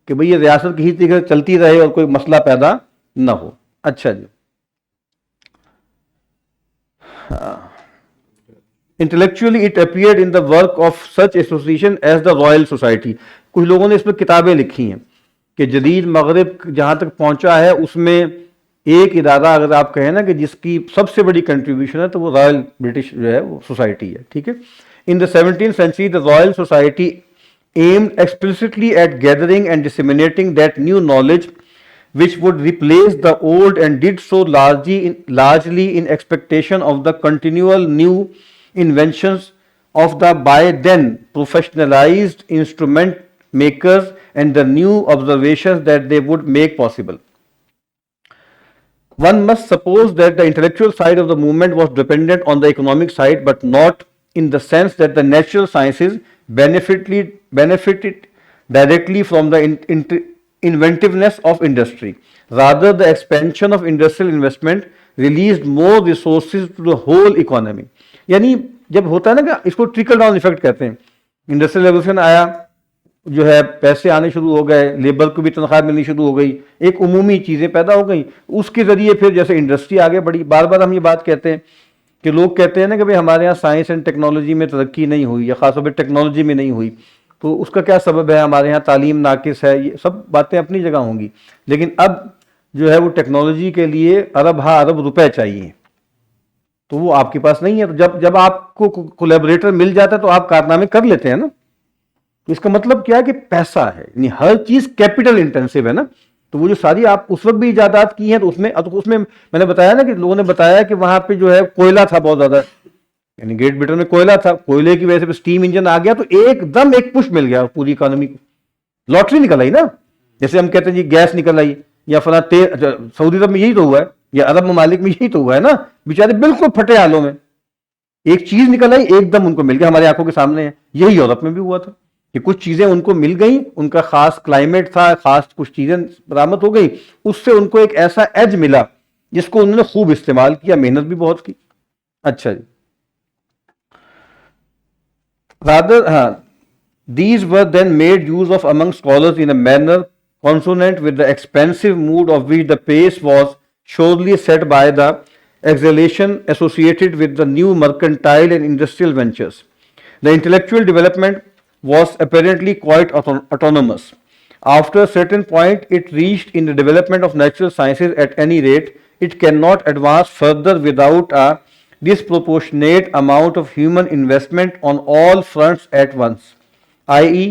کہ بھئی یہ ریاست کسی طرح چلتی رہے اور کوئی مسئلہ پیدا نہ ہو. اچھا جی. Intellectually it appeared in the work of such association as the Royal Society. کچھ لوگوں نے اس میں کتابیں لکھی ہیں کہ جدید مغرب جہاں تک پہنچا ہے اس میں ایک ادارہ اگر آپ کہیں نا کہ جس کی سب سے بڑی کنٹریبیوشن ہے تو وہ رائل برٹش جو ہے وہ سوسائٹی ہے. ٹھیک ہے. In the 17th century the Royal Society aimed explicitly at gathering and disseminating that new knowledge which would replace the old and did so largely in expectation of the continual new inventions of the by then professionalized instrument makers and the new observations that they would make possible. One must suppose that the intellectual side of the movement was dependent on the economic side, but not in the sense that the natural sciences benefited directly from the inventiveness of industry. Rather, the expansion of industrial investment released more resources to the whole economy. یعنی جب ہوتا ہے نا کہ اس کو ٹریکل down effect کہتے ہیں, industrial revolution آیا, جو ہے پیسے آنے شروع ہو گئے, لیبر کو بھی تنخواہ ملنی شروع ہو گئی, ایک عمومی چیزیں پیدا ہو گئیں, اس کے ذریعے پھر جیسے انڈسٹری آگے بڑھی. بار بار ہم یہ بات کہتے ہیں کہ لوگ کہتے ہیں نا کہ بھئی ہمارے یہاں سائنس اینڈ ٹیکنالوجی میں ترقی نہیں ہوئی یا خاص طور پہ ٹیکنالوجی میں نہیں ہوئی, تو اس کا کیا سبب ہے؟ ہمارے یہاں تعلیم ناقص ہے. یہ سب باتیں اپنی جگہ ہوں گی, لیکن اب جو ہے وہ ٹیکنالوجی کے لیے ارب ہا ارب روپے چاہیے, تو وہ آپ کے پاس نہیں ہے. تو جب آپ کو کولیبریٹر مل جاتا ہے تو آپ کارنامے کر لیتے ہیں نا. تو اس کا مطلب کیا ہے کہ پیسہ ہے, یعنی ہر چیز کیپٹل انٹینسو ہے نا. تو وہ جو ساری آپ اس وقت بھی ایجادات کی ہیں تو اس میں میں نے بتایا نا کہ لوگوں نے بتایا کہ وہاں پہ جو ہے کوئلہ تھا بہت زیادہ, یعنی گریٹ برٹن میں کوئلہ تھا, کوئلے کی وجہ سے اسٹیم انجن آ گیا تو ایک دم ایک پش مل گیا پوری اکانومی کو. لاٹری نکل آئی نا, جیسے ہم کہتے ہیں جی گیس نکل آئی یا فلاں تیل. سعودی عرب میں یہی تو ہوا ہے یا عرب ممالک میں یہی تو ہوا ہے نا, بیچارے بالکل پھٹے حالوں میں ایک چیز نکل آئی ایک دم ان کو مل گیا. ہماری آنکھوں کے سامنے ہے. یہی یورپ میں بھی ہوا تھا کہ کچھ چیزیں ان کو مل گئیں, ان کا خاص کلائمیٹ تھا, خاص کچھ چیزیں برآمد ہو گئی, اس سے ان کو ایک ایسا ایج ملا جس کو انہوں نے خوب استعمال کیا, محنت بھی بہت کی. اچھا جی. These were then made use of among scholars in a manner consonant with the expansive mood of which the pace was surely set by the exhalation associated with the new mercantile and industrial ventures. The intellectual development was apparently quite autonomous. After a certain point it reached in the development of natural sciences. At any rate, it cannot advance further without a disproportionate amount of human investment on all fronts at once, i.e.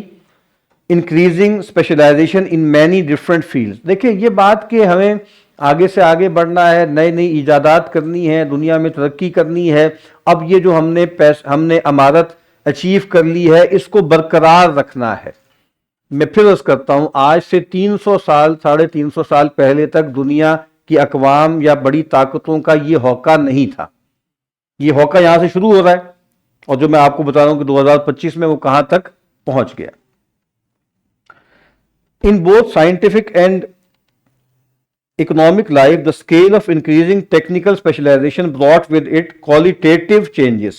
increasing specialization in many different fields. دیکھیں یہ بات کہ ہمیں آگے سے آگے بڑھنا ہے, نئی نئی ایجادات کرنی ہے, دنیا میں ترقی کرنی ہے, اب یہ جو ہم نے امارت اچیو کر لی ہے اس کو برقرار رکھنا ہے. میں پھر عرض کرتا ہوں, آج سے 300 سال 350 سال پہلے تک دنیا کی اقوام یا بڑی طاقتوں کا یہ ہوکا نہیں تھا. یہ ہوکا یہاں سے شروع ہو رہا ہے, اور جو میں آپ کو بتا رہا ہوں کہ 2025 میں وہ کہاں تک پہنچ گیا. In both scientific and economic life, the scale of increasing technical specialization brought with it qualitative changes.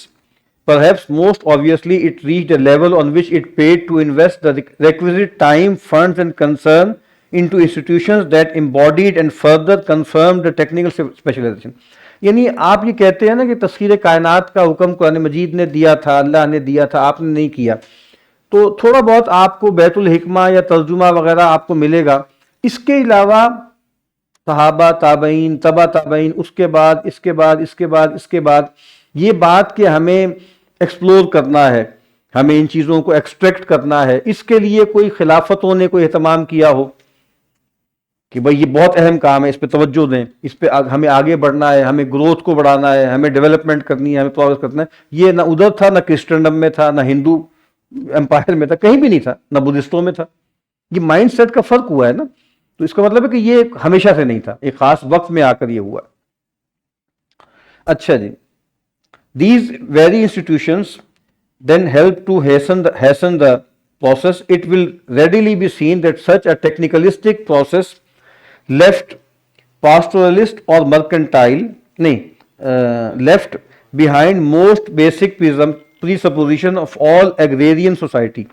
Perhaps most obviously, it reached a level on which it paid to invest the requisite time, funds and concern into institutions that embodied and further confirmed the technical specialization. یعنی آپ یہ کہتے ہیں نا کہ تسخیر کائنات کا حکم قرآن مجید نے دیا تھا, اللہ نے دیا تھا, آپ نے نہیں کیا, تو تھوڑا بہت آپ کو بیت الحکمہ یا ترجمہ وغیرہ آپ کو ملے گا. اس کے علاوہ صحابہ, تابعین, تبع تابعین, اس کے بعد یہ بات کہ ہمیں ایکسپلور کرنا ہے, ہمیں ان چیزوں کو ایکسٹریکٹ کرنا ہے, اس کے لیے کوئی خلافتوں نے کوئی اہتمام کیا ہو کہ بھئی یہ بہت اہم کام ہے, اس پہ توجہ دیں, اس پہ ہمیں آگے بڑھنا ہے, ہمیں گروتھ کو بڑھانا ہے, ہمیں ڈیولپمنٹ کرنی ہے, ہمیں پروگریس کرنا ہے. یہ نہ ادھر تھا, نہ کرسچنڈم میں تھا, نہ ہندو امپائر میں تھا، کہیں بھی نہیں تھا، نہ بدھسٹوں میں تھا. یہ مائنڈ سیٹ کا فرق ہوا ہے نا. تو اس کا مطلب ہے کہ یہ ہمیشہ سے نہیں تھا، ایک خاص وقت میں آ کر یہ ہوا. اچھا جی. These very institutions then help to hasten the process. It will readily be seen that such a technicalistic process left pastoralist or mercantile, left behind most basic presupposition of all agrarian society.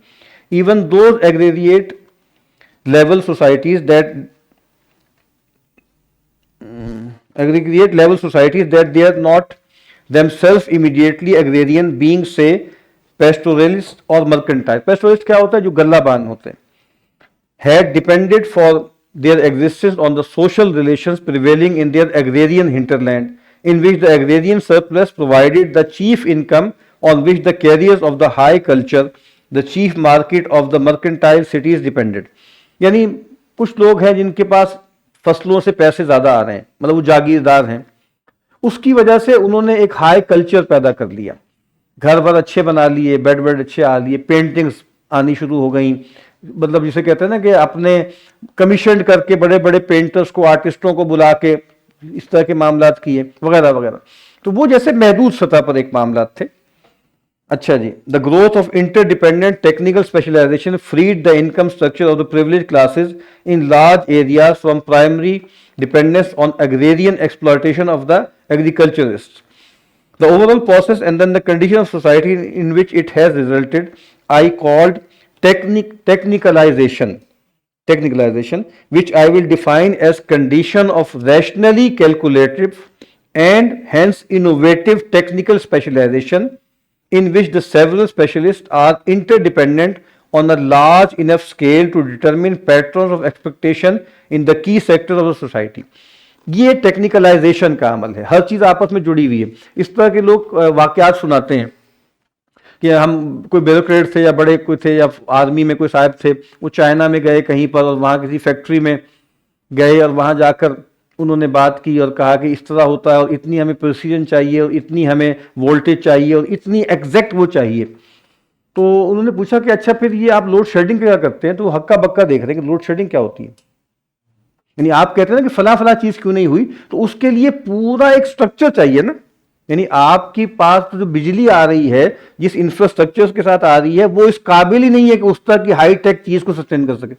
Even those aggregate level societies that they are not themselves immediately agrarian, being say pastoralist or mercantile. Pastoralist کیا ہوتا ہے؟ جو غلہ بان ہوتے ہیں. Had depended for their existence on the social relations prevailing in their agrarian hinterland, in which the agrarian surplus provided the chief income on which the carriers of the high culture, the chief market of the mercantile cities depended. یعنی کچھ لوگ ہیں جن کے پاس فصلوں سے پیسے زیادہ آ رہے ہیں، مطلب وہ جاگیردار ہیں، اس کی وجہ سے انہوں نے ایک ہائی کلچر پیدا کر لیا، گھر بھر اچھے بنا لیے، بیڈ اچھے آ لیے، پینٹنگز آنی شروع ہو گئیں، مطلب جسے کہتے ہیں نا کہ اپنے کمیشنڈ کر کے بڑے بڑے پینٹرز کو، آرٹسٹوں کو بلا کے اس طرح کے معاملات کیے وغیرہ وغیرہ. تو وہ جیسے محدود سطح پر ایک معاملات تھے. اچھا جی. The growth of interdependent technical specialization freed the income structure of the privileged classes in large areas from primary dependence on agrarian exploitation of the agriculturists. The overall process and then the condition of society in which it has resulted, I called technicalization, which I will define as condition of rationally calculative and hence innovative technical specialization, in which the several specialists are interdependent on a large enough scale to determine patterns of expectation in the key sectors of the society. یہ ٹیکنیکلائزیشن کا عمل ہے، ہر چیز آپس میں جڑی ہوئی ہے. اس طرح کے لوگ واقعات سناتے ہیں کہ ہم کوئی بیوروکریٹ تھے یا بڑے کوئی تھے یا آرمی میں کوئی صاحب تھے، وہ چائنا میں گئے کہیں پر اور وہاں کسی فیکٹری میں گئے اور وہاں جا کر انہوں نے بات کی اور کہا کہ اس طرح ہوتا ہے اور اتنی ہمیں پریسیجن چاہیے اور اتنی ہمیں وولٹیج چاہیے اور اتنی ایگزیکٹ وہ چاہیے. تو انہوں نے پوچھا کہ اچھا پھر یہ آپ لوڈ شیڈنگ کیا کرتے ہیں؟ تو وہ ہکا بکا دیکھ رہے ہیں کہ لوڈ شیڈنگ کیا ہوتی ہے. یعنی آپ کہتے ہیں نا کہ فلاں چیز کیوں نہیں ہوئی، تو اس کے لیے پورا ایک سٹرکچر چاہیے نا. یعنی آپ کے پاس جو بجلی آ رہی ہے، جس انفراسٹرکچر کے ساتھ آ رہی ہے، وہ اس قابل ہی نہیں ہے کہ اس طرح کی ہائی ٹیک چیز کو سسٹین کر سکے.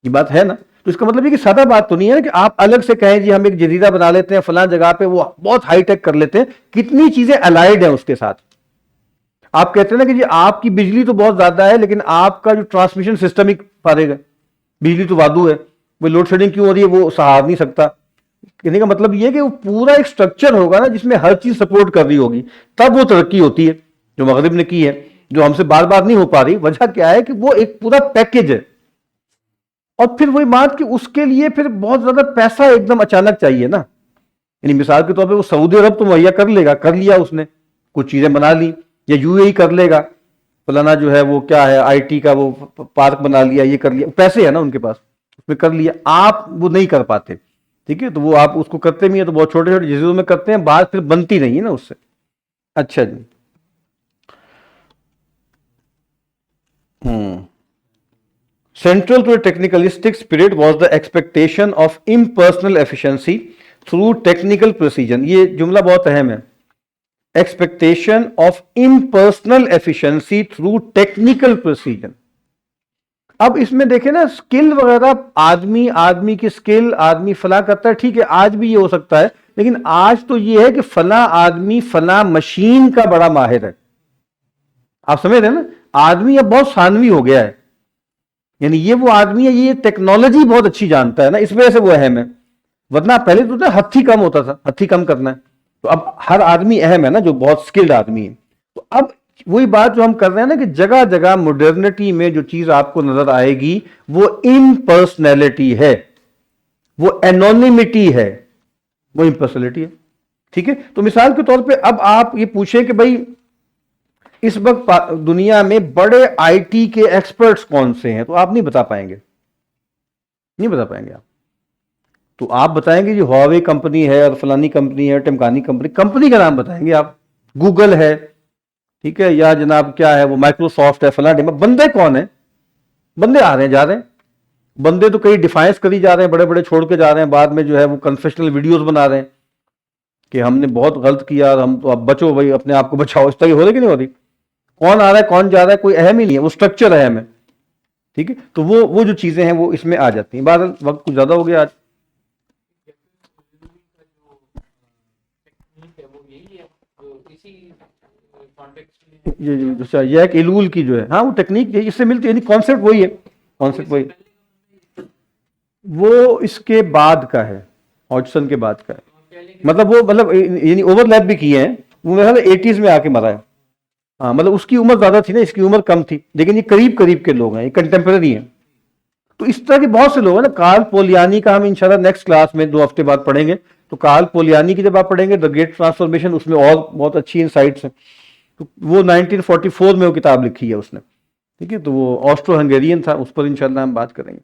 یہ بات ہے نا. تو اس کا مطلب یہ کہ سادہ بات تو نہیں ہے کہ آپ الگ سے کہیں جی ہم ایک جزیرہ بنا لیتے ہیں فلاں جگہ پہ، وہ بہت ہائی ٹیک کر لیتے ہیں. کتنی چیزیں الائڈ ہیں اس کے ساتھ. آپ کہتے ہیں نا کہ جی آپ کی بجلی تو بہت زیادہ ہے لیکن آپ کا جو ٹرانسمیشن سسٹم ہی فارغ ہے، بجلی تو وادو ہے، وہ لوڈ شیڈنگ کیوں ہو رہی ہے وہ سہار نہیں سکتا. کہنے کا مطلب یہ کہ وہ پورا ایک سٹرکچر ہوگا نا جس میں ہر چیز سپورٹ کر رہی ہوگی، تب وہ ترقی ہوتی ہے جو مغرب نے کی ہے، جو ہم سے بار بار نہیں ہو پا رہی. وجہ کیا ہے کہ وہ ایک پورا پیکج ہے. اور پھر وہی بات کہ اس کے لیے پھر بہت زیادہ پیسہ ایک دم اچانک چاہیے نا. یعنی مثال کے طور پہ وہ سعودی عرب تو مہیا کر لے گا، کر لیا اس نے، کچھ چیزیں بنا لی، یا یو اے ای کر لے گا، فلانا جو ہے وہ کیا ہے آئی ٹی کا وہ پارک بنا لیا، یہ کر لیا، پیسے ہے نا ان کے پاس، اس میں کر لیا. آپ وہ نہیں کر پاتے، ٹھیک ہے. تو وہ آپ اس کو کرتے بھی ہیں تو بہت چھوٹے چھوٹے جزیروں میں کرتے ہیں، بات پھر بنتی نہیں ہے نا اس سے. اچھا جی. Central to a technicalistic spirit was the expectation of impersonal efficiency through technical precision. یہ جملہ بہت اہم ہے. Expectation of impersonal efficiency through technical precision. اب اس میں دیکھیں نا سکل وغیرہ، آدمی کی سکل، آدمی فلاں کرتا ہے، ٹھیک ہے آج بھی یہ ہو سکتا ہے، لیکن آج تو یہ ہے کہ فلاں آدمی فلاں مشین کا بڑا ماہر ہے. آپ سمجھ رہے ہیں نا، آدمی اب بہت ثانوی ہو گیا ہے. یعنی یہ وہ آدمی ہے، یہ ٹیکنالوجی بہت اچھی جانتا ہے نا، اس وجہ سے وہ اہم ہے. ورنہ پہلے تو ہتھی کم ہوتا تھا، ہتھی کم کرنا ہے. تو اب ہر آدمی اہم ہے نا جو بہت سکلڈ آدمی ہے. تو اب وہی بات جو ہم کر رہے ہیں نا کہ جگہ جگہ ماڈرنٹی میں جو چیز آپ کو نظر آئے گی وہ امپرسنالٹی ہے، وہ اینونیمٹی ہے، وہ امپرسنالٹی ہے. ٹھیک ہے. تو مثال کے طور پہ اب آپ یہ پوچھیں کہ بھائی اس وقت دنیا میں بڑے آئی ٹی کے ایکسپرٹس کون سے ہیں، تو آپ نہیں بتا پائیں گے، نہیں بتا پائیں گے آپ. تو آپ بتائیں گے جی ہواوے کمپنی ہے اور فلانی کمپنی ہے، ٹمکانی کمپنی کا نام بتائیں گے آپ، گوگل ہے، ٹھیک ہے، یا جناب کیا ہے وہ مائکروسافٹ ہے، فلاں بندے کون ہیں؟ بندے آ رہے ہیں جا رہے ہیں، بندے تو کئی ڈیفائنس کری جا رہے ہیں، بڑے بڑے چھوڑ کے جا رہے ہیں، بعد میں جو ہے وہ کنفیشنل ویڈیوز بنا رہے ہیں کہ ہم نے بہت غلط کیا اور ہم تو اب بچو بھائی، اپنے آپ کو بچاؤ. اس طرح ہو رہی کہ نہیں ہو رہی؟ کون آ رہا ہے کون جا رہا ہے کوئی اہم ہی نہیں ہے، وہ اسٹرکچر اہم ہے. ٹھیک ہے، تو وہ جو چیزیں ہیں وہ اس میں آ جاتی ہیں. بہرحال وقت کچھ زیادہ ہو گیا آج. ٹیکنیک ہے وہ یہی ہے جو اسی کانٹیکسٹ میں یہ ہے کہ الول کی جو ہے، ہاں وہ ٹیکنیک اس سے ملتی ہے، یعنی کانسیپٹ وہی ہے، کانسیپٹ وہی. وہ اس کے بعد کا ہے، ہاجسن کے بعد کا ہے. مطلب وہ یعنی اوور لیپ بھی کیے ہیں. وہ میرا 80s میں آ کے مرا ہے. ہاں مطلب اس کی عمر زیادہ تھی نا، اس کی عمر کم تھی، لیکن یہ قریب قریب کے لوگ ہیں، یہ کنٹمپرری ہیں. تو اس طرح کے بہت سے لوگ ہیں نا. کارل پولیانی کا ہم انشاءاللہ نیکسٹ کلاس میں 2 ہفتے بعد پڑھیں گے. تو کارل پولیانی کی جب آپ پڑھیں گے دا گریٹ ٹرانسفارمیشن، اس میں اور بہت اچھی انسائٹس ہیں. تو وہ 1944 میں وہ کتاب لکھی ہے اس نے. ٹھیک ہے، تو وہ آسٹرو ہنگیرین تھا، اس پر انشاءاللہ ہم بات کریں گے.